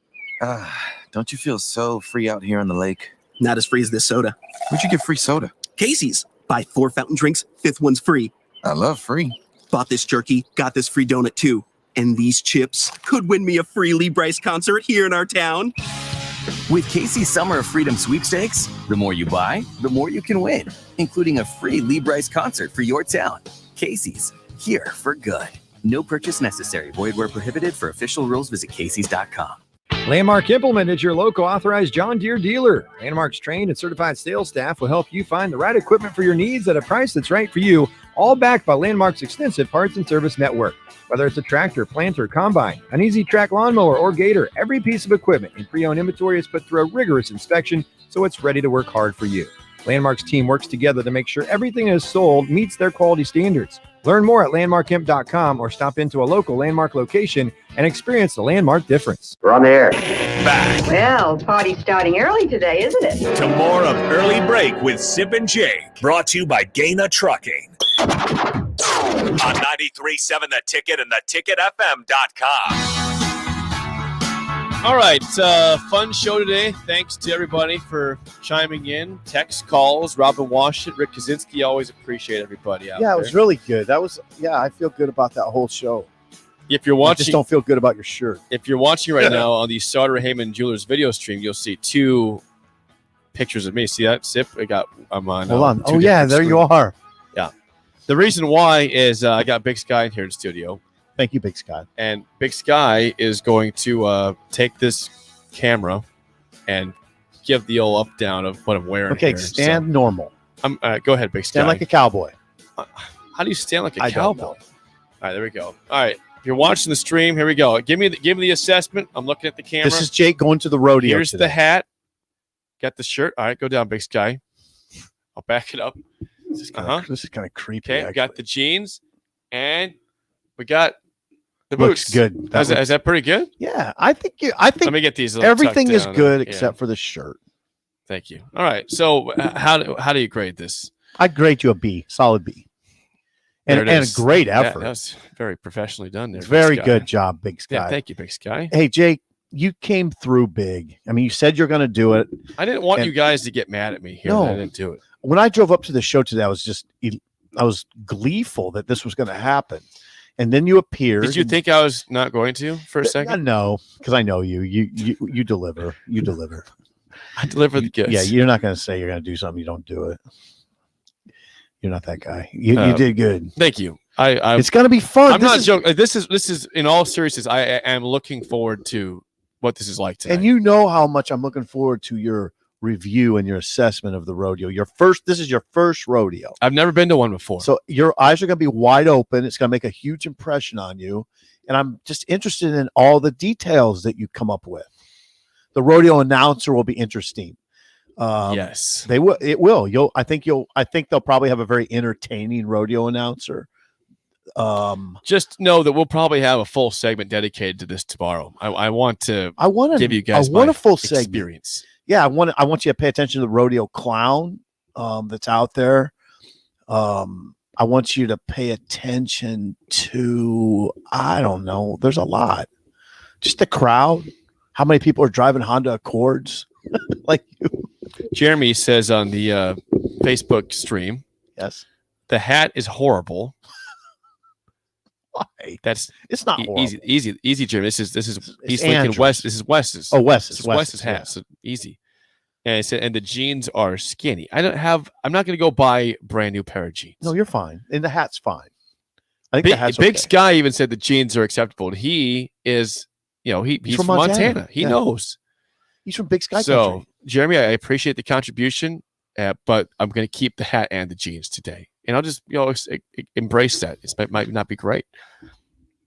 Don't you feel so free out here on the lake? Not as free as this soda. Where'd you get free soda? Casey's. Buy 4 fountain drinks, 5th one's free. I love free. Bought this jerky, got this free donut too. And these chips could win me a free Lee Brice concert here in our town. With Casey's Summer of Freedom sweepstakes, the more you buy, the more you can win, including a free Lee Brice concert for your town. Casey's, here for good. No purchase necessary. Void where prohibited. For official rules, visit Casey's.com. Landmark Implement is your local authorized John Deere dealer. Landmark's trained and certified sales staff will help you find the right equipment for your needs at a price that's right for you, all backed by Landmark's extensive parts and service network. Whether it's a tractor, planter, combine, an easy track lawnmower, or gator, every piece of equipment in pre-owned inventory is put through a rigorous inspection so it's ready to work hard for you. Landmark's team works together to make sure everything is sold meets their quality standards. Learn more at landmarkimp.com or stop into a local Landmark location and experience the Landmark difference. We're on the air. Back Well, party's starting early today, isn't it? to more of Early Break with Sip and Jake, brought to you by Gaina Trucking. On 93.7 The Ticket and theticketfm.com. All right, fun show today. Thanks to everybody for chiming in. Text, calls, Robin Washington, Rick Kaczynski. Always appreciate everybody out there. Yeah, it was really good. I feel good about that whole show. If you're I watching, just don't feel good about your shirt. If you're watching right now on the Sauter Heyman Jewelers video stream, you'll see 2 pictures of me. See that? Sip? I'm on. Hold on. two Oh, yeah, different there you screens. are. Yeah. The reason why is I got Big Sky in here in the studio. Thank you, Big Sky. And Big Sky is going to take this camera and give the old up down of what I'm wearing. Okay, here. stand normal. Go ahead, Big Sky. Stand like a cowboy. How do you stand like a I don't cowboy? know. All right, there we go. All right, if you're watching the stream, here we go. Give me the assessment. I'm looking at the camera. This is Jake going to the rodeo. Here's today. the hat. Got the shirt. All right, go down, Big Sky. I'll back it up. This is kind of creepy. Okay, got the jeans, and we got the Looks boots. good. Is that pretty good? Yeah, I think Let me get these. a little everything tucked is down. good Yeah. except for the shirt. Thank you. All right. So how do you grade this? I'd grade you a B, solid B, There and it a is. great That effort. was very professionally done there. Big Very Sky. good job, Big Sky. Yeah, thank you, Big Sky. Hey, Jake, you came through big. I mean, you said you're going to do it. I didn't want And- you guys to get mad at me here. No. I didn't do it. When I drove up to the show today, I was gleeful that this was going to happen, and then you appeared. Did you think I was not going to for a I second? know, because I know you. You deliver. You deliver. I deliver the gifts. Yeah, you're not going to say you're going to do something. You don't do it. You're not that guy. You Uh, did good. Thank you. I It's going to be fun. I'm This not is- joking. This is in all seriousness. I am looking forward to what this is like tonight. And you know how much I'm looking forward to your review and your assessment of the rodeo. This is your first rodeo. I've never been to one before. So your eyes are going to be wide open. It's going to make a huge impression on you. And I'm just interested in all the details that you come up with. The rodeo announcer will be interesting. Yes, they will. It will. I think they'll probably have a very entertaining rodeo announcer. Just know that we'll probably have a full segment dedicated to this tomorrow. I want to give you guys I want my a full segment. experience. Yeah, I want you to pay attention to the rodeo clown that's out there. I want you to pay attention to, I don't know, there's a lot. Just the crowd. How many people are driving Honda Accords like you? Jeremy says on the Facebook stream, yes, the hat is horrible. Why? It's not easy, Jeremy. This is he's Andrew's. thinking West. This is Wes's. Oh, Wes's. This is Wes's hat. Yeah. So easy. And I said, and the jeans are skinny. I'm not going to go buy a brand new pair of jeans. No, you're fine. And the hat's fine. I think Big, the hat's Big okay. Sky even said the jeans are acceptable. And he is, he's from Montana. He Yeah. knows. He's from Big Sky So, country. Jeremy, I appreciate the contribution, but I'm going to keep the hat and the jeans today, and I'll just embrace that. It might not be great.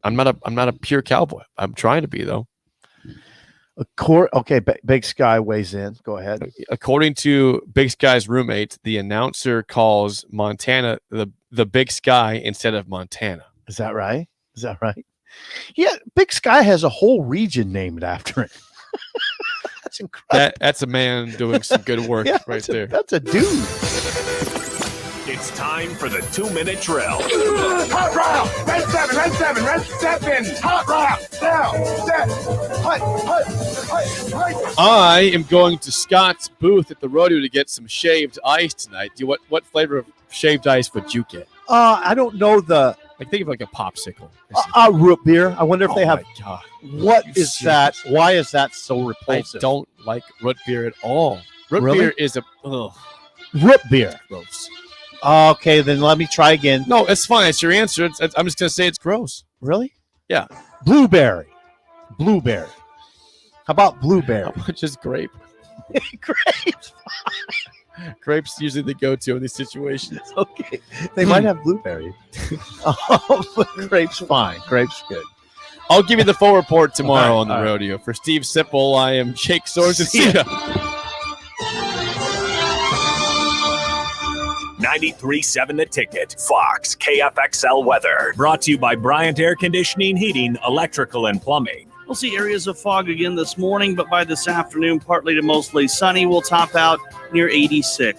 I'm not a pure cowboy. I'm trying to be though. Okay, Big Sky weighs in. Go ahead. According to Big Sky's roommate, the announcer calls Montana the Big Sky instead of Montana. Is that right? Yeah, Big Sky has a whole region named after it. That's incredible. That's a man doing some good work Yeah, right there. That's a dude. It's time for the 2-minute drill. Hot route! Red 7, red 7, red 7! Hot route! Down, step, hut. I am going to Scott's booth at the rodeo to get some shaved ice tonight. What flavor of shaved ice would you get? I don't know the think of like a popsicle. root beer. I wonder if they have. my God. What is that? Why is that so I repulsive? don't like root beer at all. Root Really? beer is root beer. Gross. Okay, then let me try again. No, it's fine. It's your answer. I'm just gonna say it's gross. Really? Yeah. Blueberry. How about blueberry? How much is grape? Grapes. Grapes usually the go-to in these situations. Okay. They might have blueberry. But grapes fine. Grapes good. I'll give you the full report tomorrow All right, on the all right. rodeo. For Steve Sipple, I am Jake Sorensen. 93.7 The Ticket. Fox KFXL weather. Brought to you by Bryant Air Conditioning, Heating, Electrical, and Plumbing. We'll see areas of fog again this morning, but by this afternoon, partly to mostly sunny. We'll top out near 86.